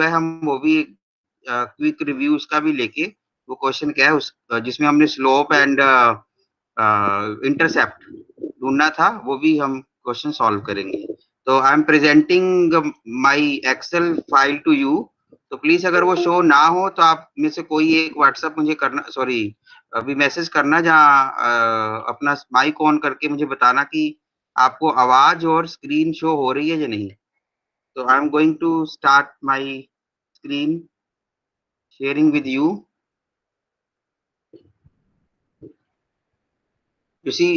है हम वो भी क्विक रिव्यू उसका भी लेके वो क्वेश्चन क्या है उस जिसमें हमने स्लोप एंड इंटरसेप्ट ढूंढना था वो भी हम क्वेश्चन सॉल्व करेंगे। तो I am presenting my excel file to you. तो प्लीज अगर वो शो ना हो तो आप में से कोई एक व्हाट्सएप मुझे करना, सॉरी अभी मैसेज करना, जहाँ अपना माइक ऑन करके मुझे बताना कि आपको आवाज और स्क्रीन शो हो रही है या नहीं। तो I am going to start my screen sharing with you. You see,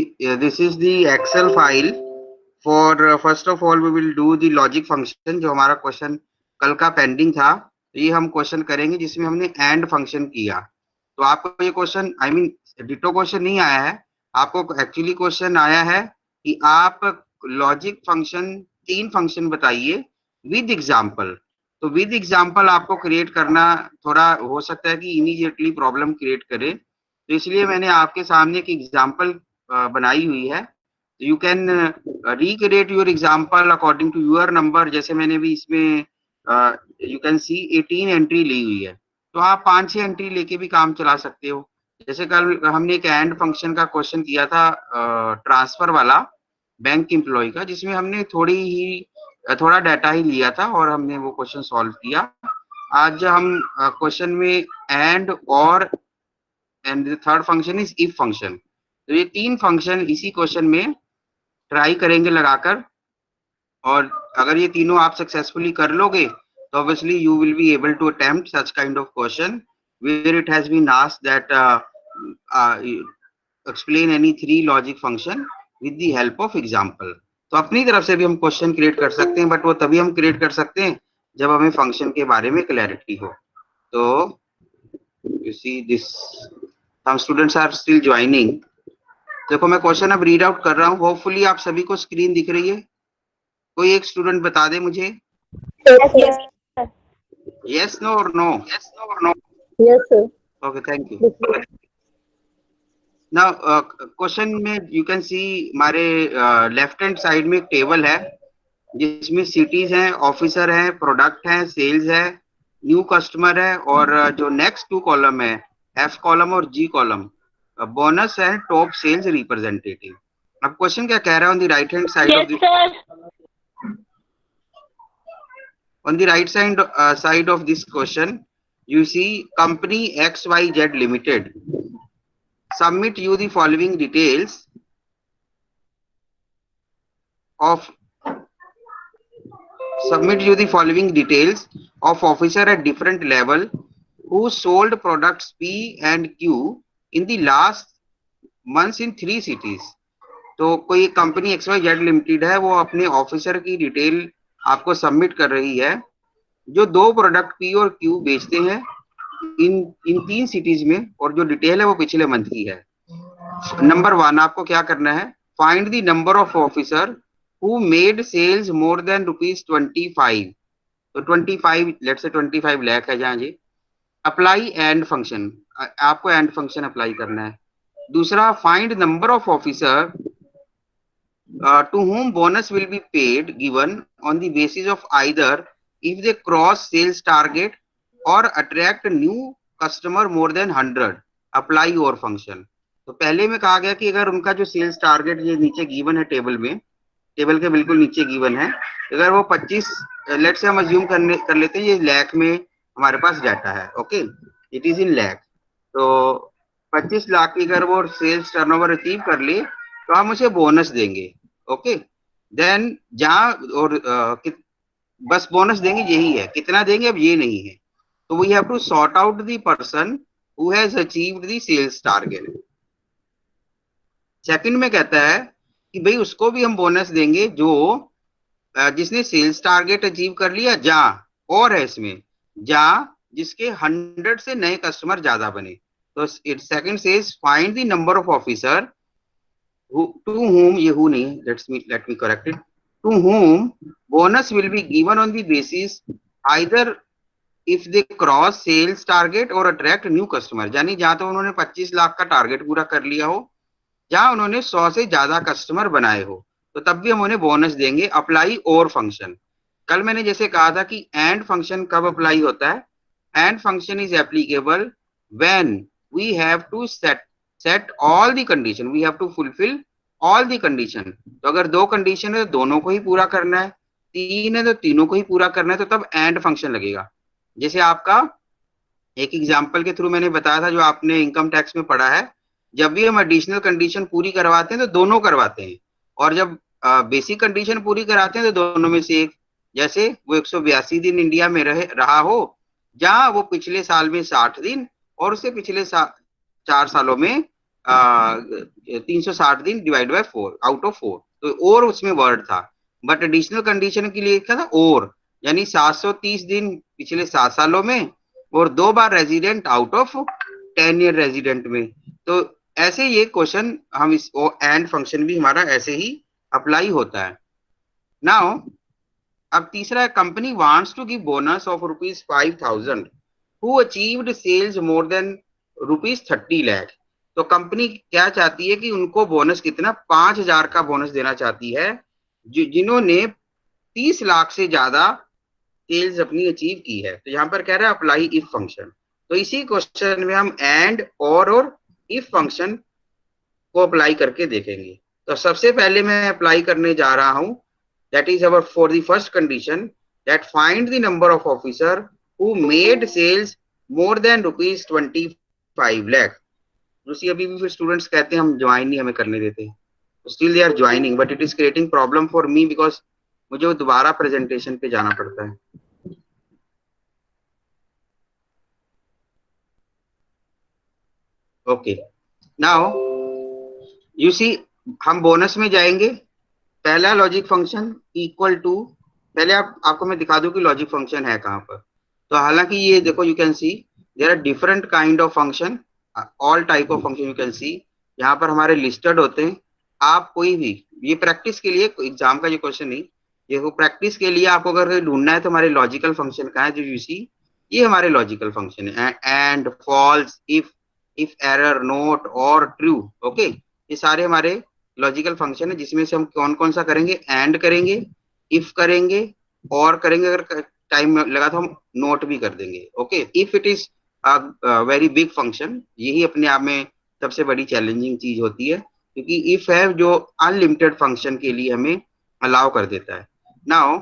this is the Excel file. For first of all, we will do the logic function जो हमारा क्वेश्चन कल का पेंडिंग था। ये हम क्वेश्चन करेंगे जिसमें हमने एंड फंक्शन किया। तो आपको ये question I mean ditto question नहीं आया है, आपको एक्चुअली क्वेश्चन आया है कि आप लॉजिक फंक्शन 3 फंक्शन बताइए विद एग्जांपल। तो विद एग्जांपल आपको क्रिएट करना थोड़ा हो सकता है कि इमीडिएटली प्रॉब्लम क्रिएट करे, तो इसलिए मैंने आपके सामने एक एग्जांपल बनाई हुई है। You can recreate your example according to your number. जैसे मैंने भी इसमें यू कैन सी 18 एंट्री ली हुई है, तो आप 5-6 एंट्री लेके भी काम चला सकते हो। जैसे कल हमने एक एंड फंक्शन का क्वेश्चन किया था ट्रांसफर वाला बैंक एम्प्लॉय का, जिसमें हमने थोड़ा डाटा ही लिया था और हमने वो क्वेश्चन सॉल्व किया। आज हम क्वेश्चन में एंड और and the third function is if function. तो ये 3 फंक्शन इसी क्वेश्चन में ट्राई करेंगे लगाकर, और अगर ये तीनों आप सक्सेसफुली कर लोगे तो obviously you will be able to attempt such kind of question where it has been asked that explain any 3 logic function with the help of example. तो अपनी तरफ से भी हम क्वेश्चन क्रिएट कर सकते हैं, बट वो तभी हम क्रिएट कर सकते हैं जब हमें फंक्शन के बारे में क्लैरिटी हो। तो you see this, some students are still joining। देखो मैं क्वेश्चन अब रीड आउट कर रहा हूँ, होपफुली आप सभी को स्क्रीन दिख रही है। कोई एक स्टूडेंट बता दे मुझे यस नो और no. Yes, sir. Okay, thank you. Now question में यू कैन सी हमारे लेफ्ट हैंड साइड में एक टेबल है जिसमें सिटीज हैं, ऑफिसर हैं, प्रोडक्ट हैं, सेल्स है, न्यू कस्टमर है, और जो नेक्स्ट 2 कॉलम है एफ कॉलम और जी कॉलम बोनस है, टॉप सेल्स रिप्रेजेंटेटिव। अब क्वेश्चन क्या कह रहा है, on the right hand side of on the right side of this question you see company XYZ Limited submit you the following details of officer at different level who sold products P and Q in the last months in 3 cities। तो कोई company XYZ limited है, वो अपने officer की detail आपको submit कर रही है जो 2 प्रोडक्ट पी और क्यू बेचते हैं इन 3 सिटीज में, और जो डिटेल है वो पिछले मंथ की है। नंबर 1 आपको क्या करना है, find the number of officer who made sales more than ₹25। तो 25 लेट से 25 लाख है जहां जी। अप्लाई एंड फंक्शन, आपको एंड फंक्शन अप्लाई करना है। दूसरा, find number of officer to whom bonus will be paid given on the basis of either if they cross sales target or attract new customer more than 100, apply your function। तो पहले में कहा गया कि अगर उनका जो सेल्स टारगेट ये नीचे गिवन है टेबल में, टेबल के बिल्कुल नीचे गिवन है, अगर वो 25 लेट से हम अज्यूम कर लेते हैं ये लाख में हमारे पास डाटा है, okay it is in lakh. तो 25 लाख की अगर वो सेल्स टर्नओवर अचीव कर ले तो हम उसे बोनस देंगे, ओके देन जहां और बस बोनस देंगे, यही है, कितना देंगे अब ये नहीं है। तो we have to sort out the person who has achieved the sales target. Second में कहता है कि भाई उसको भी हम बोनस देंगे जो जिसने सेल्स टारगेट अचीव कर लिया, जहां और है इसमें जहां जिसके 100 से नए कस्टमर ज्यादा बने। तो it second says find the number of officer to whom, ये who नहीं, let me correct it, to whom bonus will be given on the basis either if they cross sales target or attract new customer। यानी जहां तो उन्होंने 25 लाख का target पूरा कर लिया हो, जहां उन्होंने 100 से ज्यादा कस्टमर बनाए हो, तो तब भी हम उन्हें बोनस देंगे। अप्लाई और फंक्शन, कल मैंने जैसे कहा था कि एंड फंक्शन कब अप्लाई होता है, and function is applicable when we have to set all the condition, we have to fulfil all the condition. तो अगर दो कंडीशन है तो दोनों को ही पूरा करना है, तीन है तो तीनों को ही पूरा करना है, तो तब एंड फंक्शन लगेगा। जैसे आपका एक एग्जाम्पल के थ्रू मैंने बताया था जो आपने इनकम टैक्स में पढ़ा है, जब भी हम एडिशनल कंडीशन पूरी करवाते हैं तो दोनों करवाते हैं, और जब बेसिक कंडीशन पूरी कराते हैं तो दोनों में से एक। जैसे वो 182 दिन इंडिया में रहा हो, जहां वो पिछले साल में 60 दिन और उससे पिछले 4 सालों में 360 दिन डिवाइड बाय 4 आउट ऑफ 4, तो और उसमें वर्ड था। बट एडिशनल कंडीशन के लिए क्या था, और यानी 730 दिन पिछले 7 सालों में और 2 बार resident out of 10 year resident में। तो ऐसे ये क्वेश्चन हम इस एंड फंक्शन भी हमारा ऐसे ही अप्लाई होता है। नाउ अब तीसरा है, company wants to give bonus of ₹5,000 who achieved sales more than ₹30 lakh. तो कंपनी क्या चाहती है कि उनको बोनस कितना, 5,000 का बोनस देना चाहती है जिन्होंने 30 लाख से ज्यादा सेल्स अपनी अचीव की है। तो यहाँ पर कह रहा है अप्लाई इफ फंक्शन। तो इसी क्वेश्चन में हम एंड और इफ फंक्शन को अप्लाई करके देखेंगे। तो सबसे पहले मैं अप्लाई करने जा रहा हूं, that is our for the first condition, that find the number of officer who made sales more than ₹25 lakh. दूसरी अभी भी फिर स्टूडेंट्स कहते हैं हम ज्वाइन नहीं हमें करने देते, still they are joining, but it is creating problem for me because मुझे वो दोबारा प्रेजेंटेशन पे जाना पड़ता है। ओके, नाउ यू सी, हम बोनस में जाएंगे। पहला लॉजिक फंक्शन इक्वल टू, पहले आपको मैं दिखा दूं कि लॉजिक फंक्शन है कहां पर। तो हालांकि ये देखो, you can see there are different kind of function, all type of function you can see, यहाँ पर हमारे लिस्टेड होते हैं। आप कोई भी, ये प्रैक्टिस के लिए, एग्जाम का ये क्वेश्चन नहीं, ये प्रैक्टिस के लिए आपको अगर ढूंढना है तो हमारे लॉजिकल फंक्शन कहाँ है, जो यू सी ये हमारे लॉजिकल फंक्शन है, and, false, if error, not और ट्रू। ओके, ये सारे हमारे लॉजिकल फंक्शन है, जिसमें से हम कौन कौन सा करेंगे, एंड करेंगे, इफ करेंगे, और करेंगे, अगर टाइम लगा तो हम नोट भी कर देंगे। Okay, if it is very big function, यही अपने आप में सबसे बड़ी चैलेंजिंग चीज होती है, क्योंकि इफ है जो अनलिमिटेड फंक्शन के लिए हमें अलाउ कर देता है। नाउ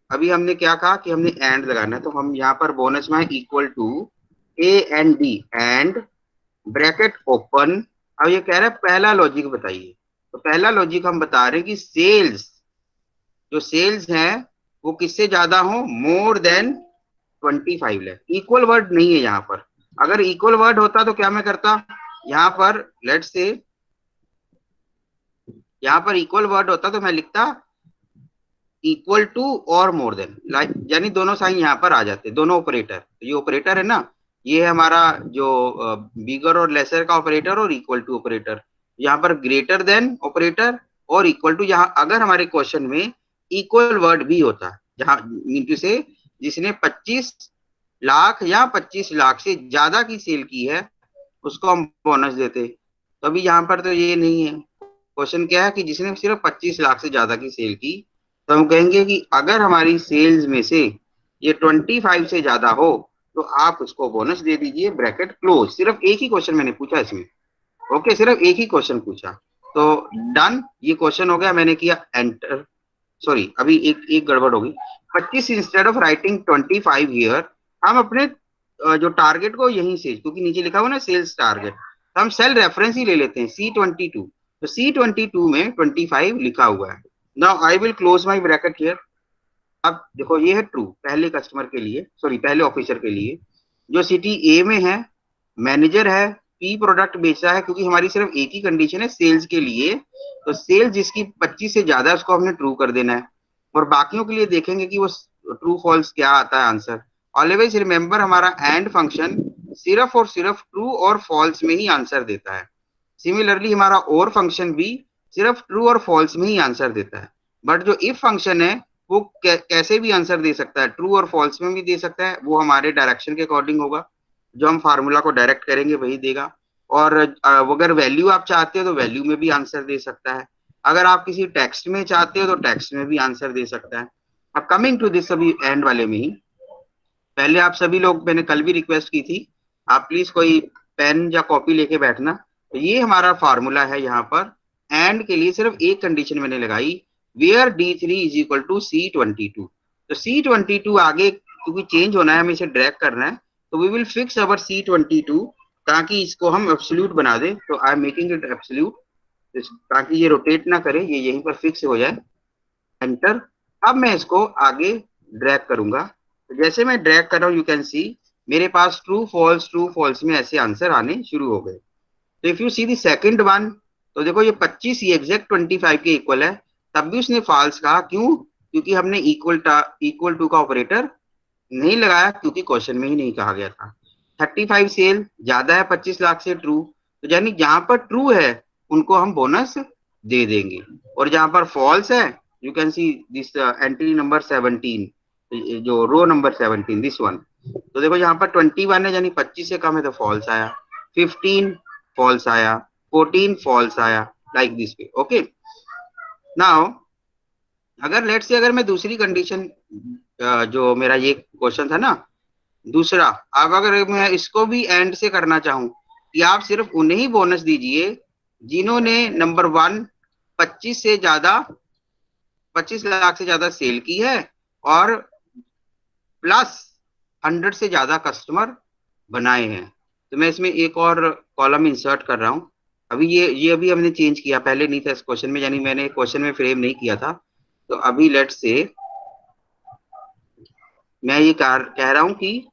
अभी हमने क्या कहा कि हमने एंड लगाना है, तो हम यहाँ पर बोनस में equal to A N D, and bracket open. अब ये कह रहा है पहला लॉजिक बताइए। तो पहला लॉजिक हम बता रहे हैं कि सेल्स, जो सेल्स हैं वो किससे ज्यादा हो, मोर देन 25 लाख। इक्वल वर्ड नहीं है यहाँ पर, अगर इक्वल वर्ड होता तो क्या मैं करता, यहाँ पर लेट्स से, यहाँ पर इक्वल वर्ड होता तो मैं लिखता इक्वल टू और मोर देन, लाइक यानी दोनों साइन यहाँ पर आ जाते, दोनों ऑपरेटर। ये ऑपरेटर है ना, ये है हमारा जो बिगर और लेसर का ऑपरेटर और इक्वल टू ऑपरेटर। यहाँ पर ग्रेटर देन ऑपरेटर और इक्वल टू, यहाँ अगर हमारे क्वेश्चन में इक्वल वर्ड भी होता, जहां मीन टू से जिसने 25 लाख या 25 लाख से ज्यादा की सेल की है उसको हम बोनस देते। तो अभी यहाँ पर तो ये नहीं है, क्वेश्चन क्या है कि जिसने सिर्फ 25 लाख से ज्यादा की सेल की, तो हम कहेंगे कि अगर हमारी सेल्स में से ये 25 से ज्यादा हो तो आप उसको बोनस दे दीजिए, ब्रैकेट क्लोज। सिर्फ एक ही क्वेश्चन मैंने पूछा इसमें, ओके, सिर्फ एक ही क्वेश्चन पूछा, तो डन, ये क्वेश्चन हो गया, मैंने किया एंटर। सॉरी, अभी एक गड़बड़ होगी, 25 इंस्टेड ऑफ राइटिंग 25 हियर, हम अपने जो टारगेट को यहीं से, क्योंकि नीचे लिखा हुआ ना सेल्स टारगेट, तो हम सेल रेफरेंस ही ले लेते हैं C22। तो C22 में 25 लिखा हुआ है। Now I will close my bracket here. अब देखो ये है ट्रू पहले कस्टमर के लिए, सॉरी पहले ऑफिसर के लिए, जो सिटी ए में है, मैनेजर है, पी प्रोडक्ट बेच रहा है, क्योंकि हमारी सिर्फ एक ही कंडीशन है सेल्स के लिए, तो सेल्स जिसकी 25 से ज्यादा है उसको हमने ट्रू कर देना है, और बाकियों के लिए देखेंगे कि वो ट्रू फॉल्स क्या आता है आंसर। ऑलवेज रिमेंबर हमारा एंड फंक्शन सिर्फ और सिर्फ ट्रू और फॉल्स में ही आंसर देता है। सिमिलरली हमारा और फंक्शन भी सिर्फ ट्रू और फॉल्स में ही आंसर देता है। बट जो इफ फंक्शन है वो कैसे भी आंसर दे सकता है, ट्रू और फॉल्स में भी दे सकता है, वो हमारे डायरेक्शन के अकॉर्डिंग होगा, जो हम फार्मूला को डायरेक्ट करेंगे वही देगा। और अगर वैल्यू आप चाहते हो तो वैल्यू में भी आंसर दे सकता है, अगर आप किसी टेक्स्ट में चाहते हो तो टेक्स्ट में भी आंसर दे सकता है। अब कमिंग टू दिस सभी एंड वाले में ही, पहले आप सभी लोग, मैंने कल भी रिक्वेस्ट की थी, आप प्लीज कोई पेन या कॉपी लेके बैठना। तो ये हमारा फार्मूला है यहाँ पर, एंड के लिए सिर्फ एक कंडीशन मैंने लगाई, where D3 is equal to C22। तो C22 आगे क्योंकि चेंज होना है, हमें इसे ड्रैग करना है, तो we will fix our C22 ताकि इसको हम एब्सोल्यूट बना दे। तो I am making it absolute ताकि ये रोटेट ना करे, ये यहीं पर फिक्स हो जाए। एंटर। अब मैं इसको आगे ड्रैग करूंगा, तो जैसे मैं ड्रैग कर रहा हूं, यू कैन सी मेरे पास ट्रू फॉल्स में ऐसे आंसर आने शुरू हो गए। तो if you see the second one, तो देखो ये 25 ये एग्जैक्ट 25 के इक्वल है, तब भी उसने फॉल्स कहा। क्यों? क्योंकि हमने इक्वल टू का ऑपरेटर नहीं लगाया, क्योंकि क्वेश्चन में ही नहीं कहा गया था। 35 सेल ज्यादा है 25 लाख से, ट्रू। तो यानी जहां पर ट्रू है उनको हम बोनस दे देंगे, और जहां पर फॉल्स है, you can see this entry number 17, जो रो नंबर 17, दिस वन। तो देखो यहाँ पर 21 है, यानी 25 से कम है, तो फॉल्स आया। 15 फॉल्स आया, 14 फॉल्स आया, like this way. Okay, now अगर लेट्स से अगर मैं दूसरी कंडीशन, जो मेरा ये क्वेश्चन था ना दूसरा, अब अगर मैं इसको भी एंड से करना चाहूं कि आप सिर्फ उन्हें ही बोनस दीजिए जिन्होंने नंबर 1 25 लाख से ज्यादा सेल की है, और प्लस 100 से ज्यादा कस्टमर बनाए हैं। तो मैं इसमें एक और कॉलम इंसर्ट कर रहा हूं। अभी ये अभी हमने चेंज किया, पहले नहीं था इस क्वेश्चन में, यानी मैंने क्वेश्चन में फ्रेम नहीं किया था। तो अभी लेट्स से मैं ये कह रहा हूं कि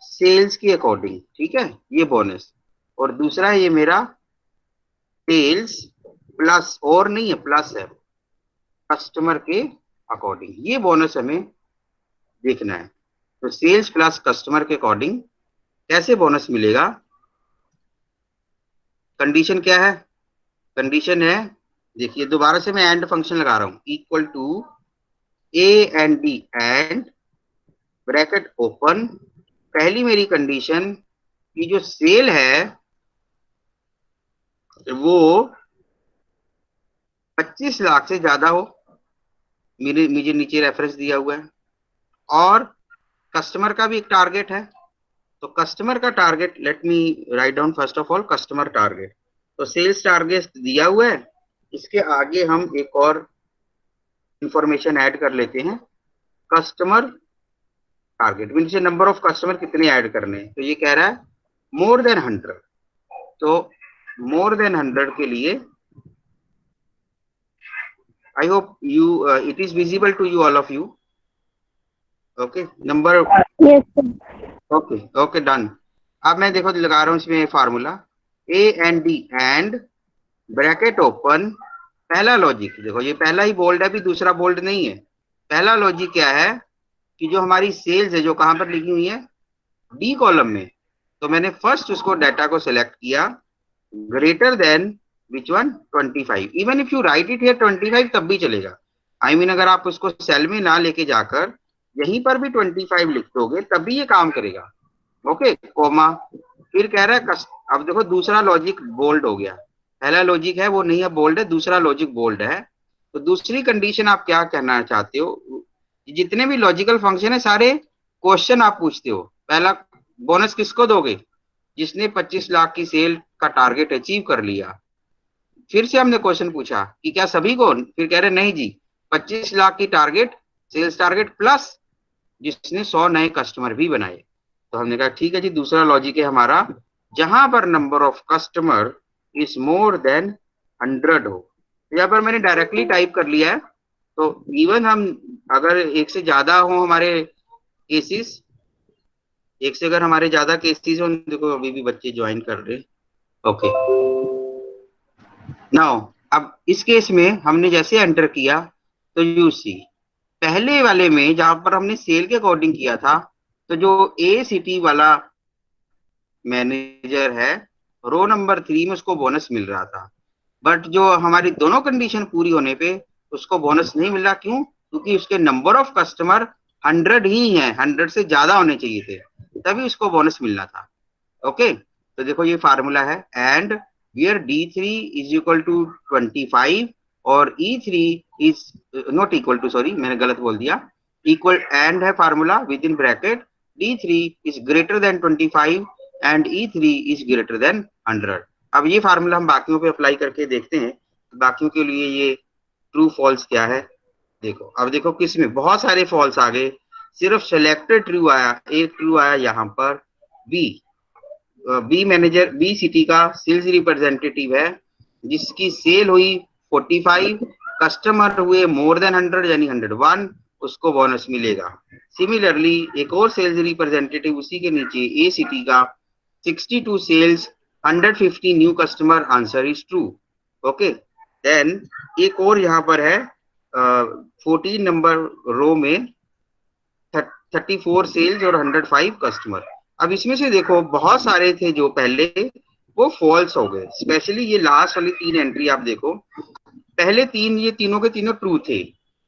सेल्स के अकॉर्डिंग, ठीक है, ये बोनस। और दूसरा ये मेरा सेल्स प्लस, और नहीं है प्लस है, कस्टमर के अकॉर्डिंग, ये बोनस हमें देखना है। तो सेल्स प्लस कस्टमर के अकॉर्डिंग कैसे बोनस मिलेगा? कंडीशन क्या है? कंडीशन है, देखिए दोबारा से मैं एंड फंक्शन लगा रहा हूं, equal to A N B and bracket open. पहली मेरी कंडीशन की जो सेल है वो 25 लाख से ज्यादा हो, मुझे नीचे रेफरेंस दिया हुआ है, और कस्टमर का भी एक टारगेट है। तो कस्टमर का target, let me write down first of all customer target. तो सेल्स टारगेट दिया हुआ है, इसके आगे हम एक और इंफॉर्मेशन ऐड कर लेते हैं, कस्टमर टारगेट मीन से नंबर ऑफ कस्टमर कितने ऐड करने हैं। तो ये कह रहा है मोर देन 100। तो मोर देन 100 के लिए, I hope you it is visible to you, all of you. Okay, number, Yes, sir. Okay okay done. अब मैं देखो लगा रहा हूं इसमें formula, A N D and bracket open. पहला लॉजिक देखो, ये पहला ही बोल्ड है, भी दूसरा बोल्ड नहीं है। पहला लॉजिक क्या है कि जो हमारी सेल्स है, जो कहां पर लिखी हुई है, डी कॉलम में। तो मैंने फर्स्ट उसको डाटा को सिलेक्ट किया, greater than which one, 25। Even if you write it here 25 तब भी चलेगा। आई मीन अगर आप उसको सेल में ना लेके जाकर यहीं पर भी 25 लिख दोगे तब भी ये काम करेगा। Okay, comma. फिर कह रहा है अब देखो दूसरा लॉजिक बोल्ड हो गया, पहला लॉजिक है वो नहीं है बोल्ड है, दूसरा लॉजिक बोल्ड है। तो दूसरी कंडीशन आप क्या कहना चाहते हो? जितने भी लॉजिकल फंक्शन है सारे क्वेश्चन आप पूछते हो। पहला बोनस किसको दोगे? जिसने 25 लाख की सेल का टारगेट अचीव कर लिया। फिर से हमने क्वेश्चन पूछा कि क्या सभी को? फिर कह रहे नहीं जी, 25 लाख की टारगेट, सेल्स टारगेट प्लस जिसने 100 नए कस्टमर भी बनाए। तो हमने कहा ठीक है जी, दूसरा लॉजिक है हमारा, जहां पर number of customer is more than 100 हो। यहाँ पर मैंने डायरेक्टली टाइप कर लिया है। तो इवन हम अगर एक से ज्यादा हो हमारे केसेस, एक से अगर हमारे ज्यादा केसेस हो, देखो अभी भी बच्चे ज्वाइन कर रहे हैं। ओके, नाउ अब इस केस में हमने जैसे एंटर किया, तो यू सी पहले वाले में जहां पर हमने सेल के अकॉर्डिंग किया था, तो जो ए सिटी वाला मैनेजर है, रो नंबर 3 में उसको बोनस मिल रहा था। बट जो हमारी दोनों कंडीशन पूरी होने पे उसको बोनस नहीं मिल रहा। क्यों? क्योंकि उसके नंबर ऑफ कस्टमर 100 ही है, 100 से ज्यादा होने चाहिए थे, तभी उसको बोनस मिलना था। ओके, तो देखो ये फार्मूला है, and where D3 is equal to 25 और E3 is not equal to, sorry मैंने गलत बोल दिया, इक्वल एंड है formula with in bracket, D3 is greater than 25 and E3 is greater than 100। अब ये फार्मूला हम बाकियों पे अप्लाई करके देखते हैं, बाकियों के लिए ये ट्रू फॉल्स क्या है। देखो, अब देखो किस में बहुत सारे फॉल्स आ गए, सिर्फ सिलेक्टेड ट्रू आया, एक ट्रू आया यहाँ पर। B, B manager, B city का सेल्स रिप्रेजेंटेटिव है जिसकी सेल हुई 45, कस्टमर हुए मोर देन 100 यानी 101, उसको बोनस मिलेगा। सिमिलरली एक और सेल्स रिप्रेजेंटेटिव उसी के नीचे, ए सिटी का 62 sales 150 new customer, answer is true. Okay, then एक और यहाँ पर है 14 नंबर रो में 34 सेल्स और 105 कस्टमर। अब इसमें से देखो बहुत सारे थे जो पहले वो फॉल्स हो गए, स्पेशली ये लास्ट वाली 3 एंट्री आप देखो, पहले 3 ये तीनों के तीनों ट्रू थे,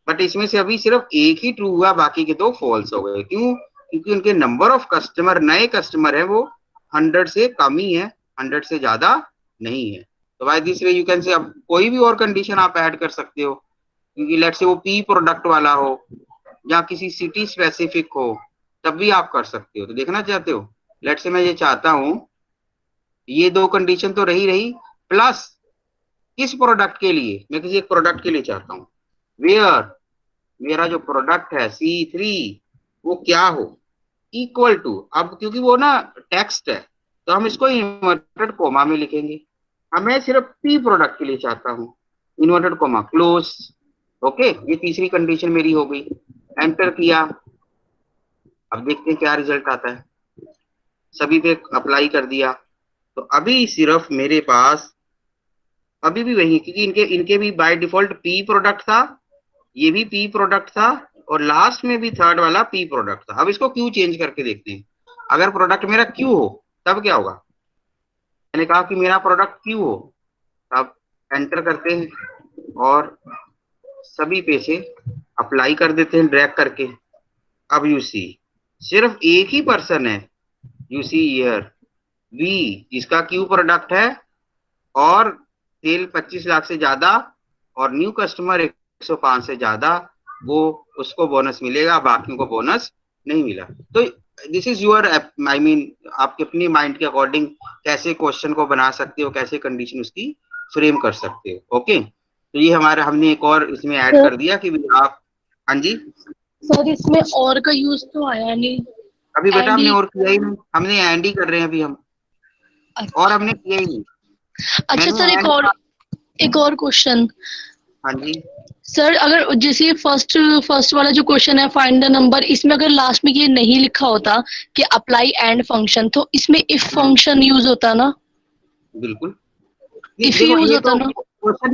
बट इसमें से अभी सिर्फ एक ही ट्रू हुआ, बाकी के 2 फॉल्स हो गए। क्यों? क्योंकि उनके नंबर ऑफ कस्टमर, नए कस्टमर है वो 100 से कम ही है, 100 से ज्यादा नहीं है। तो by this way you can say, अब कोई भी और कंडीशन आप ऐड कर सकते हो, क्योंकि लेट से वो पी प्रोडक्ट वाला हो या किसी सिटी स्पेसिफिक हो, तब भी आप कर सकते हो। तो देखना चाहते हो, लेट से मैं ये चाहता हूं, ये 2 कंडीशन तो रही, प्लस किस प्रोडक्ट के लिए, मैं किसी एक प्रोडक्ट के लिए चाहता हूं, वेयर मेरा जो प्रोडक्ट है C3 वो क्या हो, इक्वल टू, अब क्योंकि वो ना टेक्स्ट है तो हम इसको इन्वर्टेड कोमा में लिखेंगे, मैं सिर्फ पी प्रोडक्ट के लिए चाहता हूं, इन्वर्टेड कोमा क्लोज। ओके, ये तीसरी कंडीशन मेरी हो गई, एंटर किया। अब देखते हैं क्या रिजल्ट आता है, सभी पे अप्लाई कर दिया, तो अभी सिर्फ मेरे पास अभी भी वही, क्योंकि इनके भी बाय डिफॉल्ट पी प्रोडक्ट था, ये भी पी प्रोडक्ट था, और लास्ट में भी थर्ड वाला पी प्रोडक्ट था। अब इसको क्यू चेंज करके देखते हैं, अगर प्रोडक्ट मेरा क्यू हो तब क्या होगा, मैंने कहा कि मेरा प्रोडक्ट क्यू हो, अब एंटर करते हैं और सभी पे से अप्लाई कर देते हैं ड्रैग करके। अब यू सी सिर्फ एक ही पर्सन है, यू सी हियर वी, जिसका क्यू प्रोडक्ट है और सेल 25 लाख से ज्यादा और न्यू कस्टमर 105 से ज्यादा, वो उसको बोनस मिलेगा, बाकियों को बोनस नहीं मिला। तो this is your, I mean आपके अपनी माइंड के अकॉर्डिंग कैसे क्वेश्चन को बना सकते हो, कैसे कंडीशन उसकी फ्रेम कर सकते हो। ओके, तो ये हमारा हमने एक और इसमें ऐड कर दिया कि आप, हाँ जी सर इसमें और का यूज तो आया नहीं अभी बेटा, हमने एंडी। और किया ही नहीं, हमने एंड ही कर रहे हैं अभी हम, और हमने किया ही नहीं। अच्छा सर, एक और क्वेश्चन। हाँ जी, सर अगर जैसे फर्स्ट वाला जो क्वेश्चन है फाइंड द नंबर, इसमें अगर लास्ट में ये नहीं लिखा होता कि अप्लाई एंड फंक्शन, तो इसमें इफ फंक्शन यूज होता ना, बिल्कुल। इफ ही देखो यूज ये होता तो ना।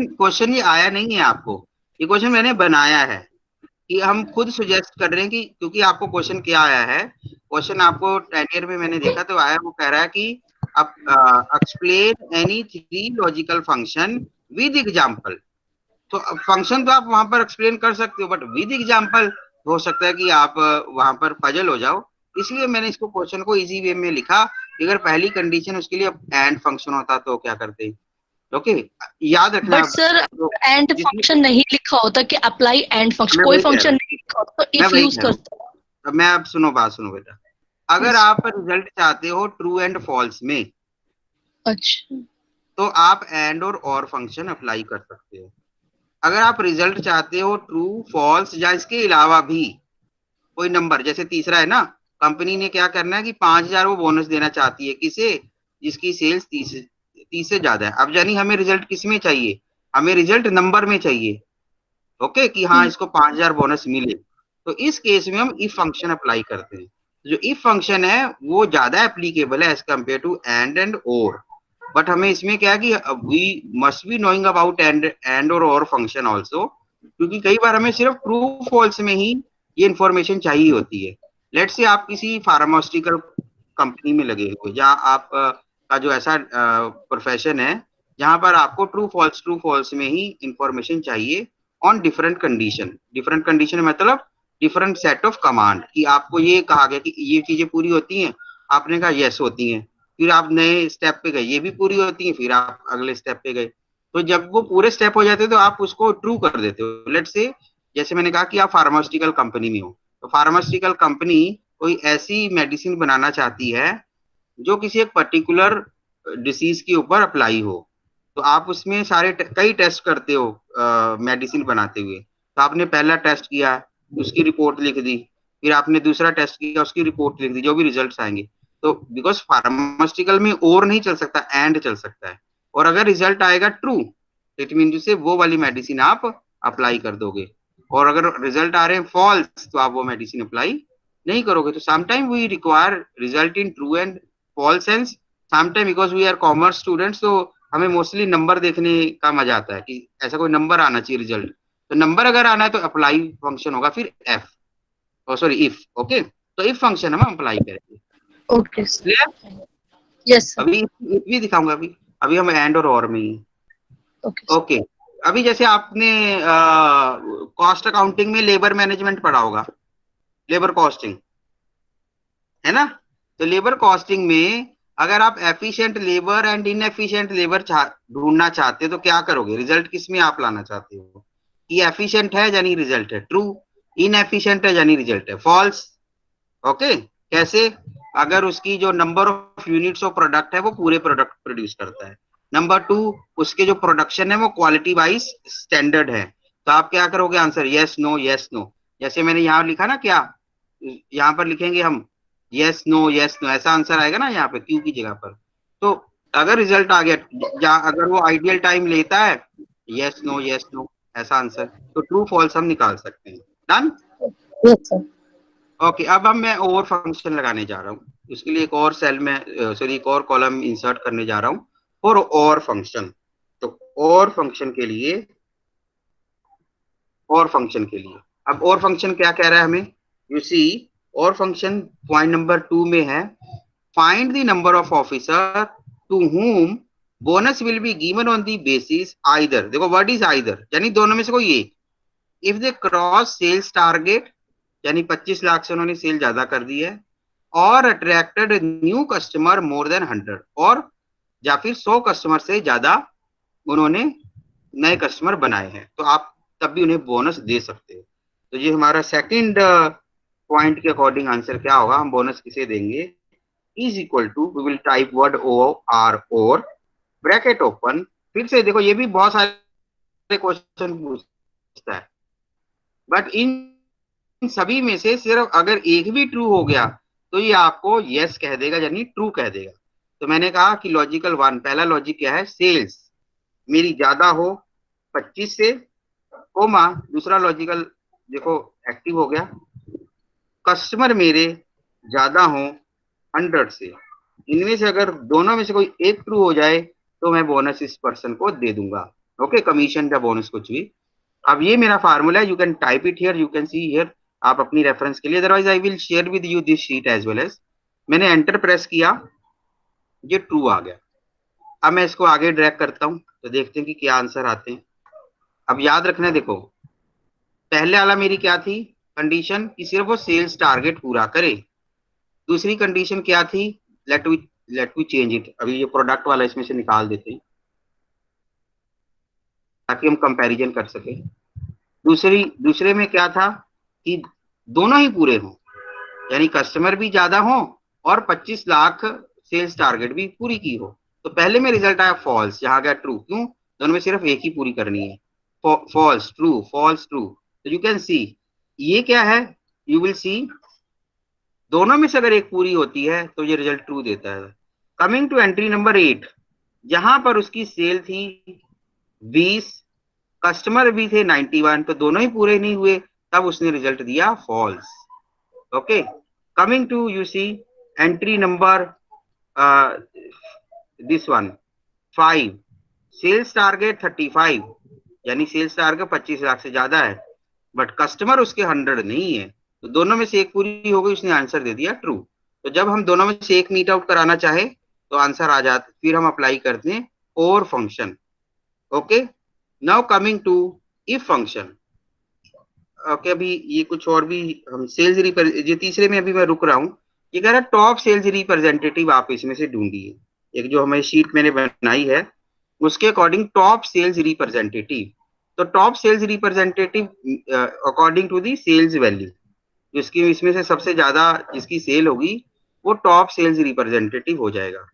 क्वेश्चन ये आया नहीं है आपको, ये क्वेश्चन मैंने बनाया है, कि हम खुद सुजेस्ट कर रहे हैं कि, क्योंकि आपको क्वेश्चन क्या आया है, क्वेश्चन आपको 10 ईयर में मैंने देखा तो आया, वो कह रहा है कि explain any 3 logical function with example. तो फंक्शन तो आप वहां पर एक्सप्लेन कर सकते हो, बट विद एग्जांपल हो सकता है कि आप वहां पर पजल हो जाओ, इसलिए मैंने इसको क्वेश्चन को इजी वे में लिखा, कि अगर पहली कंडीशन उसके लिए एंड फंक्शन होता तो क्या करते। ओके, याद रखना। बट सर तो एंड फंक्शन नहीं लिखा होता कि अप्लाई एंड फंक्शन, मैं कोई वही कह रहा फंक्शन हूँ, नहीं लिखा होता तो मैं इफ वही यूज कह रहा हूँ। करता। अब मैं, आप सुनो, बात सुनो बेटा, अगर आप रिजल्ट चाहते हो ट्रू एंड फॉल्स में, अच्छा तो आप एंड और फंक्शन अप्लाई कर सकते हो। अगर आप रिजल्ट चाहते हो ट्रू फॉल्स या इसके अलावा भी कोई नंबर, जैसे तीसरा है ना, कंपनी ने क्या करना है कि 5,000 वो बोनस देना चाहती है, किसे, जिसकी सेल्स 30 से ज्यादा है। अब यानी हमें रिजल्ट किस में चाहिए, हमें रिजल्ट नंबर में चाहिए। ओके, कि हाँ इसको 5,000 बोनस मिले, तो इस केस में हम इफ फंक्शन अप्लाई करते हैं। जो इफ फंक्शन है वो ज्यादा एप्लीकेबल है एज कम्पेयर टू एंड और, बट हमें इसमें क्या है कि we must be knowing about and और फंक्शन आल्सो, क्योंकि कई बार हमें सिर्फ ट्रू फॉल्स में ही ये इंफॉर्मेशन चाहिए होती है। लेट से आप किसी फार्मास्यूटिकल कंपनी में लगे हो, या आप का जो ऐसा प्रोफेशन है जहां पर आपको ट्रू फॉल्स में ही इंफॉर्मेशन चाहिए ऑन डिफरेंट कंडीशन मतलब डिफरेंट सेट ऑफ कमांड, कि आपको ये कहा गया कि ये चीजें पूरी होती हैं, आपने कहा यस होती हैं, फिर आप नए स्टेप पे गए, ये भी पूरी होती हैं, फिर आप अगले स्टेप पे गए। तो जब वो पूरे स्टेप हो जाते हैं तो आप उसको ट्रू कर देते हो। लेट्स से जैसे मैंने कहा कि आप फार्मास्यूटिकल कंपनी में हो, तो फार्मास्यूटिकल कंपनी कोई ऐसी मेडिसिन बनाना चाहती है जो किसी एक पर्टिकुलर डिसीज के ऊपर अप्लाई हो, तो आप उसमें कई टेस्ट करते हो मेडिसिन बनाते हुए। तो आपने पहला टेस्ट किया, उसकी रिपोर्ट लिख दी, फिर आपने दूसरा टेस्ट किया, उसकी रिपोर्ट लिख दी, जो भी रिजल्ट्स आएंगे। तो बिकॉज फार्मास्यूटिकल में और नहीं चल सकता, एंड चल सकता है। और अगर रिजल्ट आएगा ट्रू, इट मीन से वो वाली मेडिसिन आप अप्लाई कर दोगे। और अगर रिजल्ट आ रहे हैं फॉल्स, तो आप वो मेडिसिन अप्लाई नहीं करोगे। तो sometime we require result in true and false sense, sometime because we are commerce students, तो हमें मोस्टली नंबर देखने का मजा आता है कि ऐसा कोई नंबर आना चाहिए रिजल्ट। तो नंबर अगर आना है तो अप्लाई फंक्शन होगा फिर एफ, सॉरी इफ। ओके, तो इफ फंक्शन हम अप्लाई करेंगे। Okay clear? Yes sir. अभी if भी दिखाऊंगा। अभी अभी हम एंड और में ही। ओके ओके, अभी जैसे आपने कॉस्ट अकाउंटिंग में लेबर मैनेजमेंट पढ़ा होगा, लेबर कॉस्टिंग, है ना? तो लेबर कॉस्टिंग में अगर आप efficient labour and inefficient labour ढूंढना चाहते हो तो क्या करोगे? रिजल्ट किस में आप लाना चाहते हो कि एफिशिएंट है यानी रिजल्ट है ट्रू, इनएफिशिएंट है यानी रिजल्ट है फॉल्स। ओके, कैसे? अगर उसकी जो number of units of product है वो पूरे प्रोडक्ट प्रोड्यूस करता है। नंबर टू, उसके जो प्रोडक्शन है वो क्वालिटी वाइज स्टैंडर्ड है। तो आप क्या करोगे? Answer yes no yes no. जैसे मैंने यहाँ लिखा ना, क्या यहाँ पर लिखेंगे हम? यस नो, ऐसा आंसर आएगा ना यहाँ पे क्यू की जगह पर। तो अगर रिजल्ट आ गया, या अगर वो आइडियल टाइम लेता है, यस नो ऐसा आंसर, तो ट्रू फॉल्स हम निकाल सकते हैं। डन? Yes sir. ओके, अब मैं और फंक्शन लगाने जा रहा हूँ। उसके लिए एक और सेल में, सॉरी एक और कॉलम इंसर्ट करने जा रहा हूँ फॉर और फंक्शन। तो और फंक्शन के लिए, अब और फंक्शन क्या कह रहा है हमें? यू सी, और फंक्शन पॉइंट नंबर 2 में है, find the number of officer to whom bonus will be given on the basis either, देखो वर्ड इज आइदर, यानी दोनों में से कोई एक, if they cross sales target, यानी 25 लाख से उन्होंने सेल ज्यादा कर दी है, और attracted new customer more than 100, और या फिर 100 कस्टमर से ज्यादा उन्होंने नए कस्टमर बनाए हैं, तो आप तब भी उन्हें बोनस दे सकते हो। तो ये हमारा सेकंड पॉइंट के अकॉर्डिंग आंसर क्या होगा? हम बोनस किसे देंगे? Is equal to, we will type word O R और ब्रैकेट ओपन। फिर से देखो, ये भी बहुत सारे क्वेश्चन पूछता है, बट इन सभी में से सिर्फ अगर एक भी ट्रू हो गया तो ये आपको यस कह देगा, यानी ट्रू कह देगा। तो मैंने कहा कि लॉजिकल वन, पहला लॉजिक क्या है? सेल्स मेरी ज्यादा हो 25 से, कोमा दूसरा लॉजिकल देखो एक्टिव हो गया, कस्टमर मेरे ज्यादा हो 100 से। इनमें से अगर दोनों में से कोई एक ट्रू हो जाए तो मैं बोनस इस पर्सन को दे दूंगा। ओके, कमीशन या बोनस कुछ भी। अब ये मेरा फार्मूला है, you can type it here, you can see here, आप अपनी रेफरेंस के लिए, otherwise I will share with you this sheet as well as. मैंने एंटर प्रेस किया, ये ट्रू आ गया। अब मैं इसको आगे ड्रैग करता हूं तो देखते हैं कि क्या आंसर आते हैं। अब याद रखना, देखो पहले वाला मेरी क्या थी कंडीशन कि सिर्फ वो सेल्स टारगेट पूरा करे। दूसरी कंडीशन क्या थी? Let we change it. अभी ये प्रोडक्ट वाला इसमें से निकाल देते हैं ताकि हम कंपैरिजन कर सके। दूसरे में क्या था कि दोनों ही पूरे हों, यानी कस्टमर भी ज्यादा हो और 25 लाख सेल्स टारगेट भी पूरी की हो। तो पहले में रिजल्ट आया फॉल्स, यहाँ गया ट्रू। क्यों? दोनों में सिर्फ एक ही पूरी करनी है। False true, false true. तो यू कैन सी, ये क्या है? यू विल सी, दोनों में से अगर एक पूरी होती है तो ये रिजल्ट ट्रू देता है। कमिंग टू एंट्री नंबर 8, जहां पर उसकी सेल थी 20, कस्टमर भी थे 91, तो दोनों ही पूरे नहीं हुए, तब उसने रिजल्ट दिया false. Okay, coming to you see entry number this one 5, sales target 35, यानी सेल्स टारगेट 25 लाख से ज्यादा है, बट कस्टमर उसके 100 नहीं है, तो दोनों में से एक पूरी हो गई, उसने आंसर दे दिया ट्रू। तो जब हम दोनों में से एक मीट आउट कराना चाहे तो आंसर आ जाता, फिर हम अप्लाई करते हैं और function. Okay, now coming to if function. Okay, अभी ये कुछ और भी हम सेल्स ये तीसरे में अभी मैं रुक रहा हूँ। ये कह रहा है टॉप सेल्स रिप्रेजेंटेटिव आप इसमें से ढूंढिए। एक जो हमारी शीट मैंने बनाई है उसके अकॉर्डिंग टॉप सेल्स रिप्रेजेंटेटिव, तो top sales representative according to the sales value, जिसकी इसमें से सबसे ज्यादा जिसकी सेल होगी वो टॉप सेल्स रिप्रेजेंटेटिव हो जाएगा।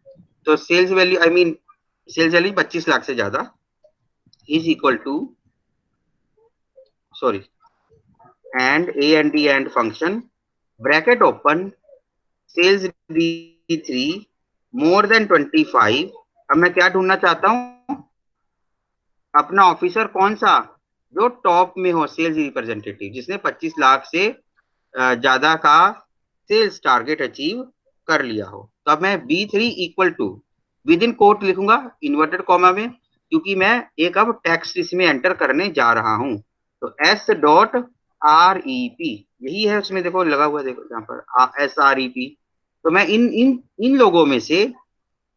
तो sales value I mean sales value 25 lakh से ज्यादा is equal to sorry and D and function bracket open sales D3 more than 25। अब मैं क्या ढूंढना चाहता हूं, अपना ऑफिसर कौन सा जो टॉप में हो, सेल्स रिप्रेजेंटेटिव जिसने 25 लाख से ज्यादा का सेल्स टारगेट अचीव कर लिया हो। तो अब मैं B3 equal to within quote लिखूंगा इन्वर्टेड कॉमा में, क्योंकि मैं एक अब टेक्स्ट इसमें एंटर करने जा रहा हूं। तो S.REP यही है, उसमें देखो लगा हुआ, देखो यहाँ पर SREP। तो मैं इन लोगों में से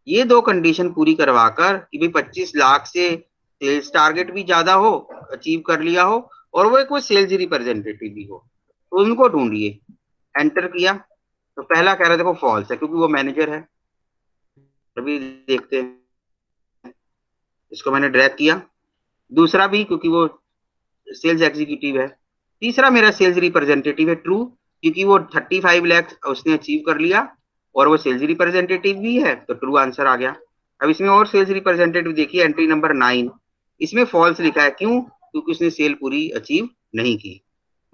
ये दो कंडीशन पूरी करवाकर कि भाई 25 लाख से सेल्स टारगेट भी ज्यादा हो, अचीव कर लिया हो, और वो एक वो सेल्स रिप्रेजेंटेटिव भी हो, तो उनको ढूंढिए। एंटर किया तो पहला कह रहा है देखो फॉल्स है क्योंकि वो मैनेजर है। अभी देखते हैं, इसको मैंने ड्रैग किया। दूसरा भी क्योंकि वो सेल्स एग्जीक्यूटिव है। तीसरा मेरा सेल्स रिप्रेजेंटेटिव है ट्रू, क्योंकि वो 35 लाख उसने अचीव कर लिया और वो सेल्स रिप्रेजेंटेटिव भी है, तो ट्रू आंसर आ गया। अब इसमें और सेल्स रिप्रेजेंटेटिव देखिए, एंट्री नंबर 9, इसमें फॉल्स लिखा है, क्यों? क्योंकि उसने सेल पूरी अचीव नहीं की।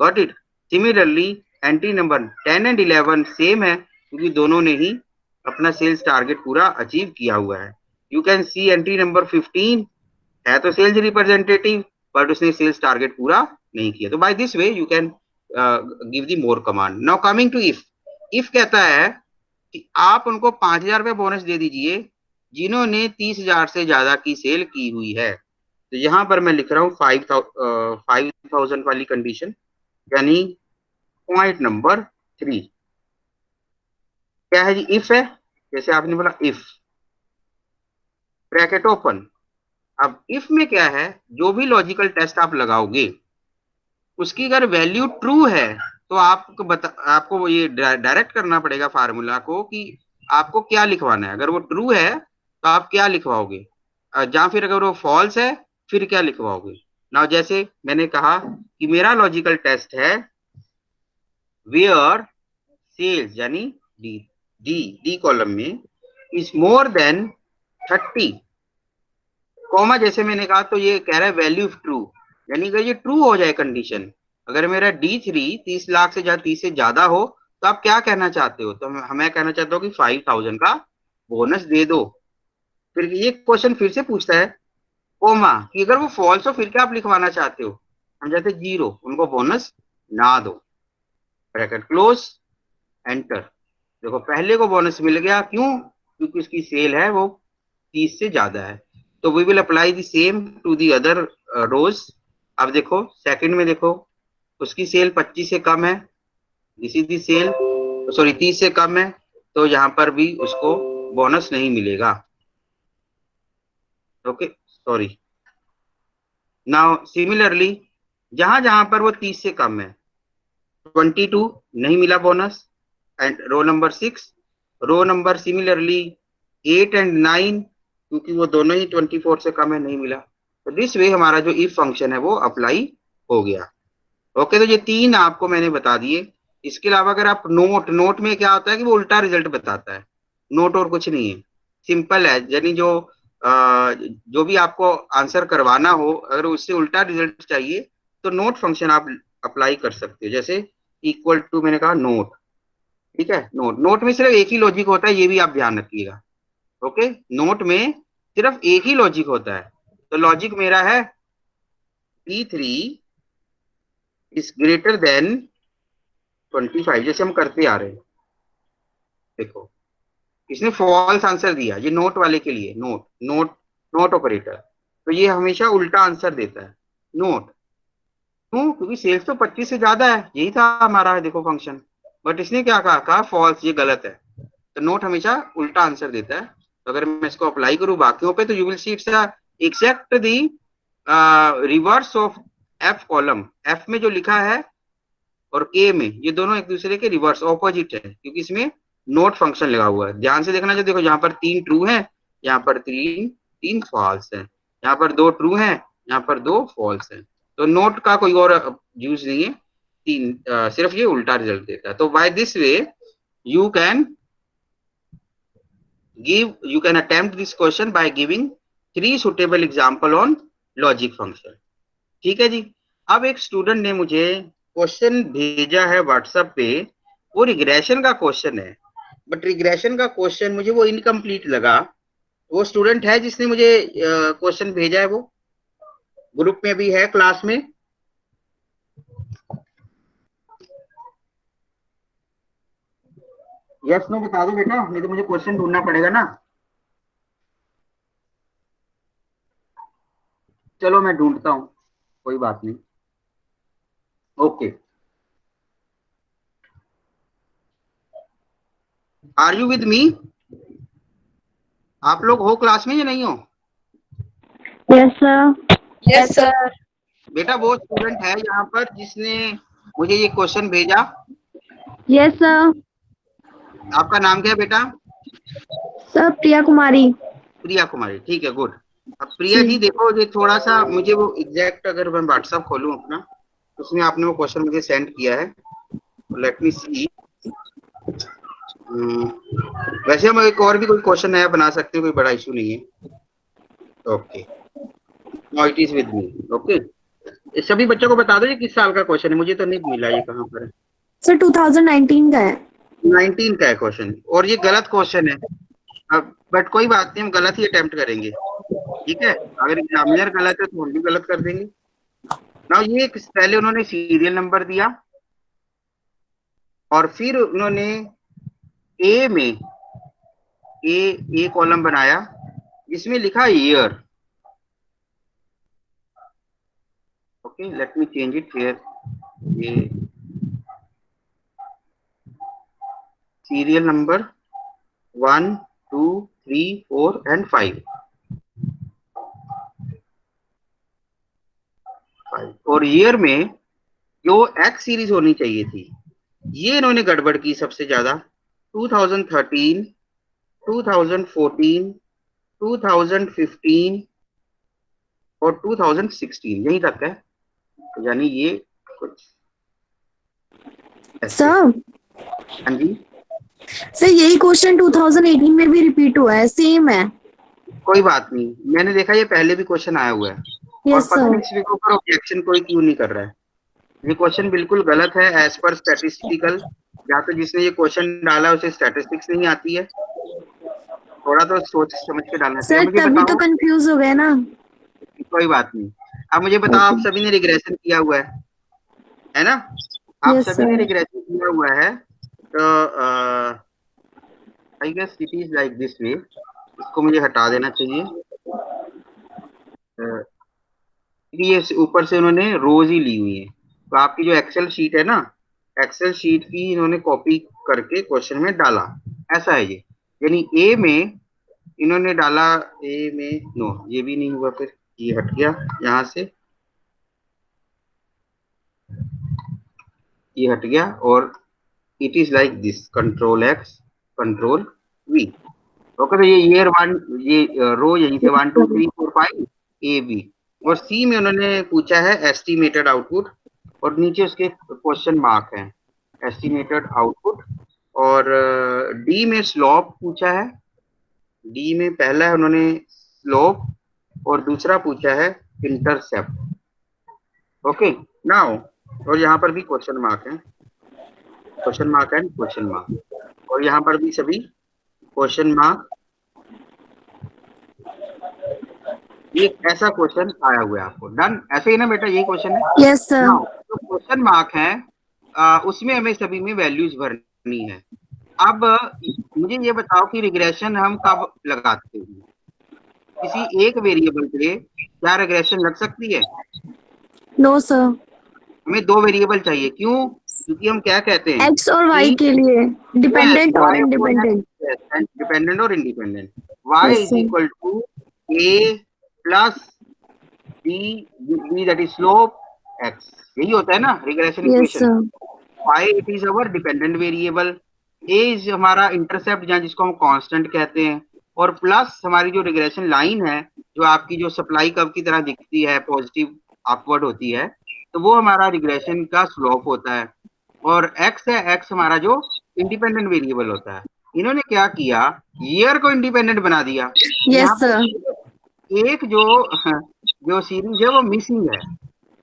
Got it. Similarly entry number 10 and 11 same है, क्योंकि दोनों ने ही अपना सेल्स टारगेट पूरा अचीव किया हुआ है। You can see entry number 15 है तो सेल्स रिप्रेजेंटेटिव, बट उसने सेल्स टारगेट पूरा नहीं किया। तो by this way you can give the more command. Now coming to if. If कहता है कि आप उनको 5,000 रुपए बोनस दे दीजिए जिन्होंने 30,000 से ज्यादा की सेल की हुई है। तो यहां पर मैं लिख रहा हूं 5,000 वाली कंडीशन, यानी पॉइंट नंबर 3 क्या है जी? इफ है, जैसे आपने बोला इफ ब्रैकेट ओपन। अब इफ में क्या है, जो भी लॉजिकल टेस्ट आप लगाओगे उसकी अगर वैल्यू ट्रू है तो आपको ये डायरेक्ट करना पड़ेगा फार्मूला को कि आपको क्या लिखवाना है। अगर वो ट्रू है तो आप क्या लिखवाओगे, या फिर अगर वो फॉल्स है फिर क्या लिखवाओगे। ना जैसे मैंने कहा कि मेरा लॉजिकल टेस्ट है वेयर सेल्स यानी डी डी डी कॉलम में इज मोर देन 30 कॉमा, जैसे मैंने कहा तो ये कह रहा है वैल्यू ट्रू, यानी अगर ये ट्रू हो जाए कंडीशन, अगर मेरा D3 30 लाख से 30 से ज्यादा हो तो आप क्या कहना चाहते हो? तो मैं कहना चाहता हूँ कि 5,000 का बोनस दे दो। फिर ये क्वेश्चन फिर से पूछता है कोमा कि अगर वो फॉल्स हो फिर क्या आप लिखवाना चाहते हो? हम जाते 0, उनको बोनस ना दो। Bracket close, enter. देखो पहले को बोनस मिल गया, क्यों? क्योंकि उसकी सेल है वो 30 से ज्यादा है। तो we will apply the same to the other rows. अब देखो सेकंड में, देखो उसकी सेल 25 से कम है, this is the sale, sorry 30 से कम है, तो यहाँ पर भी उसको बोनस नहीं मिलेगा। Okay sorry. नाउ सिमिलरली जहां जहां पर वो 30 से कम है, 22 नहीं मिला bonus, and row number 6, row number similarly 8 and 9, क्योंकि वो दोनों ही 24 से कम है, नहीं मिला। तो दिस वे हमारा जो इफ फंक्शन है वो अप्लाई हो गया। ओके, तो ये 3 आपको मैंने बता दिए। इसके अलावा अगर आप नोट में क्या होता है कि वो उल्टा रिजल्ट बताता है, नोट और कुछ नहीं है, सिंपल है। यानी जो भी आपको आंसर करवाना हो, अगर उससे उल्टा रिजल्ट चाहिए तो नोट फंक्शन आप अप्लाई कर सकते हो। जैसे इक्वल टू मैंने कहा नोट, ठीक है। नोट में सिर्फ एक ही लॉजिक होता है, ये भी आप ध्यान रखिएगा। ओके, नोट में सिर्फ एक ही लॉजिक होता है। तो लॉजिक मेरा है P3 इज ग्रेटर देन 25, जैसे हम करते आ रहे हैं। देखो इसने फॉल्स आंसर दिया, ये नोट वाले के लिए, नोट ऑपरेटर, तो ये हमेशा उल्टा आंसर देता है नोट। क्यों? क्योंकि सेल्स तो 25 से ज्यादा है, यही था हमारा है देखो फंक्शन। बट इसने क्या कहा फॉल्स, ये गलत है। तो नोट हमेशा उल्टा आंसर देता है। तो अगर मैं इसको अप्लाई करूं बाकियों पे, तो you will see it's exact the reverse of F column. F में जो लिखा है और के में, ये दोनों एक दूसरे के रिवर्स ऑपोजिट है, क्योंकि इसमें नोट फंक्शन लगा हुआ है। ध्यान से देखना चाहिए, देखो यहाँ पर 3 ट्रू है, यहाँ पर 3 3 फॉल्स है, यहाँ पर 2 ट्रू है, यहाँ पर 2 फॉल्स है। तो नोट का कोई और यूज नहीं है, सिर्फ ये उल्टा रिजल्ट देता है। तो by this way you can attempt this question by giving 3 suitable example on logic function। ठीक है जी। अब एक स्टूडेंट ने मुझे क्वेश्चन भेजा है व्हाट्सएप पे, वो रिग्रेशन का क्वेश्चन है, बट रिग्रेशन का क्वेश्चन मुझे वो इनकम्प्लीट लगा। वो स्टूडेंट है जिसने मुझे क्वेश्चन भेजा है, वो ग्रुप में भी है, क्लास में। यस नो बता दो बेटा, नहीं तो मुझे क्वेश्चन ढूंढना पड़ेगा ना। चलो मैं ढूंढता हूँ, कोई बात नहीं। Okay, are you with me? आप लोग हो क्लास में या नहीं हो? Yes sir. Yes sir. बेटा वो स्टूडेंट है यहाँ पर जिसने मुझे ये क्वेश्चन भेजा। Yes sir. आपका नाम क्या है बेटा? सर प्रिया कुमारी। प्रिया कुमारी, ठीक है, गुड। अब प्रिया जी देखो, ये थोड़ा सा मुझे वो एग्जैक्ट, अगर मैं व्हाट्सएप खोलूं अपना, उसमें आपने वो क्वेश्चन मुझे सेंड किया है, लेट मी सी। वैसे हम एक और भी कोई क्वेश्चन नया बना सकते हैं, कोई बड़ा इशू नहीं है। Okay, now it is with me. Okay, सभी बच्चों को बता दो ये किस साल का क्वेश्चन है, मुझे तो नहीं मिला ये कहाँ पर है। सर 2019 का है। 19 का है क्वेश्चन, और ये गलत क्वेश्चन है। अब बट कोई बात नहीं, हम गलत ही अटेम्प्ट करेंगे, ठीक है। अगर एग्जामिनर गलत है तो हम भी गलत कर देंगे। नाउ ये पहले उन्होंने सीरियल नंबर दिया, और फिर उन्होंने ए में ए कॉलम बनाया जिसमें लिखा year. Okay, let me change it here. ये सीरियल नंबर 1 2 3 4 एंड 5, और ईयर में जो एक्स सीरीज होनी चाहिए थी, ये इन्होंने गड़बड़ की सबसे ज्यादा। 2013, 2014, 2015 और 2016, यही तक है। यानी ये कुछ ऐसे। सर हाँ जी, सर यही क्वेश्चन 2018 में भी रिपीट हुआ है, सेम है। कोई बात नहीं, मैंने देखा ये पहले भी क्वेश्चन आया हुआ है, और यस पता सर। नहीं इसके ऊपर ऑब्जेक्शन कोई क्यों नहीं कर रहा है। ये क्वेश्चन बिल्कुल गलत है एज पर स्टैटिस्टिकल, या तो जिसने ये क्वेश्चन डाला उसे स्टैटिस्टिक्स नहीं आती है, थोड़ा तो सोच समझ के डालना चाहिए। सर मुझे तभी तो बताओ, कंफ्यूज हो गए ना। कोई बात नहीं। अब मुझे बताओ, आप सभी ने रिग्रेशन किया हुआ है ना? आप यस सभी ने सर। रिग्रेशन किया हुआ है, तो I guess it is like this way. इसको मुझे हटा देना चाहिए। ये ऊपर से उन्होंने रोज ही ली हुई है, तो आपकी जो एक्सेल शीट है ना, एक्सेल शीट की इन्होंने कॉपी करके क्वेश्चन में डाला, ऐसा है ये। यानी ए में इन्होंने डाला, ए में नो, ये भी नहीं हुआ, फिर ये हट गया यहाँ से, ये हट गया, और it is like this, control x control we. Okay, तो ये ईयर 1, ये रो यहीं से 1 2 3 4 5 ए बी, और सी में उन्होंने पूछा है एस्टिमेटेड आउटपुट, और नीचे उसके क्वेश्चन मार्क है, एस्टिमेटेड आउटपुट। और डी में स्लोप पूछा है, डी में पहला है उन्होंने स्लोप, और दूसरा पूछा है इंटरसेप्ट। ओके नाउ, और यहाँ पर भी क्वेश्चन मार्क है, question mark and question mark, और यहाँ पर भी सभी क्वेश्चन मार्क। ये ऐसा क्वेश्चन आया हुआ है आपको, डन, ऐसे ही ना बेटा, यही क्वेश्चन है। Yes sir. नाउ जो क्वेश्चन मार्क है, उसमें हमें सभी में वैल्यूज भरनी है। अब मुझे ये बताओ कि रिग्रेशन हम कब लगाते हैं? किसी एक वेरिएबल पे क्या रिग्रेशन लग सकती है? No sir. हमें 2 वेरिएबल चाहिए, क्यों? क्योंकि हम क्या कहते हैं एक्स और वाई कि के लिए, डिपेंडेंट और इंडिपेंडेंट। डिपेंडेंट और independent. y yes is sir. Equal to a plus b, that is slope x, यही होता है ना regression yes equation. Sir. y it is our dependent variable, a is हमारा इंटरसेप्ट, जहाँ जिसको हम कांस्टेंट कहते हैं, और प्लस हमारी जो रिग्रेशन लाइन है, जो आपकी जो सप्लाई कर्व की तरह दिखती है, पॉजिटिव अपवर्ड होती है, तो वो हमारा रिग्रेशन का स्लोप होता है। और एक्स है, एक्स हमारा जो इंडिपेंडेंट वेरिएबल होता है। इन्होंने क्या किया, ईयर को इंडिपेंडेंट बना दिया। यहाँ यस पर सर। एक जो जो सीरीज है वो मिसिंग है।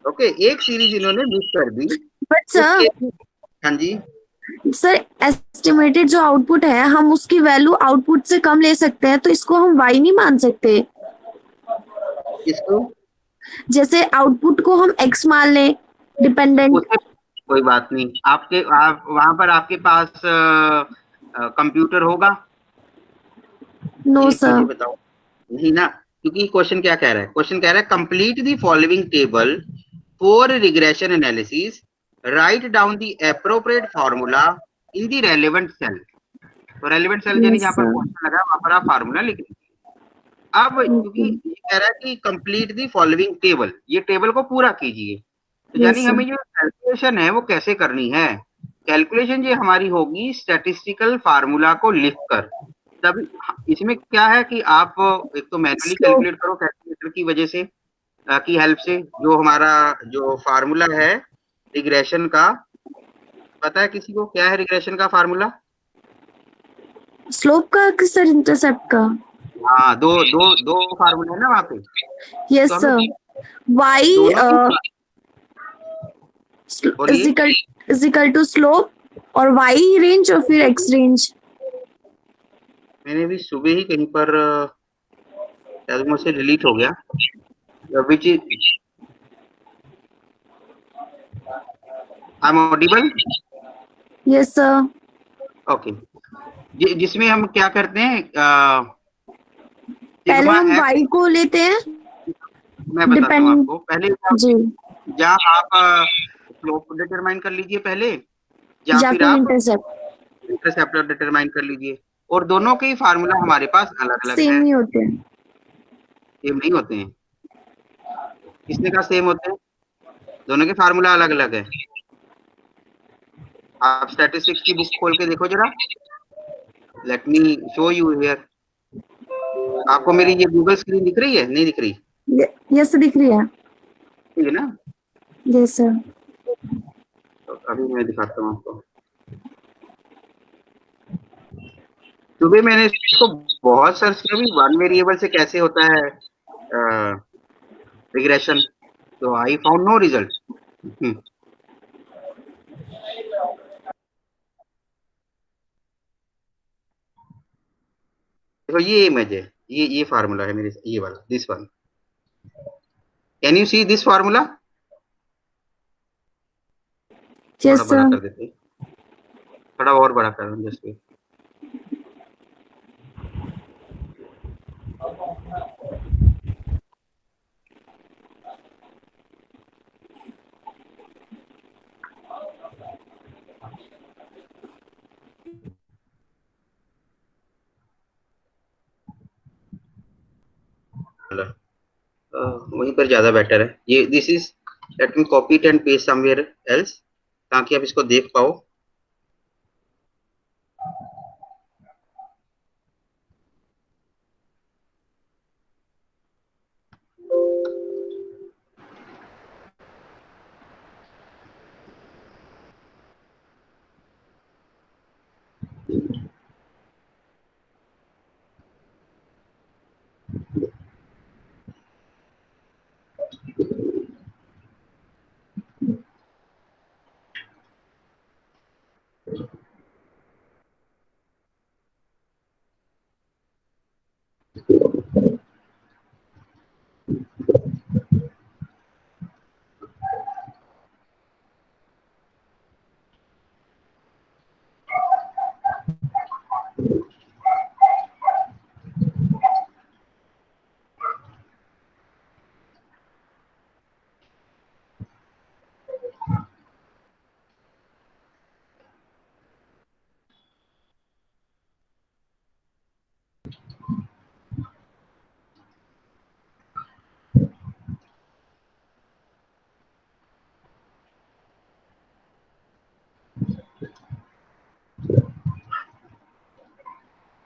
ओके, एक सीरीज इन्होंने मिस कर दी। बट उस सर, केस में, हाँ जी, सर एस्टिमेटेड जो आउटपुट है हम उसकी वैल्यू आउटपुट से कम ले सकते हैं, तो इसको हम वाई नहीं मान सकते? इसको जैसे आउटपुट को हम एक्स मान लें डिपेंडेंट। उससे कोई बात नहीं। आप वहां पर आपके पास कंप्यूटर होगा? नो एक मुझे सर। बताओ। नहीं ना, क्योंकि क्वेश्चन क्या कह रहा है, क्वेश्चन कह रहा है complete the following table for regression analysis, write down the appropriate formula in the relevant cell. तो रेलेवेंट सेल यानी यस जहां पर सर। क्वेश्चन लगा वहां पर आप फार्मूला लिख लीजिए। अब क्योंकि ओके। ये कह रहा है कि कंप्लीट दी फॉलोइंग टेबल, ये टेबल को पूरा कीजिए, तो यानी यस सर। हमें जो कैलकुलेशन है वो कैसे करनी है। कैलकुलेशन ये हमारी होगी स्टैटिस्टिकल फार्मूला को लिखकर। तभी इसमें क्या है कि आप एक तो मैन्युअली स्लोप। कैलकुलेट करो कैलकुलेटर की वजह से, की हेल्प से, जो हमारा जो फार्मूला है रिग्रेशन का, पता है किसी को क्या है रिग्रेशन का फार्मूला? स्लोप का कि सर इंटरसेप्ट का? हाँ, दो दो दो फार्मूले है ना वहां पे, तो यस हमें सर। वाई दोनों की, बोलिए। इज इक्वल टू स्लोप और वाई रेंज और फिर एक्स रेंज। मैंने भी सुबह ही कहीं पर शायद मुझसे डिलीट हो गया, which is I am audible? Yes sir. Okay, जिसमें हम क्या करते हैं, पहले सिग्मा हम एक्स, वाई को लेते हैं मैं बताता हूँ डिपेंड। आपको। पहले जी। जहाँ आप स्लोप डिटरमाइन कर लीजिए पहले, या या फिर फिर आप इंटरसेप्ट। इंटरसेप्टर डिटरमाइन कर लीजिए। और दोनों के ही फार्मूला हमारे पास अलग अलग सेम हैं, ही होते हैं। सेम नहीं होते हैं। किसने कहा सेम होते हैं? दोनों के फार्मूला अलग अलग है। आप स्टैटिस्टिक्स की बुक खोल के देखो जरा, let me show you here. आपको मेरी ये गूगल स्क्रीन दिख रही है, नहीं दिख रही? यस दिख रही है। ठीक है ना? Yes sir. तो अभी मैं दिखाता हूँ आपको। सुबह मैंने इसको बहुत सर्च किया भी, वन वेरिएबल से कैसे होता है रिग्रेशन, तो आई फाउंड नो रिजल्ट। देखो ये इमेज है, ये फार्मूला है मेरे, ये वाला, this one. Can you see this formula? थोड़ा यस बड़ा सर। कर देते हैं, थोड़ा और बड़ा कर दूं जस्ट। वहीं पर ज्यादा बेटर है ये, this is, let me copy it and paste somewhere else, ताकि आप इसको देख पाओ।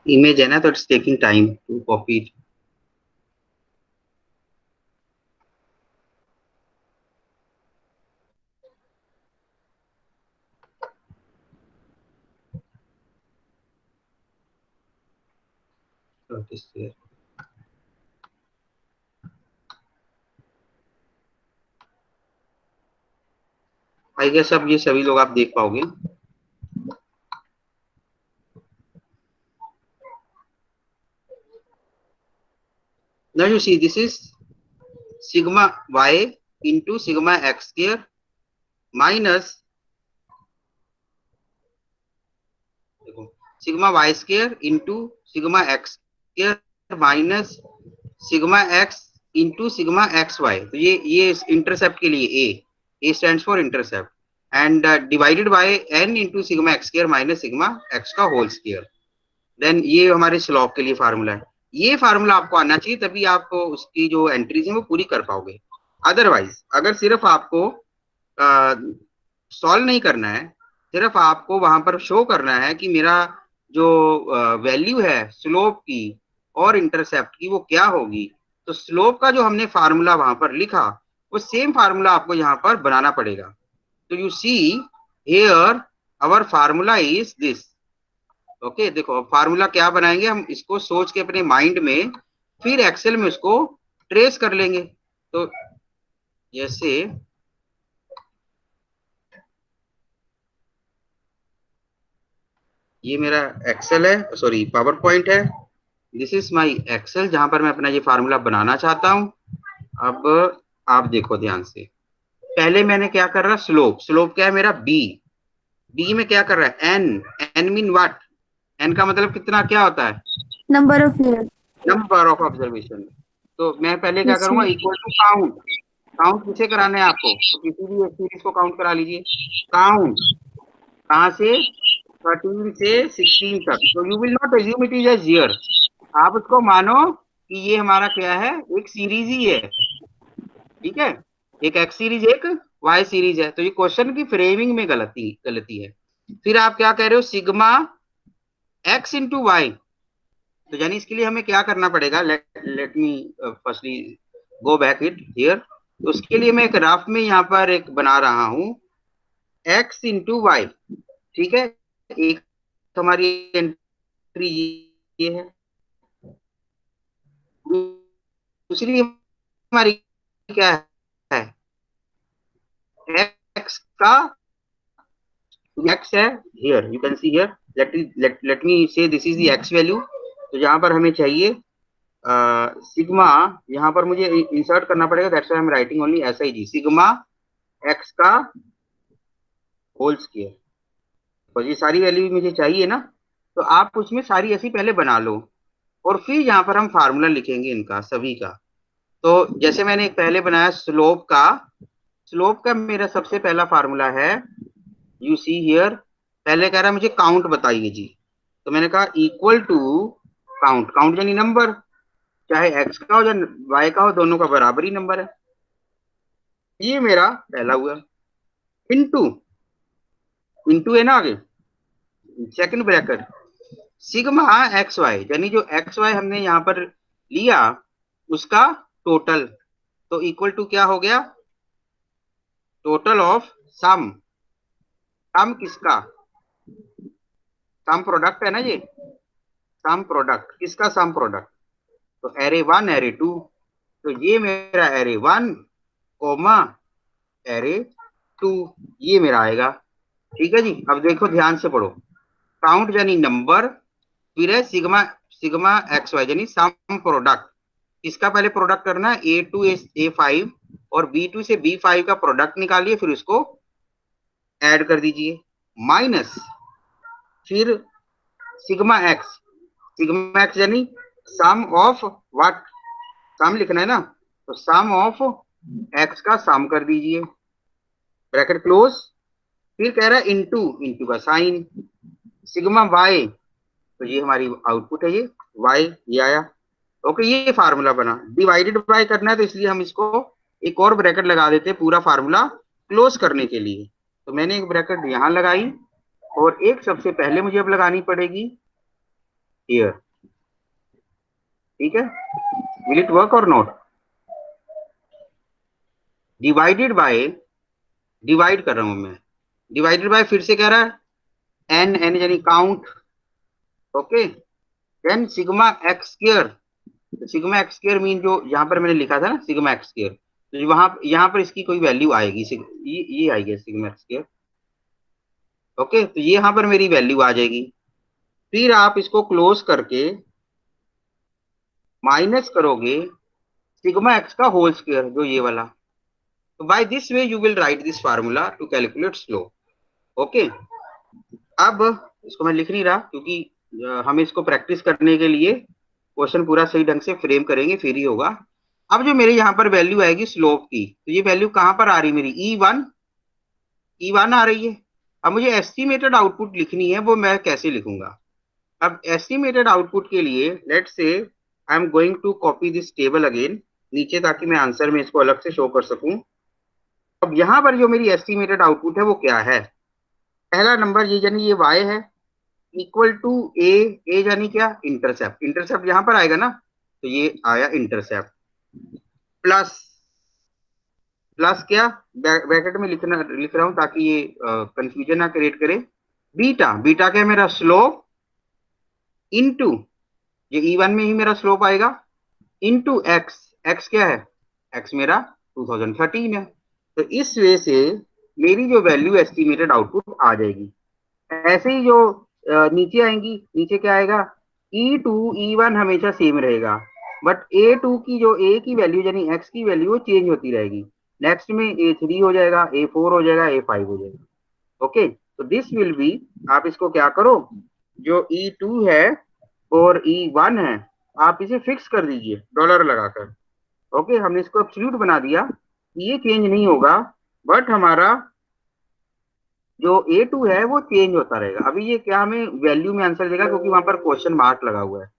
इमेज है ना, तो it's taking time to copy it. I guess अब ये सभी लोग आप देख पाओगे। Now you see this is sigma y into sigma x square minus, देखो, sigma y square into sigma x square minus sigma x into sigma x y. तो ये इंटरसेप्ट के लिए a stands for intercept, and divided by n into sigma x square minus sigma x का whole square. Then ये हमारे slope के लिए formula है। ये फार्मूला आपको आना चाहिए, तभी आप उसकी जो एंट्रीज है वो पूरी कर पाओगे। अदरवाइज अगर सिर्फ आपको सॉल्व नहीं करना है, सिर्फ आपको वहां पर शो करना है कि मेरा जो वैल्यू है स्लोप की और इंटरसेप्ट की वो क्या होगी, तो स्लोप का जो हमने फार्मूला वहां पर लिखा वो सेम फार्मूला आपको यहाँ पर बनाना पड़ेगा। तो you see here our formula is this. Okay, देखो फार्मूला क्या बनाएंगे हम, इसको सोच के अपने माइंड में फिर एक्सेल में उसको ट्रेस कर लेंगे। तो जैसे ये मेरा एक्सेल है, सॉरी पावर पॉइंट है, दिस इज माई एक्सेल जहां पर मैं अपना ये फार्मूला बनाना चाहता हूं। अब आप देखो ध्यान से, पहले मैंने क्या कर रहा, स्लोप क्या है मेरा बी में क्या कर रहा है एन मीन व्हाट, एन का मतलब कितना क्या होता है, number of year, number of observation. तो मैं पहले क्या करूंगा, इक्वल टू काउंट किसे कराना है आपको, तो किसी भी एक सीरीज को काउंट करा लीजिए। काउंट कहां से, 13 से 16 तक। तो you will not assume it is as year, आप उसको मानो कि ये हमारा क्या है, एक सीरीज ही है, ठीक है, एक एक्स सीरीज एक वाई सीरीज है। तो ये क्वेश्चन की फ्रेमिंग में गलती है। फिर आप क्या कह रहे हो, सिग्मा एक्स इंटू वाई। तो यानी इसके लिए हमें क्या करना पड़ेगा, let me firstly go back it here. तो उसके लिए मैं एक रफ में यहाँ पर एक बना रहा हूं, एक्स इंटू वाई, ठीक है। एक हमारी एंट्री ये है, दूसरी हमारी क्या है, एक्स का एक्स है, here you can see here, let me say this is the X value. तो यहाँ पर हमें चाहिए सिग्मा, यहाँ पर मुझे इंसर्ट करना पड़ेगा, that's why I am writing only S I G, sigma x का होल स्क्वायर। तो ये सारी वैल्यू मुझे चाहिए ना, तो आप उसमें सारी ऐसी पहले बना लो, और फिर यहाँ पर हम फार्मूला लिखेंगे इनका सभी का। तो जैसे मैंने पहले बनाया स्लोप का मेरा सबसे पहला फार्मूला है, यू सी हियर, पहले कह रहा है मुझे काउंट बताइए जी। तो मैंने कहा इक्वल टू काउंट यानी नंबर, चाहे एक्स का हो या वाई का हो, दोनों का बराबर ही नंबर है। ये मेरा पहला हुआ, इंटू है ना आगे second bracket, sigma x y, यानी जो एक्स वाई हमने यहाँ पर लिया उसका टोटल। तो इक्वल टू क्या हो गया, टोटल ऑफ सम किसका, सम प्रोडक्ट है ना ये, सम प्रोडक्ट किसका, सम प्रोडक्ट। तो एरे 1 एरे 2, तो ये मेरा एरे 1 कोमा एरे 2, ये मेरा आएगा। ठीक है जी, अब देखो ध्यान से पढ़ो, काउंट यानी नंबर, फिर है सिग्मा एक्स वाई यानी सम प्रोडक्ट। इसका पहले प्रोडक्ट करना है, A2 A5 और B2 से B5 का प्रोडक्ट निकालिए, फिर उसको ऐड कर दीजिए, माइनस फिर सिग्मा एक्स यानी सम ऑफ व्हाट, सम लिखना है ना, तो सम ऑफ एक्स का सम कर दीजिए, ब्रैकेट क्लोज। फिर कह रहा है इंटू का साइन, सिग्मा वाई, तो ये हमारी आउटपुट है, ये वाई ये आया। ओके, ये फार्मूला बना। डिवाइडेड बाय करना है तो इसलिए हम इसको एक और ब्रैकेट लगा देते हैं पूरा फार्मूला क्लोज करने के लिए। तो मैंने एक ब्रैकेट यहां लगाई, और एक सबसे पहले मुझे अब लगानी पड़ेगी हियर, ठीक है, विल इट वर्क और नॉट? डिवाइडेड बाय, डिवाइड कर रहा हूं मैं, डिवाइडेड बाय फिर से कह रहा है एन, एन यानी count, okay, then sigma x square, sigma x square mean जो यहाँ पर मैंने लिखा था ना सिग्मा एक्स स्क्वायर, तो वहां यहाँ पर इसकी कोई वैल्यू आएगी, ये आएगी सिग्मा एक्स स्क्वायर, ओके, तो ये यहाँ पर मेरी वैल्यू आ जाएगी। फिर आप इसको क्लोज करके माइनस करोगे सिग्मा एक्स का होल स्क्वायर, जो ये वाला, तो by this way you will write this formula to calculate slope, okay. अब इसको मैं लिख नहीं रहा क्योंकि हमें इसको प्रैक्टिस करने के लिए क्वेश्चन पूरा सही ढंग से फ्रेम करेंगे फिर ही होगा। अब जो मेरे यहाँ पर वैल्यू आएगी स्लोप की, तो ये वैल्यू कहां पर आ रही मेरी, E1 आ रही है। अब मुझे एस्टिमेटेड आउटपुट लिखनी है, वो मैं कैसे लिखूंगा? अब एस्टिमेटेड आउटपुट के लिए let's say I am going to copy this table again नीचे, ताकि मैं आंसर में इसको अलग से शो कर सकूं। अब यहाँ पर जो मेरी एस्टिमेटेड आउटपुट है वो क्या है? पहला नंबर ये यानी ये y है इक्वल टू ए, ए यानी क्या, इंटरसेप्ट, इंटरसेप्ट यहाँ पर आएगा ना, तो ये आया इंटरसेप्ट, प्लस, प्लस क्या, ब्रैकेट में लिख रहा हूं ताकि ये कंफ्यूजन ना क्रिएट करे, बीटा, बीटा क्या मेरा स्लोप, इनटू ये E1 में ही मेरा स्लोप आएगा, इनटू एक्स, एक्स क्या है, एक्स मेरा 2013 है। तो इस वे से मेरी जो वैल्यू एस्टिमेटेड आउटपुट आ जाएगी। ऐसे ही जो नीचे आएंगी, नीचे क्या आएगा, E2 E1 हमेशा सेम रहेगा, बट A2 की जो A की वैल्यू यानी X की वैल्यू वो चेंज होती रहेगी। नेक्स्ट में A3 हो जाएगा, A4 हो जाएगा, A5 हो जाएगा, ओके। तो दिस विल बी, आप इसको क्या करो, जो E2 है और E1 है आप इसे फिक्स कर दीजिए डॉलर लगाकर, ओके। हमने इसको एब्सोल्यूट बना दिया, ये चेंज नहीं होगा, बट हमारा जो A2 है वो चेंज होता रहेगा। अभी ये क्या हमें वैल्यू में आंसर देगा क्योंकि वहां पर क्वेश्चन मार्क लगा हुआ है,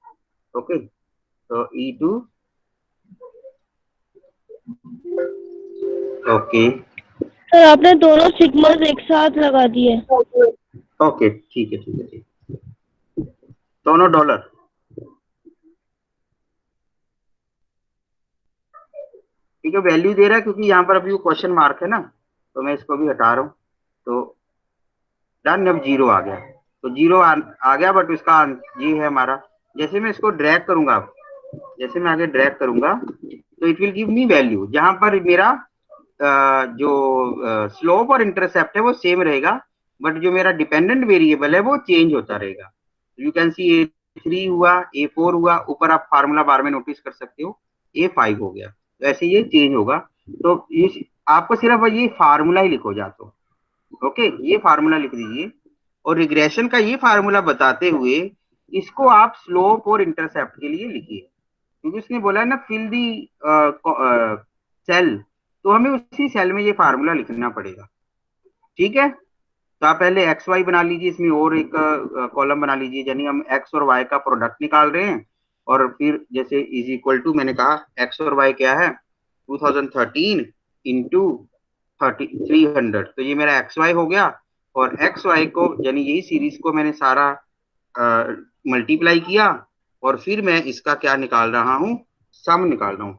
ओके। तो E2, ओके, सर आपने दोनों सिग्मास एक साथ लगा दिए। ओके, ठीक है, ठीक है, ठीक, दोनों डॉलर, ठीक है, वैल्यू दे रहा है क्योंकि यहाँ पर अभी वो क्वेश्चन मार्क है ना, तो मैं इसको भी हटा रहा हूँ, तो डन, अब जीरो आ गया, तो जीरो आ गया, बट इसका ये है हमारा, जैसे मैं इसको ड्रैग करूंगा, जैसे मैं आगे ड्रैग करूंगा तो it will give me value, जहां पर मेरा जो स्लोप और इंटरसेप्ट है वो सेम रहेगा, बट जो मेरा डिपेंडेंट वेरिएबल है वो चेंज होता रहेगा। यू कैन सी A3 हुआ, A4 हुआ, ऊपर आप फार्मूला बार में नोटिस कर सकते हो, A5 हो गया, तो ऐसे ये चेंज होगा। तो आपको सिर्फ ये फार्मूला ही लिखो जा तो, ओके, ये फार्मूला लिख दीजिए, और रिग्रेशन का ये फार्मूला बताते हुए इसको आप स्लोप और इंटरसेप्ट के लिए लिखिए, क्योंकि उसने बोला है ना फिल दी सेल, तो हमें उसी सेल में ये फार्मूला लिखना पड़ेगा, ठीक है। तो आप पहले एक्स वाई बना लीजिए, इसमें और एक कॉलम बना लीजिए, यानी हम एक्स और वाई का प्रोडक्ट निकाल रहे हैं, और फिर जैसे इज इक्वल टू मैंने कहा एक्स और वाई क्या है 2013 इंटू 300, तो ये मेरा एक्स वाई हो गया, और एक्स वाई को यानी यही सीरीज को मैंने सारा मल्टीप्लाई किया, और फिर मैं इसका क्या निकाल रहा हूँ, सम निकाल रहा हूँ,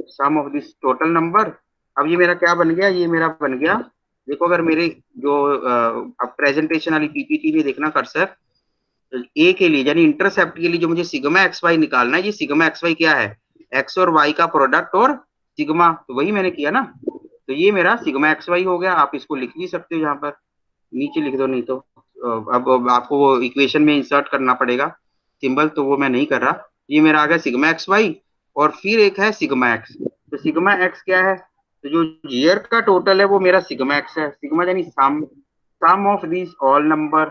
सम ऑफ दिस टोटल नंबर। अब ये मेरा क्या बन गया, ये मेरा बन गया, देखो अगर मेरे जो अब प्रेजेंटेशन वाली पीपीटी में देखना कर्सर, ए के लिए यानी इंटरसेप्ट के लिए जो मुझे सिग्मा एक्स वाई निकालना है, ये सिग्मा एक्स वाई क्या है, एक्स और वाई का प्रोडक्ट और सिग्मा, तो वही मैंने किया ना, तो ये मेरा सिग्मा एक्स वाई हो गया। आप इसको लिख भी सकते हो, यहाँ पर नीचे लिख दो, नहीं तो अब आपको वो इक्वेशन में इंसर्ट करना पड़ेगा सिंबल, तो वो मैं नहीं कर रहा। ये मेरा आ गया सिग्मा एक्स वाई, और फिर एक है सिग्मा एक्स, तो सिग्मा एक्स क्या है, तो जो ईयर का टोटल है वो मेरा सिग्मा एक्स है, सिग्मा यानी sum of this all number,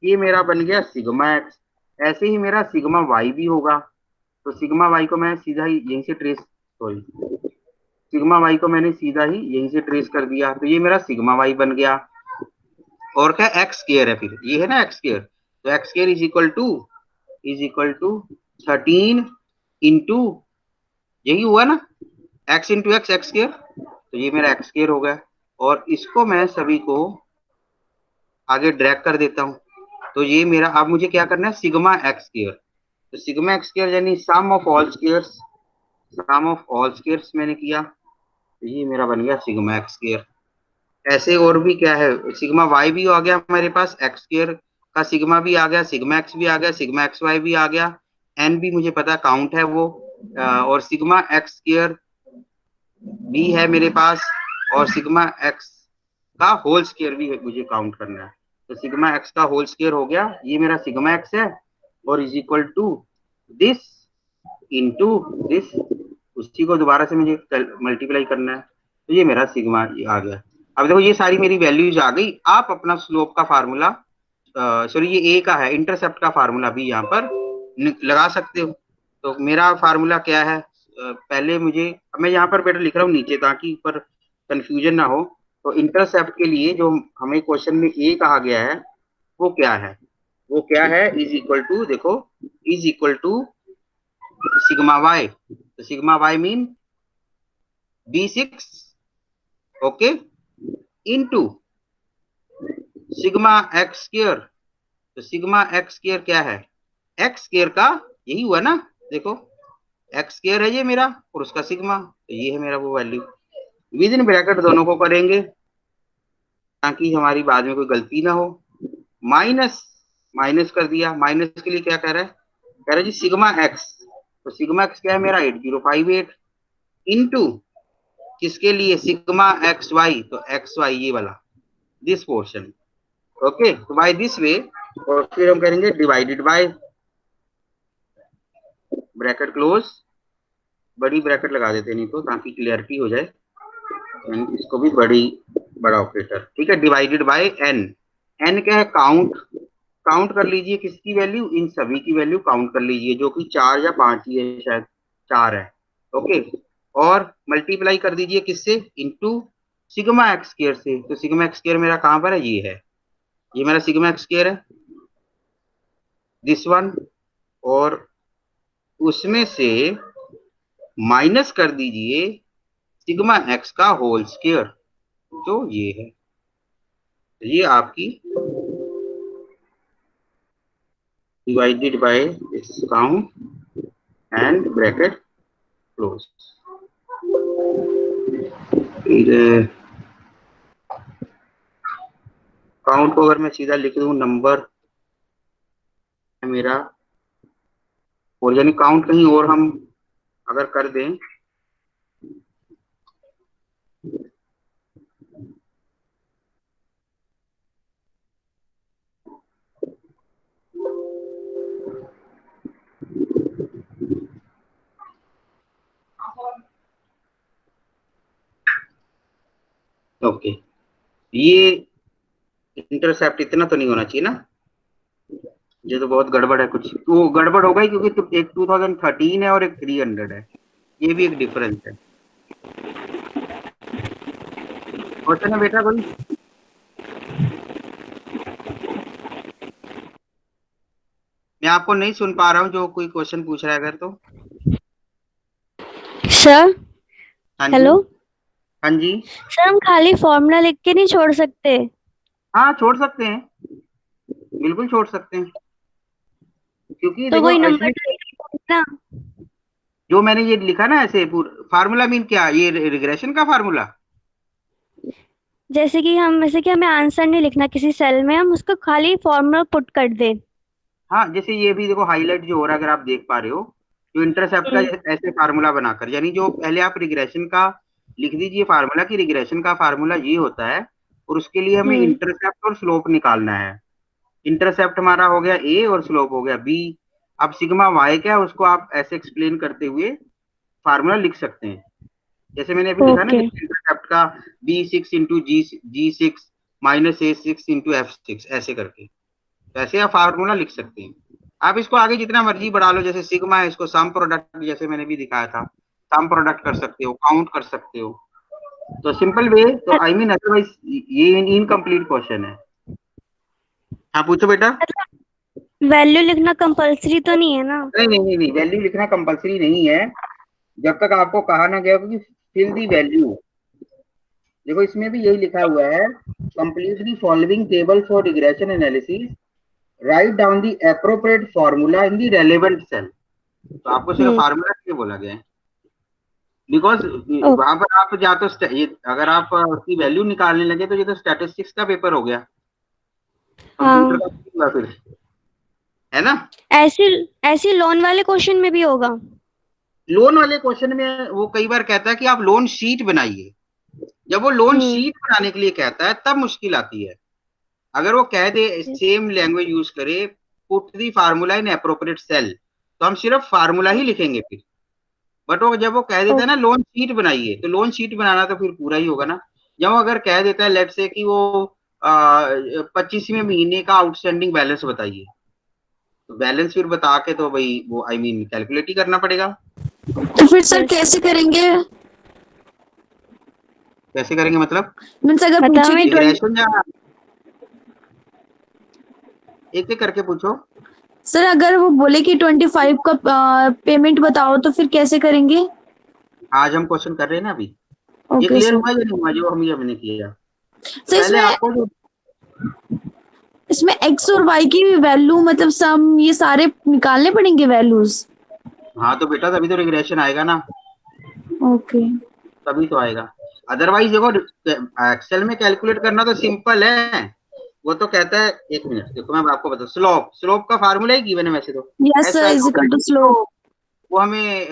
ये मेरा बन गया सिग्मा एक्स। ऐसे ही मेरा सिग्मा वाई भी होगा, तो सिग्मा वाई को मैं सीधा ही यहीं से ट्रेस, सॉरी, सिग्मा वाई को मैंने सीधा ही यहीं से ट्रेस कर दिया, तो ये मेरा सिग्मा वाई बन गया। और क्या एक्स स्क्वायर है, फिर ये है ना एक्स स्क्वायर, तो x square is equal to 13 into, यही हुआ ना, x into x, x square, तो ये मेरा एक्स स्क्वायर हो गया। और इसको मैं सभी को आगे ड्रैग कर देता हूं, तो ये मेरा, अब मुझे क्या करना है, सिग्मा एक्स स्क्वायर। तो सिग्मा एक्स स्क्वायर यानी sum of all squares, sum of all squares मैंने किया, तो ये मेरा बन गया सिग्मा एक्स स्क्वायर। ऐसे और भी क्या है, सिग्मा वाई भी आ गया हमारे पास, एक्स स्क्वायर का सिग्मा भी आ गया, सिग्मा एक्स भी आ गया, सिग्मा एक्स वाई भी आ गया, एन भी मुझे पता काउंट है वो, और सिग्मा एक्स स्क्वायर भी है मेरे पास, और सिग्मा एक्स का होल स्क्वायर भी मुझे काउंट करना है। तो सिग्मा एक्स का होल स्क्वायर हो गया, ये मेरा सिग्मा एक्स है, और is equal to this into this, उसी को दोबारा से मुझे मल्टीप्लाई करना है, तो ये मेरा सिग्मा आ गया। अब देखो ये सारी मेरी वैल्यूज आ गई। आप अपना स्लोप का फार्मूला, सॉरी ये ए का है, इंटरसेप्ट का फार्मूला भी यहाँ पर लगा सकते हो। तो मेरा फार्मूला क्या है, पहले मुझे, मैं यहाँ पर बेटा लिख रहा हूँ नीचे ताकि पर कंफ्यूजन ना हो। तो इंटरसेप्ट के लिए जो हमें क्वेश्चन में ए कहा गया है वो क्या है, वो क्या है, इज इक्वल टू, देखो is equal to sigma Y. तो sigma Y mean B6, okay, into sigma x square. तो सिग्मा एक्स स्क्वायर क्या है, एक्स स्क्वायर का यही हुआ ना, देखो एक्स स्क्वायर है ये मेरा और उसका सिग्मा, तो ये है मेरा वो वैल्यू। विद इन ब्रैकेट दोनों को करेंगे ताकि हमारी बाद में कोई गलती ना हो। माइनस, माइनस कर दिया, माइनस के लिए क्या कह रहा है, कह रहा है जी सिग्मा एक्स। तो सिग्मा एक्स क्या है मेरा 8058 इनटू किसके लिए, सिग्मा एक्स वाई, तो एक्स वाई ये वाला, दिस पोर्शन, ओके। तो बाय दिस वे, और फिर हम करेंगे डिवाइडेड बाय, ब्रैकेट क्लोज, बड़ी ब्रैकेट लगा देते नहीं तो ताकि क्लियरिटी हो जाए, इसको भी बड़ा ऑपरेटर, ठीक है, डिवाइडेड बाय एन। एन क्या है, काउंट, काउंट कर लीजिए किसकी वैल्यू, इन सभी की वैल्यू काउंट कर लीजिए, जो कि 4 या 5 ही है, शायद 4 है, ओके। और मल्टीप्लाई कर दीजिए किससे, इनटू सिग्मा एक्स स्क्वायर से। तो सिग्मा एक्स स्क्वायर मेरा कहां पर है, ये है, ये मेरा सिग्मा एक्स स्क्वायर है, दिस वन, और उसमें से माइनस कर दीजिए सिग्मा एक्स का होल स्क्वायर, तो ये है, ये आपकी divided by this count and bracket close. Count को अगर मैं सीधा लिख दूं, नंबर मेरा, और यानी काउंट कहीं और हम अगर कर दें, ओके, ये इंटरसेप्ट इतना तो नहीं होना चाहिए ना, ये तो बहुत गड़बड़ है कुछ, तो गड़बड़ होगा ही क्योंकि तो एक 2013 है और एक 300 है, ये भी एक डिफरेंस है। क्वेश्चन है बेटा कोई, मैं आपको नहीं सुन पा रहा हूँ, जो कोई क्वेश्चन पूछ रहा है अगर तो। सर हाँ जी, हेलो हाँ जी, सर, हम खाली फॉर्मूला लिख के नहीं छोड़ सकते? हाँ छोड़ सकते हैं, बिल्कुल छोड़ सकते हैं, क्योंकि तो देखो वही इसमें नंबर ना, जो मैंने ये लिखा ना ऐसे फार्मूला मीन क्या, ये रिग्रेशन का फार्मूला, जैसे कि हमें आंसर नहीं लिखना किसी सेल में, हम उसको खाली फॉर्मूला पुट कर दे। हाँ जैसे ये भी देखो हाईलाइट जो हो रहा है अगर आप देख पा रहे हो, जो इंटरसेप्ट का ऐसे फार्मूला बनाकर, यानी जो पहले आप रिग्रेशन का लिख दीजिए फार्मूला, कि रिग्रेशन का फार्मूला ये होता है, और उसके लिए हमें इंटरसेप्ट और स्लोप निकालना है। इंटरसेप्ट हमारा हो गया ए और स्लोप हो गया बी। अब सिग्मा वाई क्या है, उसको आप ऐसे एक्सप्लेन करते हुए फार्मूला लिख सकते हैं, जैसे मैंने अभी लिखा ना, ओके जैसे इंटरसेप्ट का B6 into G6 minus A6 into F6 ऐसे करके, वैसे आप फार्मूला लिख सकते हैं। आप इसको आगे जितना मर्जी बढ़ा लो, जैसे सिग्मा है इसको सम प्रोडक्ट, जैसे मैंने भी दिखाया था, सम प्रोडक्ट कर सकते हो, काउंट कर सकते हो, तो सिंपल वे, तो आई मीन अदरवाइज ये इनकम्प्लीट क्वेश्चन है। हाँ पूछो बेटा। वैल्यू लिखना कंपलसरी तो नहीं है ना? नहीं नहीं नहीं नहीं, वैल्यू लिखना कंपलसरी नहीं है, जब तक आपको कहा ना गया कि फिल दी वैल्यू। देखो इसमें भी यही लिखा हुआ है, complete the following table for regression analysis write down the appropriate formula in the relevant cell. तो आपको सिर्फ फार्मूला क्यों बोला गया है? बिकॉज वहां पर आप या तो अगर आप उसकी वैल्यू निकालने लगे तो ये तो स्टैटिस्टिक्स का पेपर हो गया, कंप्यूटर का नहीं हुआ फिर, है ना। ऐसी लोन वाले क्वेश्चन में भी होगा। लोन वाले क्वेश्चन में वो कई बार कहता है कि आप लोन शीट बनाइए। जब वो लोन शीट बनाने के लिए कहता है तब मुश्किल आती है। अगर वो कह दे सेम लैंग्वेज यूज करे, put the formula in appropriate cell, तो हम सिर्फ फार्मूला ही लिखेंगे फिर। बट वो जब वो कह देता है ना लोन शीट बनाइए, तो लोन शीट बनाना तो फिर पूरा ही होगा ना। जब वो अगर कह देता है लेट से कि वो 25वें महीने का आउटस्टैंडिंग बैलेंस बताइए, तो बैलेंस फिर बता के तो भाई वो आई मीन कैलकुलेट ही करना पड़ेगा। तो फिर सर कैसे करेंगे? कैसे करेंगे मतलब? मीन्स अगर मतलब पूछे हमें कि रिग्रेशन या एक एक करके पूछो। सर अगर वो बोले कि 25 का पेमेंट बताओ तो फिर कैसे करेंगे? आज हम क्वेश्चन कर रहे हैं ना अभी, ये ओके क्लियर सर। हुआ या नहीं हुआ जो हम हमने किया? तो सर पहले आपको जो इसमें एक्स और वाई की वैल्यू मतलब सम ये सारे निकालने पड़ेंगे वैल्यूज? हाँ तो बेटा तभी तो रिग्रेशन आएगा ना, ओके तभी तो आएगा। अदरवाइज देखो एक्सेल में कैलकुलेट करना तो सिंपल है। वो तो कहता है, एक मिनट देखो मैं आपको बता, स्लोप, स्लोप का फार्मूला ही गिवन है वैसे तो, yes sir is equal to slope. वो हमें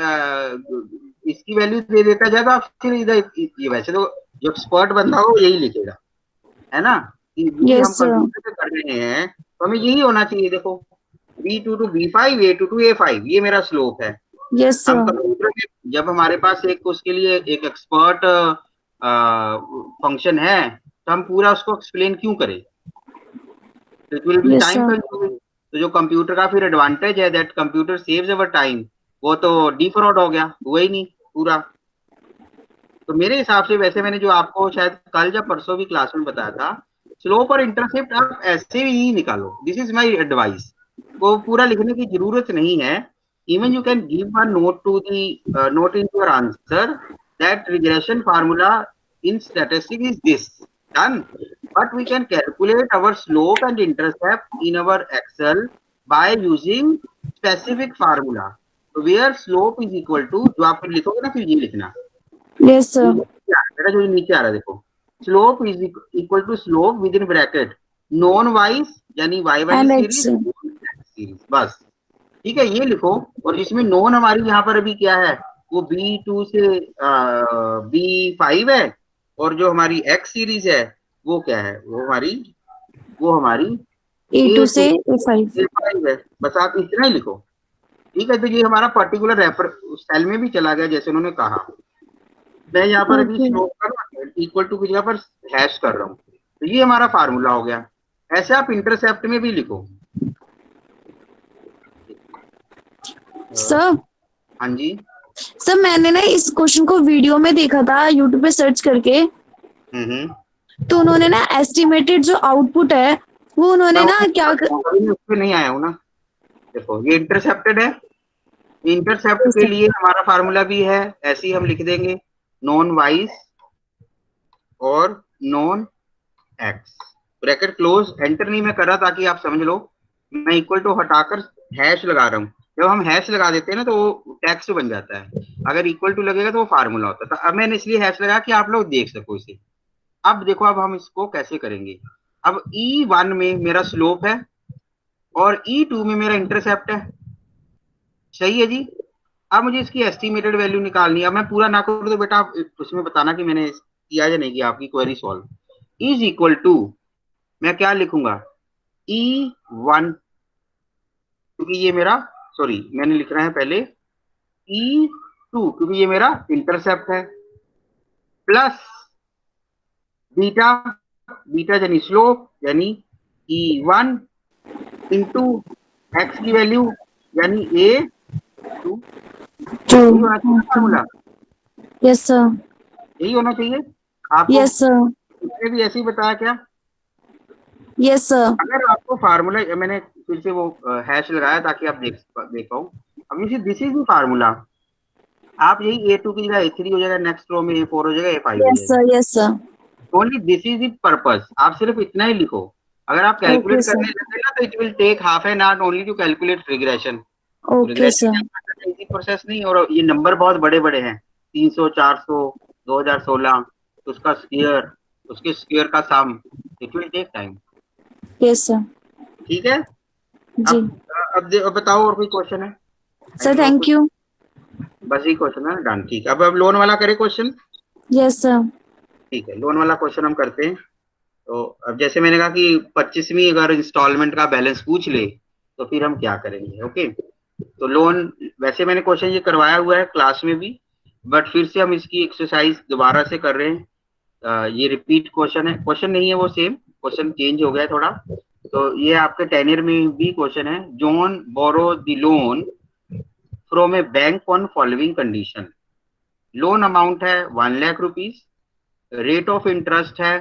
इसकी वैल्यू दे देता जाएगा, आप फिर इधर ये वैसे तो जो एक्सपर्ट बंदा हो यही लिखेगा, है ना। कि भी हम यस सर। कंप्यूटर पे कर रहे हैं तो हमें यही होना चाहिए। देखो B2 to B5, A2 to A5, ये मेरा स्लोप है। यस हम सर। कंप्यूटर में जब हमारे पास एक उसके लिए एक एक्सपर्ट फंक्शन है तो हम पूरा उसको एक्सप्लेन क्यों करें? It will B yes time sir. Consuming. तो जो कंप्यूटर का फिर एडवांटेज है that computer saves our time, वो तो डिफ्रॉड हो गया, हुआ ही नहीं पूरा। तो मेरे हिसाब से वैसे मैंने जो आपको शायद कल या परसों भी क्लास में बताया था, स्लोप और इंटरसेप्ट आप ऐसे ही निकालो। This is my advice. वो पूरा लिखने की जरूरत नहीं है। Even you can give a note to the note in your answer that regression formula in statistic is this done, but we can calculate our slope and intercept in our Excel by using specific formula. So where slope is equal to, जो आप फिर लिखोगे ना फिर ये लिखना, yes sir. बेटा जो नीचे आ रहा है देखो, slope is equal to slope with in bracket known y's यानी वाई वाली MX सीरीज, बस ठीक है ये लिखो। और जिसमें नॉन हमारी यहाँ पर अभी क्या है, वो B2 से B5 है, और जो हमारी X सीरीज है वो क्या है, वो हमारी A2 A2 से A5। A5 है। बस आप इतना ही लिखो, ठीक है। तो ये हमारा पर्टिकुलर रेफर सेल में भी चला गया जैसे उन्होंने कहा। मैं यहाँ पर अभी ओके स्लोप कर इक्वल टू की जगह पर हैश कर रहा हूँ, तो ये हमारा फार्मूला हो गया। ऐसे आप इंटरसेप्ट में भी लिखो। सर। हाँ जी। सर मैंने ना इस क्वेश्चन को वीडियो में देखा था यूट्यूब पे सर्च करके, तो उन्होंने ना एस्टिमेटेड जो आउटपुट है वो उन्होंने ना क्या मैं उस पे नहीं आया हूँ ना। देखो ये इंटरसेप्टेड है, इंटरसेप्ट के लिए हमारा फार्मूला भी है, ऐसे ही हम लिख देंगे नॉन वाइज और non x, bracket close, enter नहीं मैं कर रहा ताकि आप समझ लो। मैं इक्वल टू हटाकर हैश लगा रहा हूँ। जब हम हैश लगा देते हैं ना तो वो टेक्स्ट बन जाता है, अगर इक्वल टू लगेगा तो वो फार्मूला होता है। तो अब मैंने इसलिए हैश लगाया कि आप लोग देख सको इसे। अब देखो अब हम इसको कैसे करेंगे। अब E1 में मेरा स्लोप है और E2 में मेरा इंटरसेप्ट है, सही है जी। अब मुझे इसकी एस्टिमेटेड वैल्यू निकालनी है। अब मैं पूरा ना करूँ तो बेटा आप उसमें बताना कि मैंने किया या नहीं किया, आपकी query solve. Is equal to मैं क्या लिखूंगा, E1, क्योंकि ये मेरा, सॉरी मैंने लिखना है पहले E2 क्योंकि ये मेरा इंटरसेप्ट है, प्लस बीटा, बीटा यानी स्लोप यानी E1 इंटू एक्स की वैल्यू यानी A2। यही होना चाहिए फार्मूला, यस सर। यही होना चाहिए आपको। Yes sir. इसने भी ऐसे ही बताया क्या? Yes sir. अगर आपको फार्मूला, मैंने फिर से वो हैश लगाया ताकि आप देख पाओ। अब ये दिस इज द फार्मूला। आप यही A2 की जगह A3 हो जाएगा, नेक्स्ट रो में A4 हो जाएगा, A5 हो यस जाएगा। Sir. Yes sir. Only this is the purpose. आप सिर्फ इतना ही लिखो अगर आप कैलकुलेट Okay, sir. करने लगे ना तो it will take half an hour only to calculate regression. Okay, sir. Regression easy process नहीं, और ये नंबर बहुत बड़े बड़े हैं, 300, 400, 2016, उसका स्क्वायर, उसके स्क्वायर का sum, it will take time. Yes, sir. ठीक है। जी अब बताओ और कोई क्वेश्चन है? Sir, thank you. बस ही क्वेश्चन है, डन। ठीक है, अब लोन वाला करे क्वेश्चन। Yes sir. ठीक है, लोन वाला क्वेश्चन हम करते हैं। तो अब जैसे मैंने कहा कि 25वीं अगर इंस्टॉलमेंट का बैलेंस पूछ ले तो फिर हम क्या करेंगे। ओके, तो लोन, वैसे मैंने क्वेश्चन ये करवाया हुआ है क्लास में भी, बट फिर से हम इसकी एक्सरसाइज दोबारा से कर रहे हैं। ये रिपीट क्वेश्चन है, क्वेश्चन नहीं है वो, सेम क्वेश्चन चेंज हो गया है थोड़ा। तो ये आपके टेनियर में भी क्वेश्चन है। John borrow the loan from a bank on following condition. Loan amount है 1 lakh rupees, rate of interest है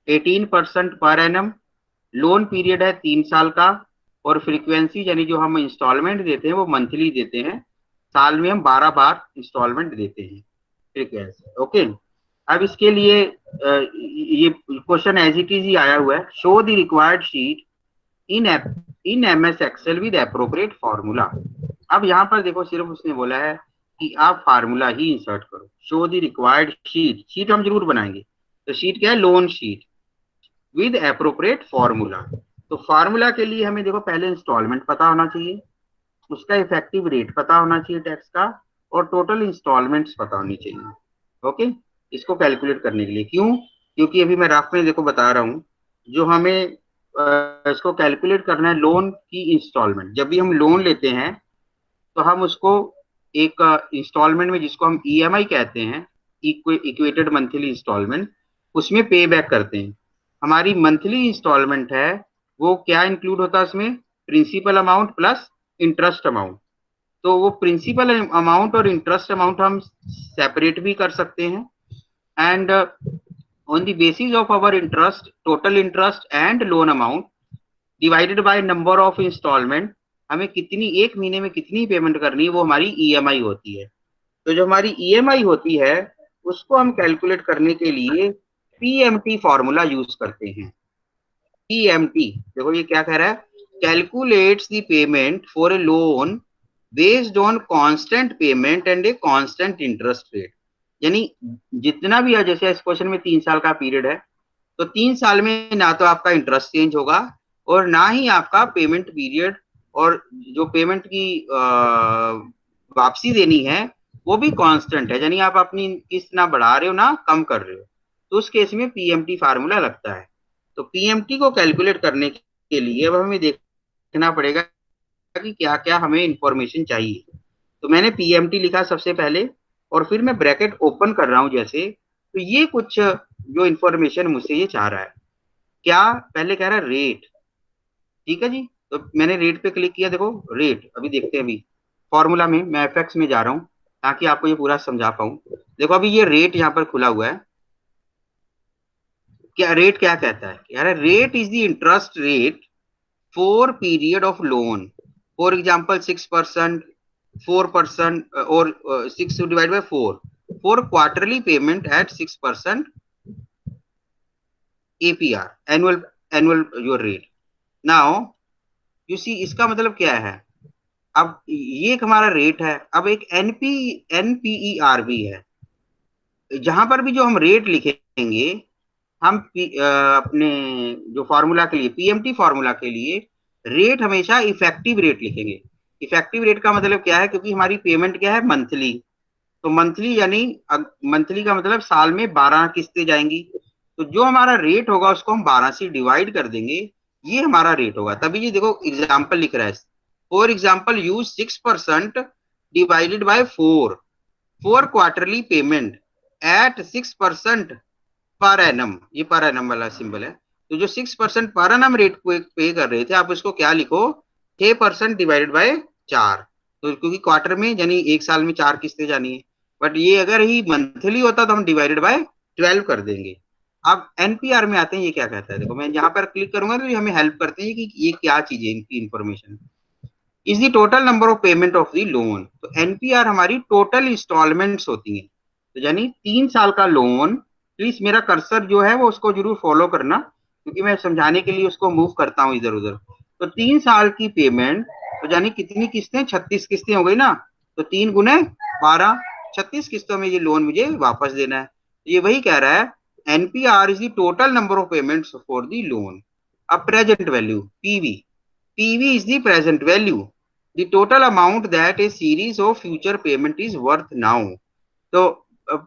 18% पर एनम, लोन पीरियड है 3 साल का, और फ्रीक्वेंसी यानी जो हम इंस्टॉलमेंट देते हैं वो मंथली देते हैं, साल में हम 12 बार इंस्टॉलमेंट देते हैं फ्रीक्वेंसी। ओके, अब इसके लिए ये क्वेश्चन एज इट इज ही आया हुआ है। Show the required sheet in MS Excel with appropriate formula. अब यहाँ पर देखो, सिर्फ उसने बोला है कि आप फार्मूला ही इंसर्ट करो। Show the required sheet, sheet हम जरूर बनाएंगे। तो शीट क्या है? Loan sheet with appropriate formula. तो फार्मूला के लिए हमें देखो पहले इंस्टॉलमेंट पता होना चाहिए, उसका इफेक्टिव रेट पता होना चाहिए टैक्स का, और टोटल इंस्टॉलमेंट्स पता होनी चाहिए। ओके, इसको कैलकुलेट करने के लिए, क्यों? क्योंकि अभी मैं रफ में देखो बता रहा हूँ, जो हमें इसको कैलकुलेट करना है लोन की इंस्टॉलमेंट। जब भी हम लोन लेते हैं तो हम उसको एक इंस्टॉलमेंट में, जिसको हम ईएमआई कहते हैं, इक्वेटेड मंथली इंस्टॉलमेंट, उसमें पे बैक करते हैं। हमारी मंथली इंस्टॉलमेंट है वो क्या इंक्लूड होता है उसमें? Principal amount plus interest amount. तो वो प्रिंसिपल अमाउंट और इंटरेस्ट अमाउंट हम सेपरेट भी कर सकते हैं, and on the basis of our interest, total interest and loan amount divided by number of instalment, हमें कितनी, एक महीने में कितनी पेमेंट करनी है, वो हमारी ईएमआई होती है। तो जो हमारी ईएमआई होती है उसको हम कैलकुलेट करने के लिए पीएमटी फॉर्मूला यूज करते हैं। पीएमटी देखो ये क्या कह रहा है? Calculates the payment for a loan based on constant payment and a constant interest rate. यानी जितना भी है, जैसे इस क्वेश्चन में 3 साल का पीरियड है, तो 3 साल में ना तो आपका इंटरेस्ट चेंज होगा और ना ही आपका पेमेंट पीरियड, और जो पेमेंट की वापसी देनी है वो भी कांस्टेंट है, यानी आप अपनी किस्त ना बढ़ा रहे हो ना कम कर रहे हो। तो उस केस में पीएमटी फार्मूला लगता है। तो पीएमटी को कैलकुलेट करने के लिए अब हमें देखना पड़ेगा कि क्या क्या हमें इंफॉर्मेशन चाहिए। तो मैंने पीएमटी लिखा सबसे पहले, और फिर मैं ब्रैकेट ओपन कर रहा हूं जैसे, तो ये कुछ जो इंफॉर्मेशन मुझसे ये चाह रहा है। क्या? पहले कह रहा है रेट। ठीक है जी, तो मैंने रेट पे क्लिक किया। देखो रेट, अभी देखते हैं। अभी फॉर्मूला में मैं एफएक्स में जा रहा हूं ताकि आपको ये पूरा समझा पाऊं। देखो अभी ये रेट यहाँ पर खुला हुआ है। क्या रेट क्या कहता है? कह रहा है rate is the interest rate for period of loan, for example 6%, 4%, और 6 divide by 4 for quarterly payment at 6% APR, annual your rate. Now you see, इसका मतलब क्या है? अब ये एक हमारा रेट है, अब एक NPER भी है। जहां पर भी जो हम रेट लिखेंगे, हम अपने जो फॉर्मूला के लिए, पीएमटी फॉर्मूला के लिए, रेट हमेशा इफेक्टिव रेट लिखेंगे। इफेक्टिव रेट का मतलब क्या है? क्योंकि हमारी पेमेंट क्या है? मंथली। तो मंथली यानी मंथली का मतलब साल में 12 किस्तें जाएंगी। तो जो हमारा रेट होगा उसको हम 12 से डिवाइड कर देंगे, ये हमारा रेट होगा। तभी ये देखो एग्जाम्पल लिख रहा है, for example use 6% divided by 4 for quarterly payment at 6% per annum. ये पर एनम वाला सिंबल है। तो जो 6% पर एनम रेट पे कर रहे थे, आप उसको क्या लिखो? 6% डिवाइडेड बाय 4। तो क्योंकि क्वार्टर में यानी एक साल में 4 किस्तें जानी है, बट ये अगर ही मंथली होता तो हम डिवाइडेड बाय 12 कर देंगे। अब एनपीआर में आते हैं, ये क्या कहता है? देखो मैं यहाँ पर क्लिक करूंगा तो ये हमें हेल्प करते हैं कि ये क्या चीज है, इनकी information. Is the total number of payment of the loan. तो एनपीआर हमारी टोटल इंस्टॉलमेंट्स होती हैं। तो यानी 3 साल का लोन, प्लीज मेरा कर्सर जो है वो उसको जरूर फॉलो करना। क्योंकि मैं समझाने के लिए उसको मूव करता हूँ इधर उधर। तो 3 साल की पेमेंट, तो यानी कितनी किस्तें, 36 किस्तें हो गई ना, तो 3 गुने 12, 36 किस्तों में ये लोन मुझे वापस देना है। ये वही कह रहा है, NPR is the total number of payments for the loan. अब present value PV, PV is the present value, the total amount that a series of future payment is worth now। तो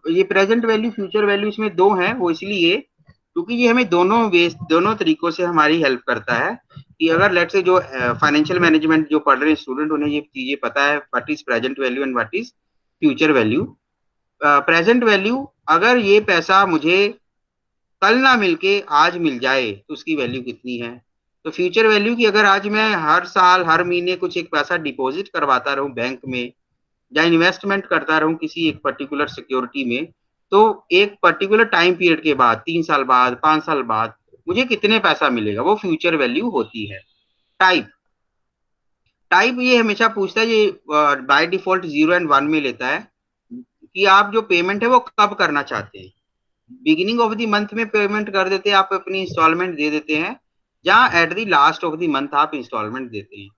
ये प्रेजेंट वैल्यू फ्यूचर वैल्यू इसमें दो हैं, वो इसलिए क्योंकि ये हमें दोनों तरीकों से हमारी हेल्प करता है कि अगर लेट्स से जो फाइनेंशियल मैनेजमेंट जो पढ़ रहे हैं स्टूडेंट, उन्हें ये चीजें पता है what is present value and what is future value. Present value, अगर ये पैसा मुझे कल ना मिलके आज मिल जाए तो उसकी वैल्यू कितनी है। तो फ्यूचर वैल्यू की, अगर आज मैं हर साल हर महीने कुछ एक पैसा डिपॉजिट करवाता रहूं बैंक में, या इन्वेस्टमेंट करता रहूं किसी एक पर्टिकुलर सिक्योरिटी में, तो एक पर्टिकुलर टाइम पीरियड के बाद 3 साल बाद 5 साल बाद मुझे कितने पैसा मिलेगा, वो फ्यूचर वैल्यू होती है। टाइप टाइप ये हमेशा पूछता है, ये बाय डिफॉल्ट 0 एंड 1 में लेता है कि आप जो पेमेंट है वो कब करना चाहते हैं। बिगिनिंग ऑफ द मंथ में पेमेंट कर देते हैं, आप अपनी इंस्टॉलमेंट दे देते हैं, या at the last of the month आप इंस्टॉलमेंट देते हैं।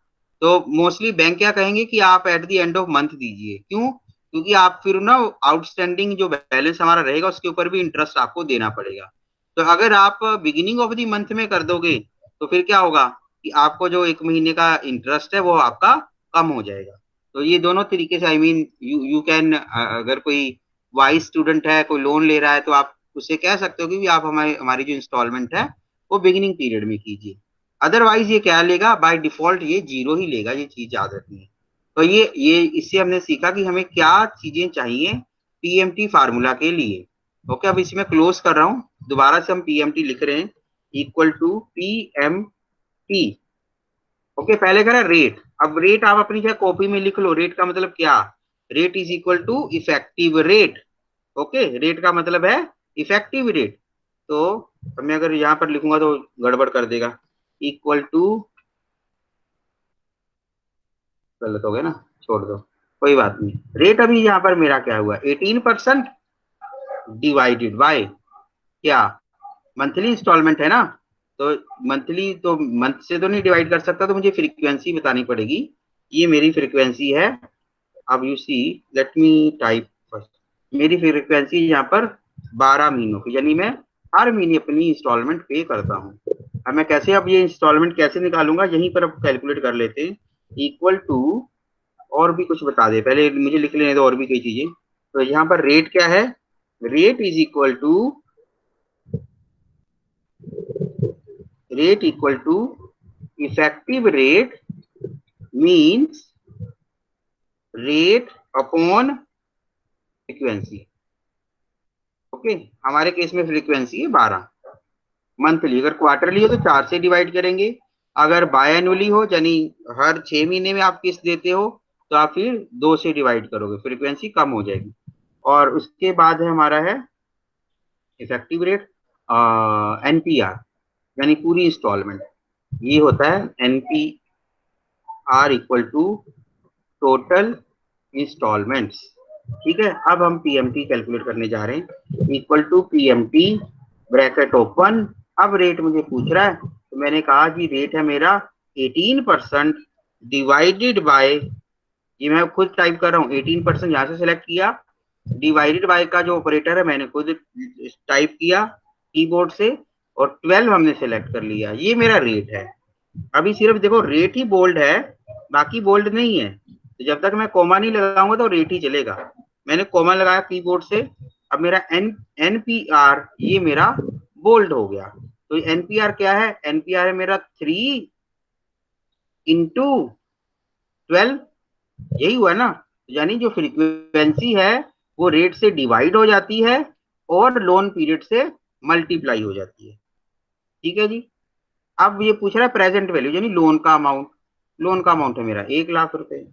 तो मोस्टली बैंक क्या कहेंगे कि आप at the end of month दीजिए। क्यों? क्योंकि आप फिर ना आउटस्टैंडिंग जो बैलेंस हमारा रहेगा उसके ऊपर भी इंटरेस्ट आपको देना पड़ेगा। तो अगर आप बिगिनिंग ऑफ द मंथ में कर दोगे तो फिर क्या होगा कि आपको जो 1 महीने का इंटरेस्ट है वो आपका कम हो जाएगा। तो ये दोनों तरीके से, आई मीन यू कैन, अगर कोई वाइज स्टूडेंट है, कोई लोन ले रहा है, तो आप उससे कह सकते हो कि आप हमारी जो इंस्टॉलमेंट है वो बिगिनिंग पीरियड में कीजिए। अदरवाइज ये क्या लेगा, बाय डिफॉल्ट ये 0 ही लेगा, ये चीज याद रखनी है। तो ये इससे हमने सीखा कि हमें क्या चीजें चाहिए पीएमटी फार्मूला के लिए। ओके, अब इसमें क्लोज कर रहा हूं, दोबारा से हम पीएमटी लिख रहे हैं, इक्वल टू पीएमटी। ओके, पहले करा रेट, अब रेट आप अपनी जगह कॉपी में लिख लो। रेट का मतलब क्या, rate is equal to effective rate. Okay, rate का मतलब है इफेक्टिव रेट। तो मैं अगर यहां पर लिखूंगा तो गड़बड़ कर देगा, इक्वल टू, गलत हो गया ना, छोड़ दो, कोई बात नहीं। रेट अभी यहाँ पर मेरा क्या हुआ, 18% डिवाइडेड बाय क्या, मंथली इंस्टॉलमेंट है ना, तो मंथली तो मंथ से तो नहीं डिवाइड कर सकता, तो मुझे फ्रीक्वेंसी बतानी पड़ेगी। ये मेरी फ्रीक्वेंसी है। अब you see, let me type first, मेरी फ्रीक्वेंसी यहाँ पर 12 महीनों की, यानी मैं हर महीने अपनी इंस्टॉलमेंट पे करता हूँ। अब मैं कैसे, अब ये इंस्टॉलमेंट कैसे निकालूंगा, यहीं पर अब कैलकुलेट कर लेते हैं। इक्वल टू, और भी कुछ बता दे, पहले मुझे लिख लेने दो और भी कई चीजें। तो यहाँ पर रेट क्या है, rate is equal to, rate equal to effective rate means rate upon frequency. Okay, हमारे केस में फ्रीक्वेंसी है 12 मंथली। अगर क्वार्टरली हो तो 4 से डिवाइड करेंगे, अगर बाय एनुअली हो यानी हर 6 महीने में आप किस्त देते हो तो आप फिर 2 से डिवाइड करोगे, फ्रीक्वेंसी कम हो जाएगी। और उसके बाद है हमारा है इफेक्टिव रेट, एनपीआर यानी पूरी इंस्टॉलमेंट। ये होता है NPR equal to total instalments. ठीक है, अब हम पीएमटी कैलकुलेट करने जा रहे हैं, equal to PMT bracket open. अब रेट मुझे पूछ रहा है, तो मैंने कहा कि रेट है मेरा 18% डिवाइडेड बाय, ये मैं खुद टाइप कर रहा हूँ, 18% यहाँ से सिलेक्ट किया, डिवाइडेड बाय का जो ऑपरेटर है मैंने खुद टाइप किया कीबोर्ड से, और 12 हमने सिलेक्ट कर लिया, ये मेरा रेट है। अभी सिर्फ देखो रेट ही बोल्ड है, बाकी बोल्ड नहीं है। तो जब तक मैं कोमा नहीं लगाऊंगा तो रेट ही चलेगा। मैंने कोमा लगाया कीबोर्ड से, अब मेरा एनपीआर ये मेरा बोल्ड हो गया। तो एनपीआर क्या है, एनपीआर है मेरा 3 इंटू 12, यही हुआ ना। यानी जो फ्रीक्वेंसी है वो रेट से डिवाइड हो जाती है और लोन पीरियड से मल्टीप्लाई हो जाती है। ठीक है जी। अब ये पूछ रहा है प्रेजेंट वैल्यू यानी लोन का अमाउंट। लोन का अमाउंट है मेरा 1 लाख रुपए।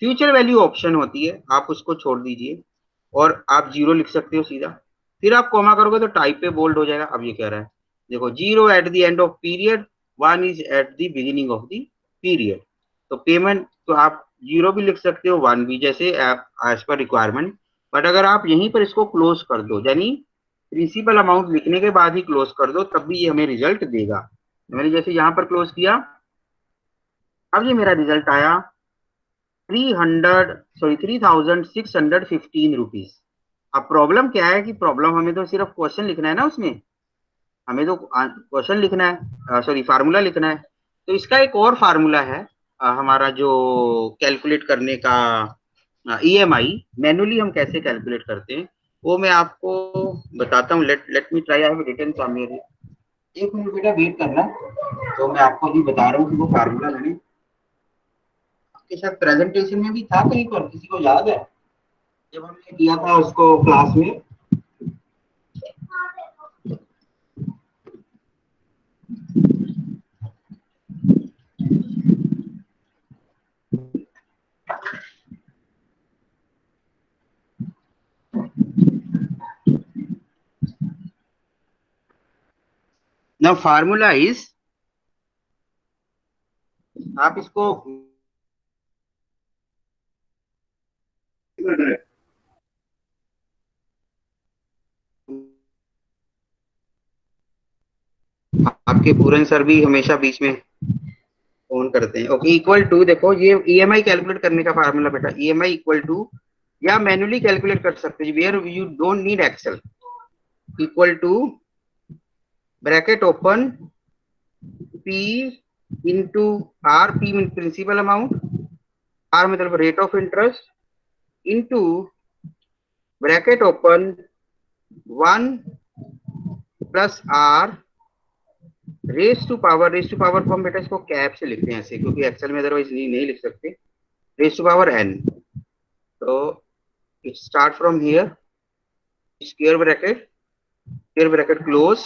फ्यूचर वैल्यू ऑप्शन होती है, आप उसको छोड़ दीजिए और आप 0 लिख सकते हो सीधा, फिर आप कॉमा करोगे तो टाइप पे बोल्ड हो जाएगा। अब ये कह रहा है देखो 0 at the end of period, 1 is at the beginning of the period. तो पेमेंट तो आप 0 भी लिख सकते हो 1 भी, जैसे एज पर रिक्वायरमेंट। बट अगर आप यहीं पर इसको क्लोज कर दो, यानी प्रिंसिपल अमाउंट लिखने के बाद ही क्लोज कर दो, तब भी ये हमें रिजल्ट देगा। मैंने जैसे यहाँ पर क्लोज किया, अब ये मेरा रिजल्ट आया 3615 रुपीज। अब प्रॉब्लम क्या है कि प्रॉब्लम हमें तो सिर्फ क्वेश्चन लिखना है ना, उसमें हमें तो क्वेश्चन लिखना है, सॉरी फार्मूला लिखना है। तो इसका एक और फार्मूला है हमारा जो कैलकुलेट करने का ईएमआई मैनुअली हम कैसे कैलकुलेट करते हैं वो मैं आपको बताता हूँ। Let me try, I have written somewhere. एक मिनट बेटा वेट करना, तो मैं आपको अभी बता रहा हूँ कि वो फार्मूला मैंने आपके साथ प्रेजेंटेशन में भी था कहीं पर, किसी को याद है जब हमने किया था उसको क्लास में? Now formula is, आप इसको आपके पूरन सर भी हमेशा बीच में फोन करते हैं। ओके, इक्वल टू, देखो ये ईएमआई कैलकुलेट करने का फार्मूला बेटा, ईएमआई इक्वल टू, या मैन्युअली कैलकुलेट कर सकते हैं where you don't need Excel. Equal to bracket open P into R, P mean principal amount, R मतलब rate of interest, into bracket open 1 plus are raise to power को हम बेटा इसको cap से लिखते हैं ऐसे, क्योंकि एक्सेल में अदरवाइज नहीं लिख सकते, रेस टू पावर n। तो it start from here, square bracket close,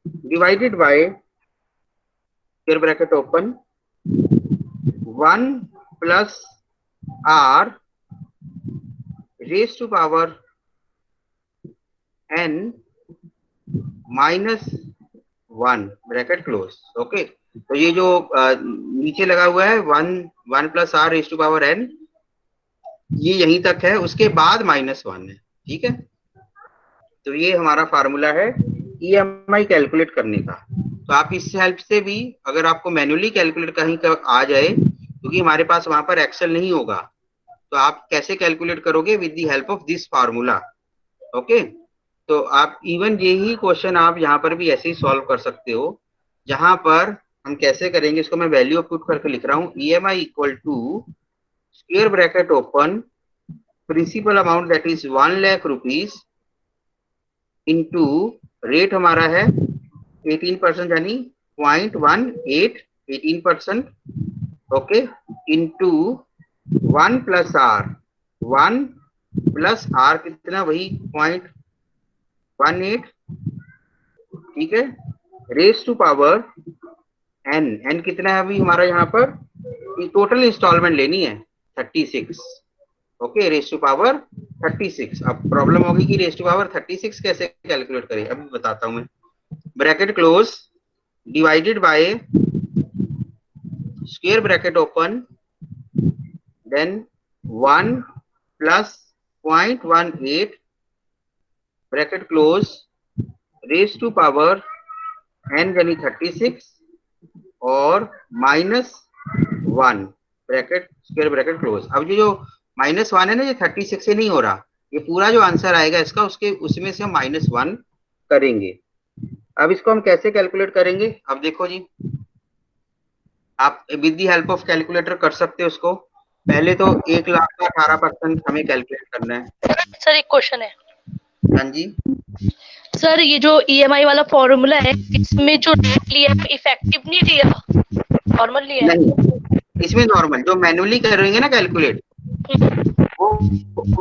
divided by square bracket open 1 plus r raise to power n minus 1 bracket close. Okay, तो ये जो नीचे लगा हुआ है 1 plus are raise to power n, ये यहीं तक है, उसके बाद -1 है। ठीक है, तो ये हमारा फार्मूला है ईएमआई कैलकुलेट करने का। तो आप इस हेल्प से भी, अगर आपको मैन्युअली कैलकुलेट कहीं का आ जाए, क्योंकि हमारे पास वहां पर एक्सेल नहीं होगा, तो आप कैसे कैलकुलेट करोगे with the help of this formula. Okay, तो आप इवन यही क्वेश्चन आप यहाँ पर भी ऐसे ही सॉल्व कर सकते हो। जहां पर हम कैसे करेंगे, इसको मैं वैल्यू पुट करके लिख रहा हूँ, EMI equal to square bracket open principal amount that is 1 lakh rupees into rate हमारा है 18% यानी 0.18 18%। Okay, into 1 plus r, 1 plus r कितना, वही 0.18। ठीक है, रेस टू पावर n कितना है अभी हमारा यहाँ पर, टोटल इंस्टॉलमेंट लेनी है 36। Okay, raise to power 36। अब प्रॉब्लम होगी कि रेस टू पावर 36 कैसे कैलकुलेट करें, अभी बताता हूं मैं। Bracket close, divided by square bracket open, then 1 plus 0.18 bracket close raise to power n यानी 36 और -1 ब्रैकेट स्क्वायर ब्रैकेट क्लोज। अब ये जो -1 है ना, ये 36 से नहीं हो रहा, ये पूरा जो आंसर आएगा इसका उसमें से हम -1 करेंगे। अब इसको हम कैसे कैलकुलेट करेंगे, अब देखो जी, आप with the help of calculator कर सकते हो उसको। पहले तो 1 लाख का 18% हमें कैलकुलेट करना है। सर एक क्वेश्चन है। हाँ जी सर, ये जो ईएमआई वाला फॉर्मूला है, इसमें जो रेट लिया है इफेक्टिव नहीं लिया, नॉर्मल लिया है? नहीं, इसमें नॉर्मल जो मैनुअली करेंगे ना कैलकुलेट, वो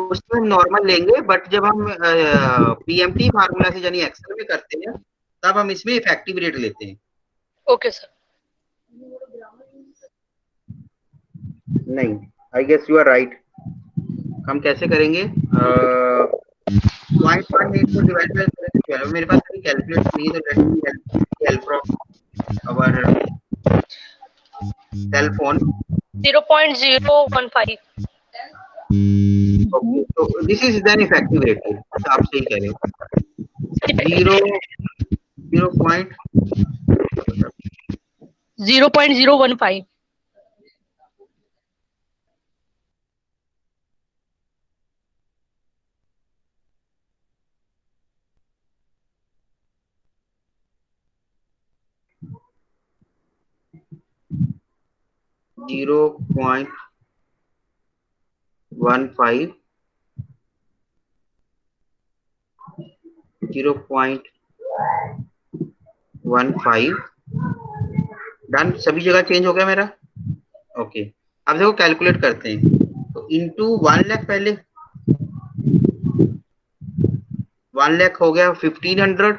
उसमें नॉर्मल लेंगे, बट जब हम पीएमटी फार्मूला से यानी एक्सेल में करते हैं, तब हम इसमें इफेक्टिव रेट लेते हैं। Okay sir. नहीं, I guess you are right. हम कैसे करेंगे, 0.18 को डिवाइड बाय 12, मेरे पास अभी कैलकुलेटर नहीं है, तो let me help from our cell phone. 0.015। Okay, तो this is then effective rate. आप सही कह रहे हो। 0.015. Zero point 0.15 done. सभी जगह चेंज हो गया मेरा। ओके, अब देखो कैलकुलेट करते हैं। तो इंटू 1 लाख, पहले 1 लाख हो गया 1500।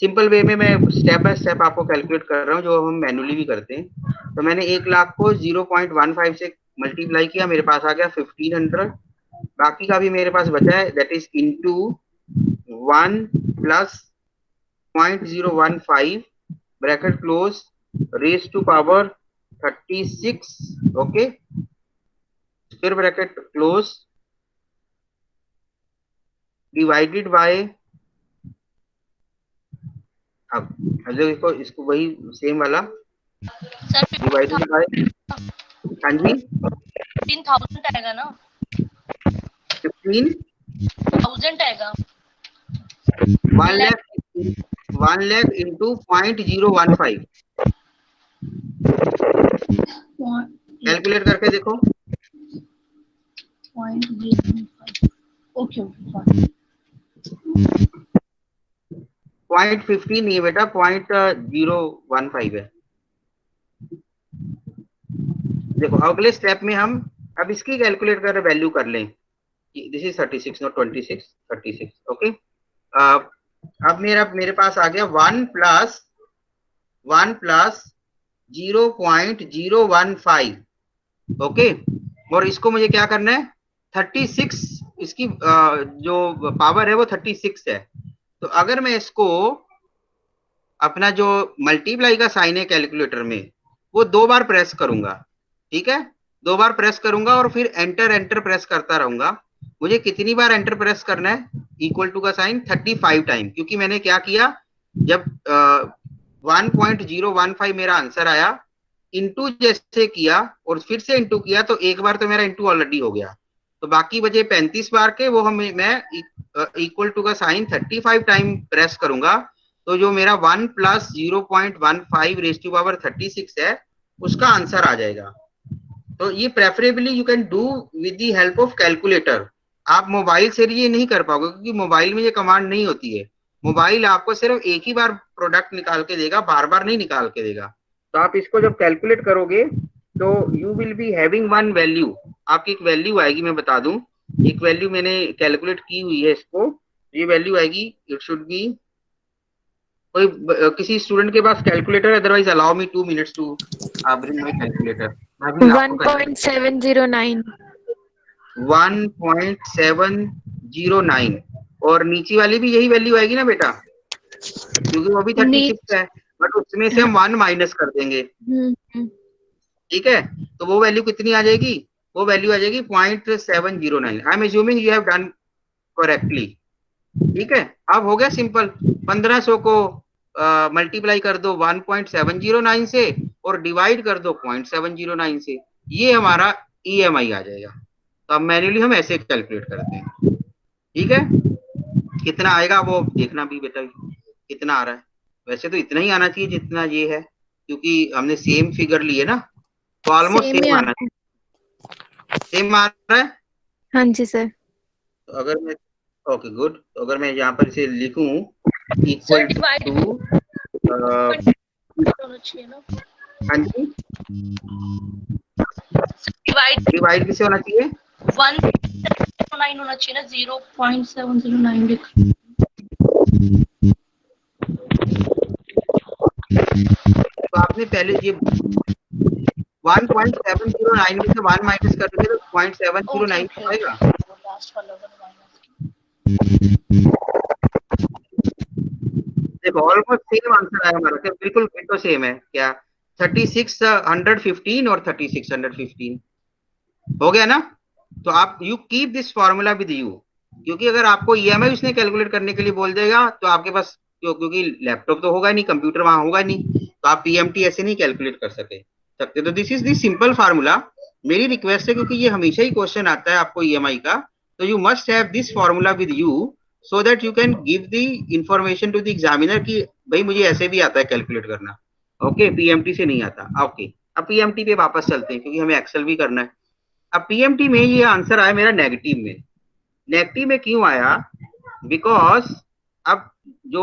सिंपल वे में मैं स्टेप बाय स्टेप आपको कैलकुलेट कर रहा हूँ, जो हम मैनुअली भी करते हैं। तो मैंने 1 लाख को 0.15 से मल्टीप्लाई किया, मेरे पास आ गया 1500। बाकी का भी मेरे पास बचा है, that is into 1 plus 0.015 bracket close raise to power 36, okay, फिर ब्रैकेट क्लोज डिवाइडेड बाय, अब देखो इसको वही सेम वाला सर डिवाइडेड बाय, हाँ जी 15,000 आएगा ना, 15,000 आएगा। 1 लाख इंटू 0.015 कैलकुलेट करके देखो। ओके 0.15 नहीं है बेटा, 0.015 है। देखो अगले स्टेप में हम अब इसकी कैलकुलेट कर वैल्यू कर लें। This is 36 not 26, 36, okay. अब मेरे पास आ गया 1 प्लस 0.015, ओके। और इसको मुझे क्या करना है, 36, इसकी जो पावर है वो 36 है। तो अगर मैं इसको अपना जो मल्टीप्लाई का साइन है कैलकुलेटर में, वो 2 बार प्रेस करूंगा, ठीक है, 2 बार प्रेस करूंगा और फिर एंटर प्रेस करता रहूंगा। मुझे कितनी बार एंटर प्रेस करना है, इक्वल टू का साइन 35 टाइम, क्योंकि मैंने क्या किया, जब 1.015 मेरा आंसर आया, इंटू जैसे किया और फिर से इंटू किया, तो एक बार तो मेरा इंटू ऑलरेडी हो गया, तो बाकी बचे 35 बार के, वो मैं इक्वल टू का साइन 35 टाइम प्रेस करूंगा। तो जो मेरा 1 प्लस 0.15 रेज टू पावर 36 है, उसका आंसर आ जाएगा। तो ये preferably you can do with the help of calculator. आप मोबाइल से ये नहीं कर पाओगे, क्योंकि मोबाइल में ये कमांड नहीं होती है। मोबाइल आपको सिर्फ एक ही बार प्रोडक्ट निकाल के देगा, बार बार नहीं निकाल के देगा। तो आप इसको जब कैलकुलेट करोगे तो you will be having one value, आपकी एक वैल्यू आएगी, मैं बता दूं, एक वैल्यू मैंने कैलकुलेट की हुई है इसको, ये वैल्यू आएगी, इट शुड बी, कोई किसी स्टूडेंट के पास calculator, otherwise allow me 2 minutes to bring my calculator. 1.709 1.709, और नीचे वाली भी यही वैल्यू आएगी ना बेटा, क्योंकि वो भी 36 है, बट उसमें से हम 1 माइनस कर देंगे, ठीक है। तो वो वैल्यू कितनी आ जाएगी, वो वैल्यू आ जाएगी 0.709। I am assuming you have done correctly, ठीक है। अब हो गया सिंपल, 1500 को मल्टीप्लाई कर दो 1.709 से और डिवाइड कर दो 0.709 से, ये हमारा EMI आ जाएगा। तो अब मैन्युअली हम ऐसे कैलकुलेट करते हैं, ठीक है। कितना आएगा वो देखना भी बेटा, कितना आ रहा है। वैसे तो इतना ही आना चाहिए जितना ये है, क्योंकि हमने सेम फिगर लिए ना, तो ऑलमोस्ट सेम आना चाहिए। सेम आ रहा है, हाँ जी सर। तो अगर मैं, ओके गुड, तो अगर मैं यहाँ पर इसे लिखूं इक्वल टू, हाँ जी, डिवाइड किसे होना चाहिए, 1.709 होना चाहिए ना, 0.709 लिख। तो आपने पहले ये 1.709 में से 1 माइनस करेंगे तो 0.709 आएगा। देखो ऑलमोस्ट सेम आंसर आया हमारा, क्या बिल्कुल तो सेम है क्या, 3615 और 3615 हो गया ना। तो आप you keep this formula with you, क्योंकि अगर आपको ईएमआई उसने कैलकुलेट करने के लिए बोल देगा तो आपके पास क्योंकि लैपटॉप तो होगा नहीं, कंप्यूटर वहां होगा नहीं, तो आप पीएमटी ऐसे नहीं कैलकुलेट कर सकते। तो this is the simple formula. मेरी रिक्वेस्ट है, क्योंकि ये हमेशा ही क्वेश्चन आता है आपको ईएमआई का, तो you must have this formula with you so that you can give the information to the examiner कि भाई मुझे ऐसे भी आता है कैलकुलेट करना, ओके, पीएमटी से नहीं आता। ओके, अब पीएमटी पे वापस चलते हैं क्योंकि हमें एक्सेल भी करना है। अब पीएमटी में ये आंसर आया मेरा नेगेटिव में। नेगेटिव में क्यों आया? बिकॉज अब जो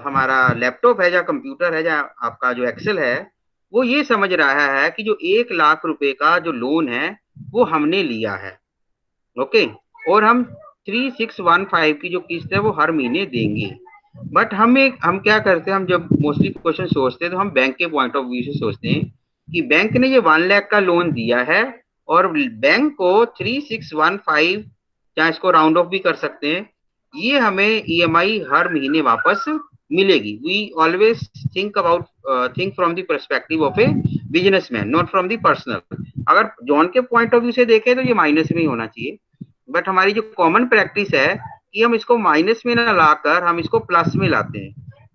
हमारा लैपटॉप है या कंप्यूटर है या आपका जो एक्सेल है, वो ये समझ रहा है कि जो 1 लाख रुपए का जो लोन है वो हमने लिया है, ओके, और हम 3615 की जो किस्त है वो हर महीने देंगे। बट हम क्या करते हैं, हम जब मोस्टली क्वेश्चन सोचते हैं तो हम बैंक के पॉइंट ऑफ व्यू से सोचते हैं कि बैंक ने ये 1 लाख का लोन दिया है और बैंक को 3615, चाहे इसको राउंड ऑफ भी कर सकते हैं, ये हमें ईएमआई हर महीने वापस मिलेगी। We always think from the perspective of a businessman, not from the personal. अगर जॉन के पॉइंट ऑफ व्यू से देखें तो ये माइनस में ही होना चाहिए, बट हमारी जो कॉमन प्रैक्टिस है कि हम इसको माइनस में ना लाकर हम इसको प्लस में लाते हैं।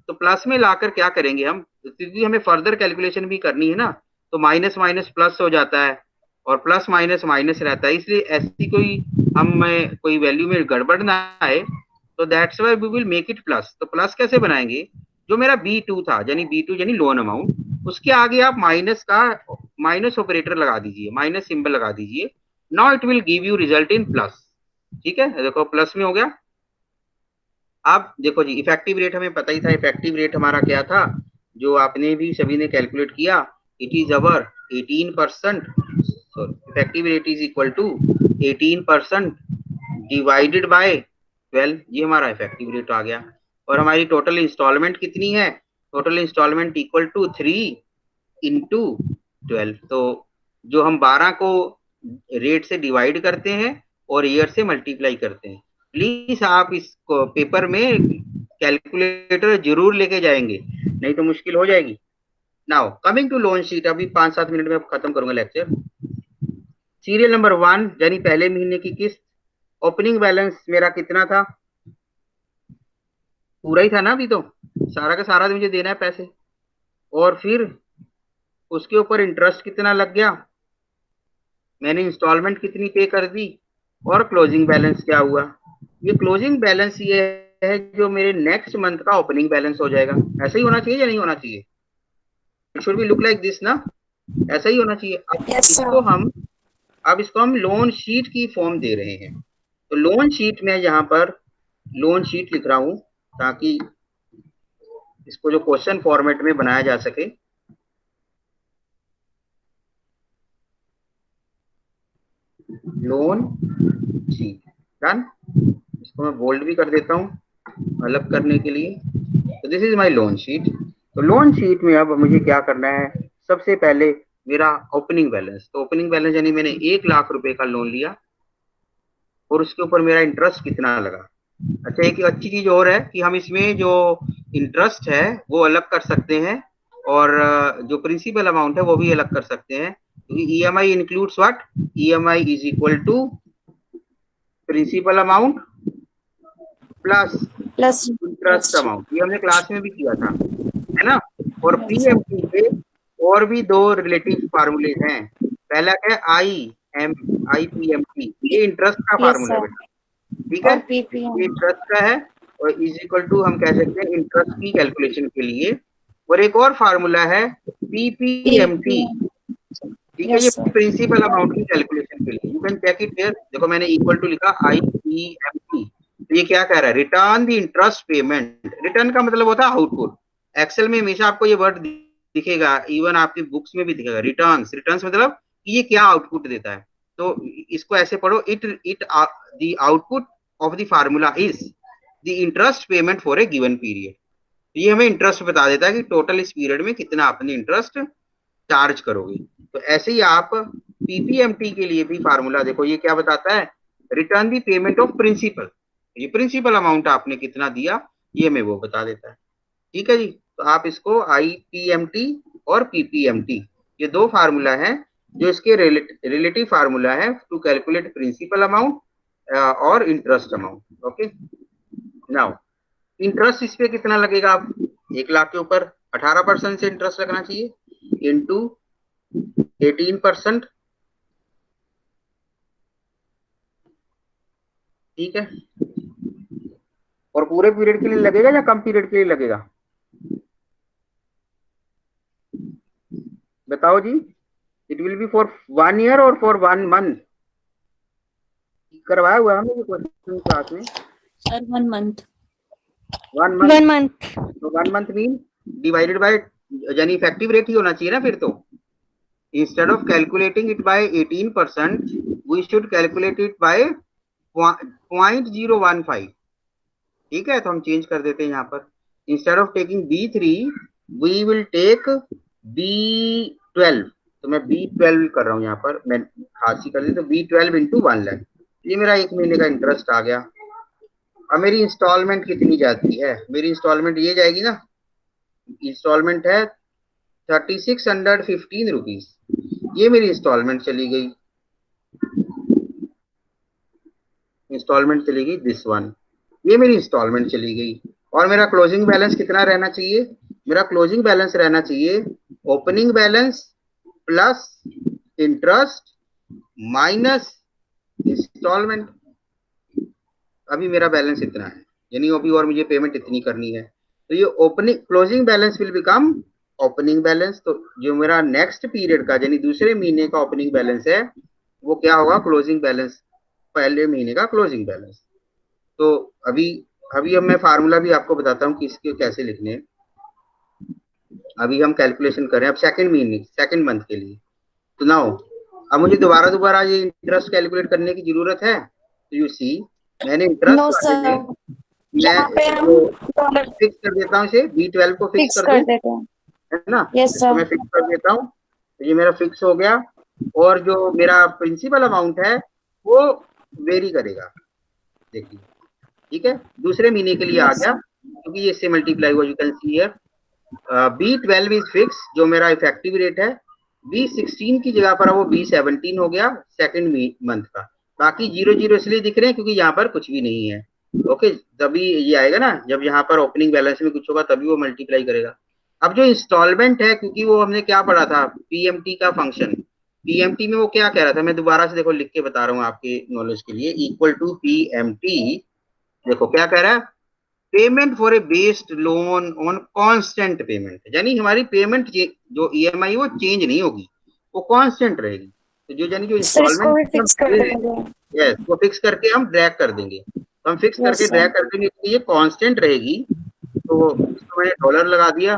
तो प्लस में लाकर क्या करेंगे हम, क्योंकि हमें फर्दर कैलकुलेशन भी करनी है ना, तो माइनस माइनस प्लस हो जाता है और प्लस माइनस माइनस रहता है, इसलिए ऐसी कोई वैल्यू में गड़बड़ ना आए, तो that's why we will make it plus. तो प्लस कैसे बनाएंगे, जो मेरा B2 था यानी B2 यानी लोन अमाउंट, उसके आगे आप माइनस ऑपरेटर लगा दीजिए, माइनस सिंबल लगा दीजिए। Now it will give you result in plus. ठीक है, देखो प्लस में हो गया। अब देखो जी, इफेक्टिव रेट हमें पता ही था। इफेक्टिव रेट हमारा क्या था, जो आपने भी सभी ने कैलकुलेट किया, it is our 18%। Effective rate is equal to 18% divided by 12, ये हमारा इफेक्टिव रेट आ गया। और हमारी टोटल इंस्टॉलमेंट कितनी है, total instalment equal to 3 into 12। तो जो हम 12 को रेट से डिवाइड करते हैं और ईयर से मल्टीप्लाई करते हैं। प्लीज आप इसको पेपर में कैलकुलेटर जरूर लेके जाएंगे, नहीं तो मुश्किल हो जाएगी। Now coming to loan sheet, अभी 5-7 मिनट में खत्म करूंगा लेक्चर। सीरियल नंबर 1 यानी पहले महीने की किस्त। ओपनिंग बैलेंस मेरा कितना था, पूरा ही था ना, अभी तो सारा का सारा मुझे देना है पैसे। और फिर उसके ऊपर इंटरेस्ट कितना लग गया, मैंने इंस्टॉलमेंट कितनी पे कर दी, और क्लोजिंग बैलेंस क्या हुआ। ये क्लोजिंग बैलेंस ये है जो मेरे नेक्स्ट मंथ का ओपनिंग बैलेंस हो जाएगा। ऐसा ही होना चाहिए या नहीं होना चाहिए? It should B look like this ना, ऐसा ही होना चाहिए। अब इसको हम लोन शीट की फॉर्म दे रहे हैं। तो लोन शीट में यहाँ पर लोन शीट लिख रहा हूं ताकि इसको जो क्वेश्चन फॉर्मेट में बनाया जा सके। Loan sheet done. इसको मैं बोल्ड भी कर देता हूं अलग करने के लिए। तो this is my loan sheet. तो लोन शीट में अब मुझे क्या करना है, सबसे पहले मेरा ओपनिंग बैलेंस। तो ओपनिंग बैलेंस यानी मैंने 1 लाख रुपए का लोन लिया और उसके ऊपर मेरा इंटरेस्ट कितना लगा। अच्छा, एक अच्छी चीज और है कि हम इसमें जो इंटरेस्ट है वो अलग कर सकते हैं और जो प्रिंसिपल अमाउंट है वो भी अलग कर सकते हैं, क्योंकि EMI includes what, EMI is equal to principal amount plus interest amount. ये हमने क्लास में भी किया था, है ना। और पीएमटी के और भी 2 रिलेटिव फार्मूले हैं। पहला है आईपीएमटी, ये इंटरेस्ट का फार्मूला है बेटा, ठीक है, ये इंटरेस्ट का है और इज इक्वल टू हम कह सकते हैं इंटरेस्ट की कैलकुलेशन के लिए। और एक और फार्मूला है पीपीएमटी, ठीक है, ये प्रिंसिपल अमाउंट की कैलकुलेशन के लिए। You can check it here, देखो मैंने इक्वल टू लिखा आईपीएमटी। तो ये क्या कह रहा है, return the interest payment. Return का मतलब होता है आउटपुट। एक्सेल में हमेशा आपको ये वर्ड दिखेगा, इवन आपकी बुक्स में भी दिखेगा, रिटर्न्स। रिटर्न्स मतलब ये क्या आउटपुट देता है। तो इसको ऐसे पढ़ो, it the output of the formula is the interest payment for a given period. ये हमें इंटरेस्ट बता देता है कि टोटल इस पीरियड में कितना आपने इंटरेस्ट चार्ज करोगे। तो ऐसे ही आप पीपीएमटी के लिए भी फार्मूला देखो, ये क्या बताता है, return the payment of principal. ये प्रिंसिपल अमाउंट आपने कितना दिया ये हमें वो बता देता है, ठीक है जी। तो आप इसको आईपीएमटी और पीपीएमटी, ये 2 फार्मूला है जो इसके रिलेटिव फार्मूला है टू कैलकुलेट प्रिंसिपल अमाउंट और interest amount. Okay, now interest इस पे कितना लगेगा? आप 1 लाख के ऊपर 18% से इंटरेस्ट लगना चाहिए इनटू 18%। ठीक है, और पूरे पीरियड के लिए लगेगा या कम पीरियड के लिए लगेगा? बताओ जी। It will be for 1 year और फॉर 1 मंथ? करवाया हुआ हमने ये क्वेश्चन क्लास में। Sir 1 month. 1 मंथ। 1 month। तो 1 मंथ मीन डिवाइडेड बाय, यानी इफेक्टिव रेट ही होना चाहिए ना फिर तो। Instead of calculating it by 18% we should calculate it by 0.015। ठीक है, तो हम चेंज कर देते हैं यहाँ पर। Instead of taking B3 we will take B12। तो मैं B12 कर रहा हूँ यहाँ पर, मैं खासी कर दी, तो B12 इंटू 1 लाख। ये मेरा 1 महीने का इंटरेस्ट आ गया। अब मेरी इंस्टॉलमेंट कितनी जाती है? मेरी इंस्टॉलमेंट ये जाएगी ना, इंस्टॉलमेंट है 3615 रुपीज। ये मेरी इंस्टॉलमेंट चली गई, इंस्टॉलमेंट चली गई दिस वन। ये मेरी इंस्टॉलमेंट चली गई। और मेरा क्लोजिंग बैलेंस कितना रहना चाहिए? मेरा क्लोजिंग बैलेंस रहना चाहिए opening balance plus interest minus instalment. अभी मेरा बैलेंस इतना है, यानी अभी और मुझे पेमेंट इतनी करनी है। तो ये opening closing balance will become opening balance. तो जो मेरा नेक्स्ट पीरियड का यानी दूसरे महीने का ओपनिंग बैलेंस है वो क्या होगा? क्लोजिंग बैलेंस, पहले महीने का क्लोजिंग बैलेंस। तो अभी अब मैं फार्मूला भी आपको बताता हूँ कि इसके कैसे लिखने हैं। अभी हम कैलकुलेशन करें अब सेकंड महीने, सेकंड मंथ के लिए। तो नाउ अब मुझे दोबारा ये इंटरेस्ट कैलकुलेट करने की जरूरत है। तो यू सी, मैंने इंटरेस्ट नो वाले सर, में यहाँ पे हम मैं फिक्स कर देता हूँ, इसे B12 को फिक्स कर कर दूं, देते हैं। है ना? यस इसको मैं सर। फिक्स कर देता हूँ, तो ये मेरा फिक्स हो गया। और जो मेरा प्रिंसिपल अमाउंट है वो वेरी करेगा, देखिए। ठीक है, दूसरे महीने के लिए आ गया क्योंकि ये इससे मल्टीप्लाई हुआ। You can see here B12 is fix, जो मेरा इफेक्टिव रेट है। B16 की जगह पर वो B17 हो गया सेकंड मंथ का। बाकी 0 इसलिए दिख रहे हैं क्योंकि यहाँ पर कुछ भी नहीं है। ओके, तभी ये आएगा ना, जब यहाँ पर ओपनिंग बैलेंस में कुछ होगा तभी वो मल्टीप्लाई करेगा। अब जो इंस्टॉलमेंट है, क्योंकि वो हमने क्या पढ़ा था, पीएमटी का फंक्शन। पीएमटी में वो क्या कह रहा था, मैं दोबारा से देखो लिख के बता रहा हूँ आपके नॉलेज के लिए। इक्वल टू पीएमटी, देखो क्या कह रहा है, payment for a based loan on constant payment, यानी हमारी पेमेंट जो ईएमआई वो चेंज नहीं होगी, वो कांस्टेंट रहेगी। तो जो यानी जो इंस्टॉलमेंट यस वो फिक्स करके हम ड्रैग कर देंगे। तो हम फिक्स करके ड्रैग कर देंगे कि ये कांस्टेंट रहेगी। तो इसको मैंने डॉलर लगा दिया,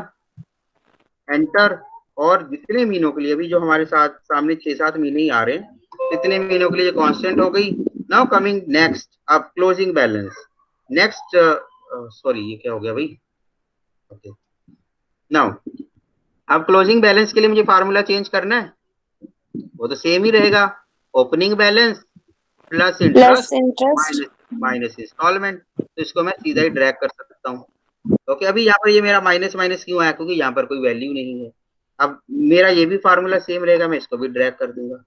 एंटर। और जितने महीनों के लिए, अभी जो हमारे साथ सामने 6-7 महीने ही आ रहे हैं, इतने महीनों के लिए कांस्टेंट हो गई। नाउ कमिंग नेक्स्ट, अब क्लोजिंग बैलेंस नेक्स्ट। सॉरी, ये क्या हो गया भाई? ओके, नाउ अब क्लोजिंग बैलेंस के लिए मुझे फार्मूला चेंज करना है, वो तो सेम ही रहेगा, opening balance plus interest minus instalment. तो इसको मैं सीधा ही ड्रैग कर सकता हूँ। ओके, अभी यहाँ पर ये मेरा माइनस माइनस क्यों आया? क्योंकि यहाँ पर कोई वैल्यू नहीं है। अब मेरा ये भी फार्मूला सेम रहेगा, मैं इसको भी ड्रैग कर दूंगा।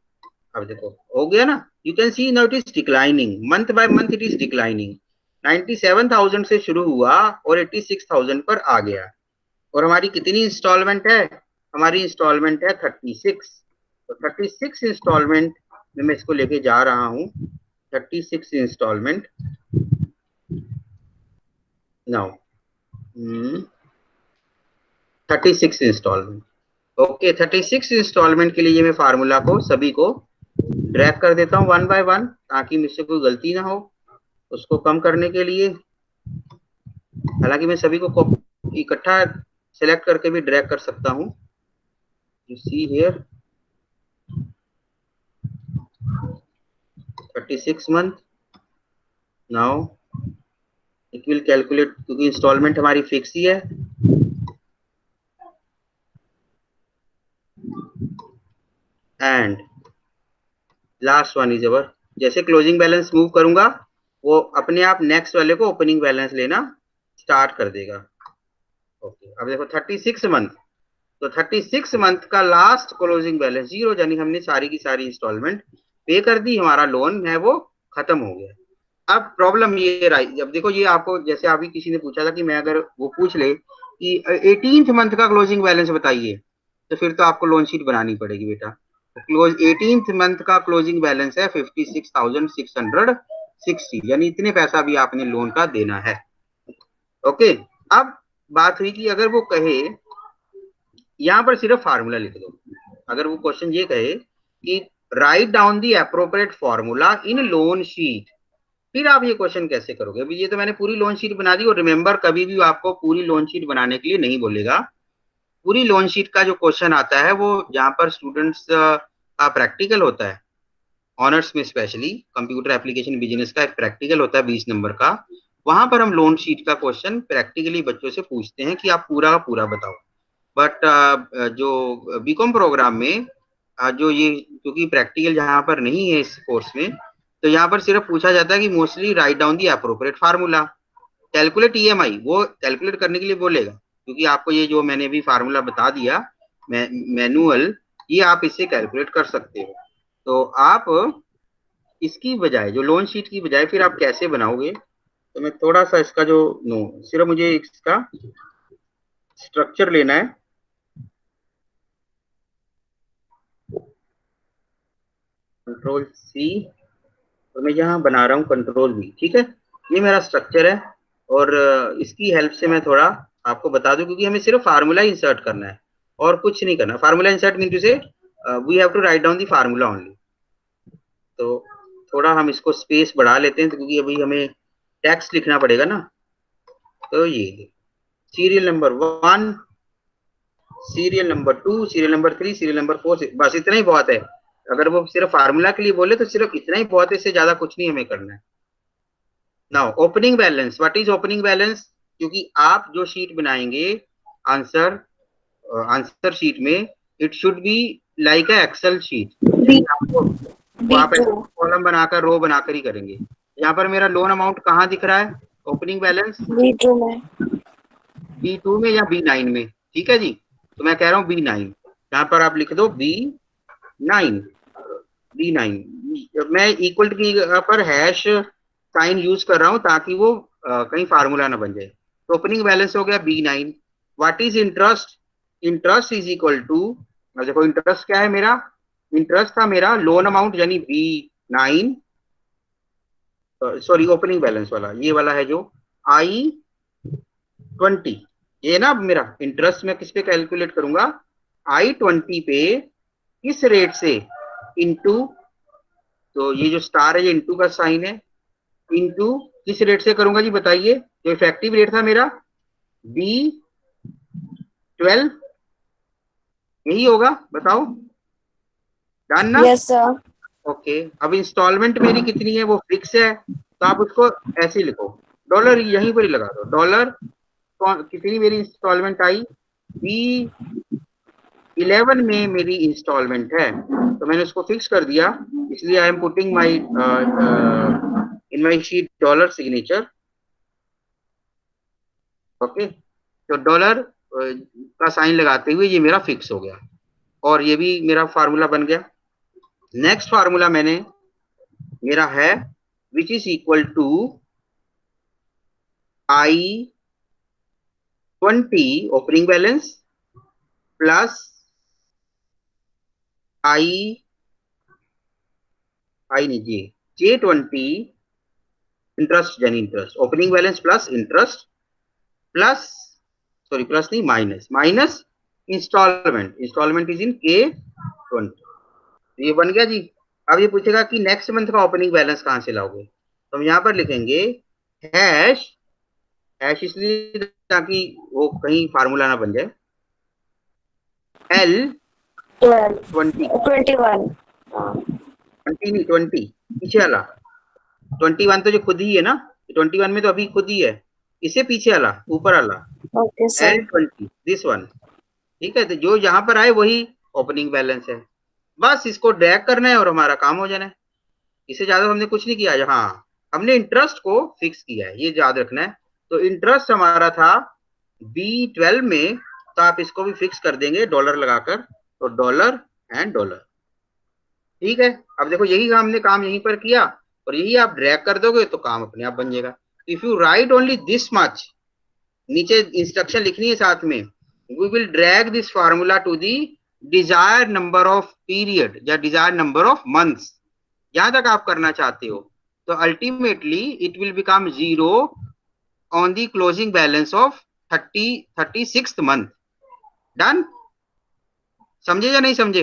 अब देखो हो गया ना, you can C now it is declining, month by month it is declining. 97,000 से शुरू हुआ और 86,000 पर आ गया। और हमारी कितनी इंस्टॉलमेंट है? हमारी इंस्टॉलमेंट है 36। तो 36 इंस्टॉलमेंट में मैं इसको लेके जा रहा हूँ, 36 instalment. Now 36 instalment. Okay, 36 instalment के लिए मैं फार्मूला को सभी को ड्रैग कर देता हूँ 1 बाय 1, ताकि मुझसे कोई गलती ना हो। उसको कम करने के लिए, हालांकि मैं सभी को इकट्ठा सिलेक्ट करके भी ड्रैग कर सकता हूँ। You see here 36 month. Now it will calculate, क्योंकि इंस्टॉलमेंट हमारी फिक्स ही है। And last one is our, जैसे क्लोजिंग बैलेंस मूव करूंगा वो अपने आप नेक्स्ट वाले को ओपनिंग बैलेंस लेना स्टार्ट कर देगा। ओके, अब देखो 36 मंथ, तो 36 मंथ का लास्ट क्लोजिंग बैलेंस 0, यानी हमने सारी की सारी इंस्टॉलमेंट पे कर दी, हमारा लोन है वो खत्म हो गया। अब प्रॉब्लम ये रही, अब देखो ये आपको जैसे अभी किसी ने पूछा था कि मैं अगर वो पूछ ले कि 18th मंथ का क्लोजिंग बैलेंस बताइए, तो फिर तो आपको लोन शीट बनानी पड़ेगी बेटा। तो क्लोज 18th मंथ का क्लोजिंग बैलेंस है 56,660, यानी इतने पैसा भी आपने लोन का देना है। ओके, अब बात हुई कि अगर वो कहे यहां पर सिर्फ फार्मूला लिख दो, अगर वो क्वेश्चन ये कहे कि write down the appropriate formula in loan sheet, फिर आप ये क्वेश्चन कैसे करोगे? अभी ये तो मैंने पूरी लोन शीट बना दी, और रिमेंबर कभी भी आपको पूरी लोन शीट बनाने के लिए नहीं बोलेगा। पूरी लोन शीट का जो क्वेश्चन आता है वो जहां पर स्टूडेंट्स का प्रैक्टिकल होता है, ऑनर्स में स्पेशली कंप्यूटर एप्लीकेशन बिजनेस का एक प्रैक्टिकल होता है 20 नंबर का, वहां पर हम लोन शीट का क्वेश्चन प्रैक्टिकली बच्चों से पूछते हैं कि आप पूरा का पूरा बताओ। बट जो बीकॉम प्रोग्राम में जो ये क्योंकि प्रैक्टिकल जहां पर नहीं है इस कोर्स में, तो यहाँ पर सिर्फ पूछा जाता है कि mostly write down the appropriate formula, calculate EMI, वो कैलकुलेट करने के लिए बोलेगा, क्योंकि आपको ये जो मैंने भी फार्मूला बता दिया मैनुअल, ये आप इससे कैलकुलेट कर सकते हो। तो आप इसकी बजाय जो लोन शीट की बजाय फिर आप कैसे बनाओगे, तो मैं थोड़ा सा इसका जो सिर्फ मुझे इसका स्ट्रक्चर लेना है। कंट्रोल सी, तो मैं यहाँ बना रहा हूँ कंट्रोल वी, ठीक है, ये मेरा स्ट्रक्चर है। और इसकी हेल्प से मैं थोड़ा आपको बता दूं, क्योंकि हमें सिर्फ फार्मूला इंसर्ट करना है और कुछ नहीं करना। Formula insert mean to say we have to write down the formula only. तो थोड़ा हम इसको स्पेस बढ़ा लेते हैं, क्योंकि अभी हमें टेक्स्ट लिखना पड़ेगा ना। तो ये serial number 1, serial number 2, serial number 3, serial number 4, बस इतना ही बहुत है। अगर वो सिर्फ फार्मूला के लिए बोले तो सिर्फ इतना ही बहुत है, इससे ज्यादा कुछ नहीं हमें करना है। Now opening balance, what is opening balance? क्योंकि आप जो शीट बनाएंगे आंसर शीट में, it should be like a Excel sheet, आपको आप कॉलम बनाकर रो बनाकर ही करेंगे। यहाँ पर मेरा लोन अमाउंट कहाँ दिख रहा है? ओपनिंग बैलेंस B2 में या B9 में, ठीक है जी। तो मैं कह रहा हूँ B9, यहाँ पर आप लिख दो B9, मैं इक्वल की पर हैश साइन यूज कर रहा हूं ताकि वो कहीं फार्मूला ना बन जाए। तो ओपनिंग बैलेंस हो गया B9। What is interest? Interest is equal to, देखो इंटरेस्ट क्या है मेरा? इंटरेस्ट था मेरा लोन अमाउंट यानी B9, सॉरी ओपनिंग बैलेंस वाला ये वाला है जो I20, ये ना मेरा इंटरेस्ट मैं किस पे कैलकुलेट करूंगा? I20 पे किस रेट से इनटू, तो ये जो स्टार है ये इनटू का साइन है, इनटू किस रेट से करूंगा जी बताइए? जो इफेक्टिव रेट था मेरा B12, यही होगा, बताओ। डन ना? Yes sir. ओके, अब इंस्टॉलमेंट मेरी कितनी है वो फिक्स है, तो आप उसको ऐसे लिखो, डॉलर यहीं पर ही लगा दो, डॉलर कितनी मेरी इंस्टॉलमेंट आई? B11 में मेरी इंस्टॉलमेंट है, तो मैंने उसको फिक्स कर दिया, इसलिए I am putting my in my sheet dollar signature. Okay, तो डॉलर का साइन लगाते हुए ये मेरा फिक्स हो गया, और ये भी मेरा फार्मूला बन गया। नेक्स्ट फार्मूला मेरा है which is equal to I20 opening balance plus J20 interest, यानी interest opening balance plus interest plus, sorry plus नहीं minus installment, installment is in K20। ये बन गया जी। अब ये पूछेगा कि नेक्स्ट मंथ का ओपनिंग बैलेंस कहां से लाओगे, तो हम यहाँ पर लिखेंगे हैश इसलिए ताकि वो कहीं फार्मूला ना बन जाए, L20 पीछे वाला 21 तो जो खुद ही है ना, 21 में तो अभी खुद ही है, इसे पीछे वाला ऊपर वाला L20 दिस वन, ठीक है। तो जो यहाँ पर आए वही ओपनिंग बैलेंस है, बस इसको ड्रैग करना है और हमारा काम हो जाना है। इससे ज्यादा हमने कुछ नहीं किया। हाँ, हमने इंटरेस्ट को फिक्स किया है, ये याद रखना है। तो इंटरेस्ट हमारा था B12 में, तो आप इसको भी फिक्स कर देंगे डॉलर लगाकर, तो डॉलर एंड डॉलर, ठीक है। अब देखो यही हमने काम यहीं पर किया, और यही आप ड्रैग कर दोगे तो काम अपने आप बन जाएगा। If you write only this much, नीचे इंस्ट्रक्शन लिखनी है साथ में, we will drag this formula to the desire number of period या डिजायर नंबर ऑफ मंथ्स, जहां तक आप करना चाहते हो, तो ultimately it will become 0 on the closing balance of 36th month. Done? समझे या नहीं समझे?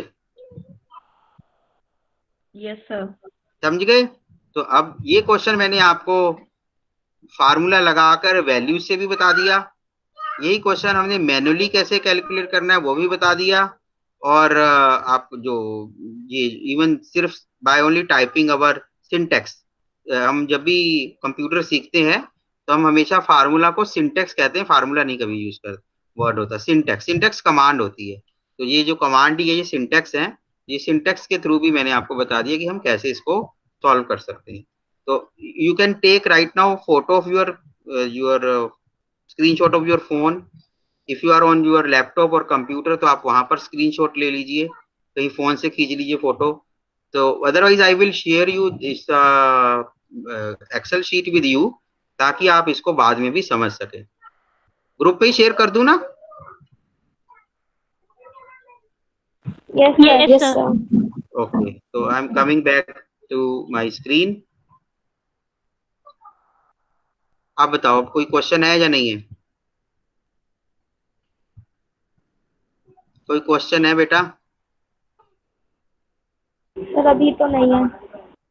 Yes sir. समझ गए? तो अब ये क्वेश्चन मैंने आपको फार्मूला लगाकर वैल्यू से भी बता दिया, यही क्वेश्चन हमने मैन्युअली कैसे कैलकुलेट करना है वो भी बता दिया, और आप जो ये इवन सिर्फ by only typing our syntax, हम जब भी कंप्यूटर सीखते हैं तो हम हमेशा फार्मूला को सिंटेक्स कहते हैं, फार्मूला नहीं कभी यूज कर वर्ड होता, सिंटेक्स, सिंटेक्स कमांड होती है। तो ये जो कमांड ही है ये सिंटेक्स है, ये सिंटेक्स के थ्रू भी मैंने आपको बता दिया कि हम कैसे इसको सॉल्व कर सकते हैं। तो you can take right now photo of your screenshot of your phone, if you are on your laptop और कंप्यूटर तो आप वहां पर स्क्रीनशॉट ले लीजिए, कहीं फोन से खींच लीजिए फोटो। तो otherwise I will share you this Excel sheet with you, ताकि आप इसको बाद में भी समझ सके। ग्रुप पे ही शेयर कर दूं ना? Yes sir. ओके, तो I am coming back to my screen. आप बताओ कोई क्वेश्चन है या नहीं है? कोई क्वेश्चन है बेटा? सर अभी तो नहीं है।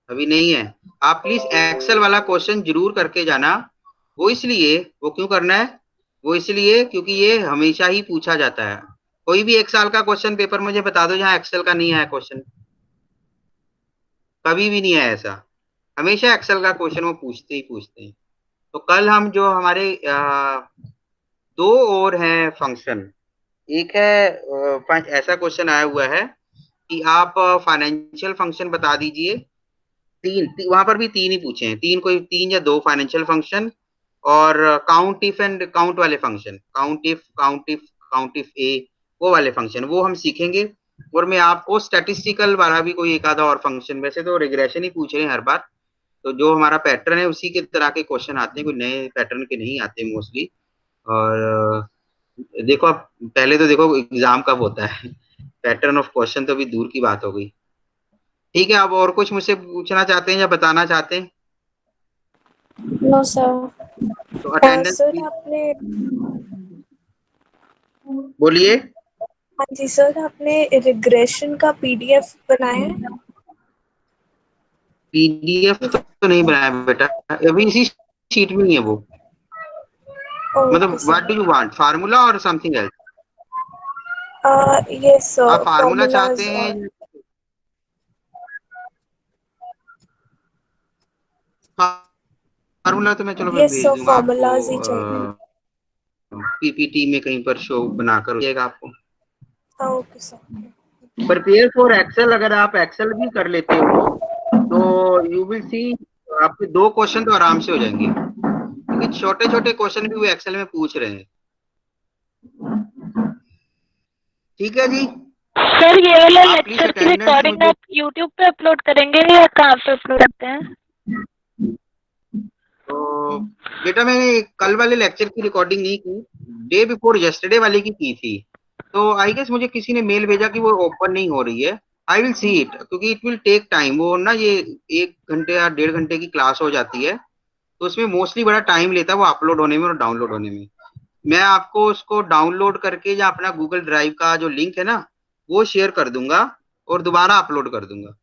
अभी नहीं है? आप प्लीज एक्सेल वाला क्वेश्चन जरूर करके जाना। वो इसलिए, वो क्यों करना है? वो इसलिए क्योंकि ये हमेशा ही पूछा जाता है। कोई भी 1 साल का क्वेश्चन पेपर मुझे बता दो जहां एक्सेल का नहीं आया क्वेश्चन, कभी भी नहीं है ऐसा। हमेशा एक्सेल का क्वेश्चन वो पूछते ही पूछते हैं। तो कल हम जो हमारे 2 और हैं फंक्शन, एक है ऐसा क्वेश्चन आया हुआ है कि आप फाइनेंशियल फंक्शन बता दीजिए। वहां पर भी 3 ही पूछे हैं, 3 या 2 फाइनेंशियल फंक्शन, और काउंट इफ एंड काउंट वाले फंक्शन, काउंट इफ ए, वो वाले फंक्शन वो हम सीखेंगे। और मैं आपको स्टैटिस्टिकल वाला भी कोई एक आधा और फंक्शन, वैसे तो रिग्रेशन ही पूछ रहे हैं हर बार, तो जो हमारा पैटर्न है उसी के तरह के क्वेश्चन आते हैं, कोई नए पैटर्न के नहीं आते मोस्टली। और देखो अब पहले तो देखो एग्जाम कब होता है, पैटर्न ऑफ क्वेश्चन तो भी दूर की बात हो गई। ठीक है, आप और कुछ मुझसे पूछना चाहते हैं या बताना चाहते हैं? No sir. तो अटेंडेंस सर आपने बोलिए। हाँ जी सर, आपने रिग्रेशन का पीडीएफ बनाया है? पीडीएफ तो नहीं बनाया बेटा, अभी इसी शीट में ही है वो। मतलब what do you want, formula और समथिंग एल्स? यस सर, आप फार्मूला चाहते हैं? फार्मूला तो मैं चलो मैं यस भेज सर, दूंगा फॉर्मूलाज ही आपको, चाहिए। पीपीटी में कहीं पर शो बनाकर हो जाएगा आपको। हाँ okay sir. Prepare for Excel, अगर आप एक्सेल भी कर लेते हो तो यू विल सी आपके 2 क्वेश्चन तो आराम से हो जाएंगे, क्योंकि छोटे छोटे क्वेश्चन भी वो एक्सेल में पूछ रहे हैं। ठीक है जी। सर ये वाला आप प्लीज लेक्चर की अटेंडेंस रिकॉर्डिंग मुझे, आप यूट्यूब पे अपलोड करेंगे या कहाँ पे अपलोड करते हैं? तो बेटा मैंने कल वाले लेक्चर की रिकॉर्डिंग नहीं की, डे बिफोर यस्टरडे वाले की थी। तो आई गेस मुझे किसी ने मेल भेजा कि वो ओपन नहीं हो रही है। आई विल सी इट, क्योंकि इट विल टेक टाइम। वो ना ये 1 घंटे या 1.5 घंटे की क्लास हो जाती है, तो उसमें मोस्टली बड़ा टाइम लेता है वो अपलोड होने में और डाउनलोड होने में। मैं आपको उसको डाउनलोड करके या अपना गूगल ड्राइव का जो लिंक है ना वो शेयर कर दूंगा और दोबारा अपलोड कर दूंगा।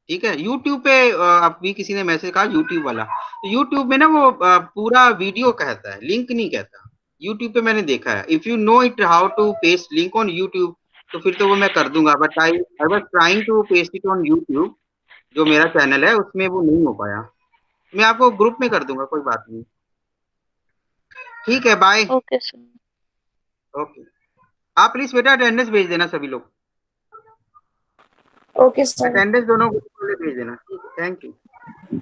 ठीक है, यूट्यूब पे अभी किसी ने मैसेज कहा यूट्यूब वाला, तो यूट्यूब में ना वो पूरा वीडियो कहता है, लिंक नहीं कहता। यूट्यूब पे मैंने देखा है, if you know it how to paste link on YouTube, तो फिर तो वो मैं कर दूंगा, but I was trying to paste it on YouTube, जो मेरा चैनल है उसमें वो नहीं हो पाया। मैं आपको ग्रुप में कर दूंगा, कोई बात नहीं। ठीक है, बाय। Okay sir. ओके, आप प्लीज बेटा अटेंडेंस भेज देना सभी लोग, ओके सर। अटेंडेंस दोनों ग्रुप में भेज देना। ठीक है, थैंक यू।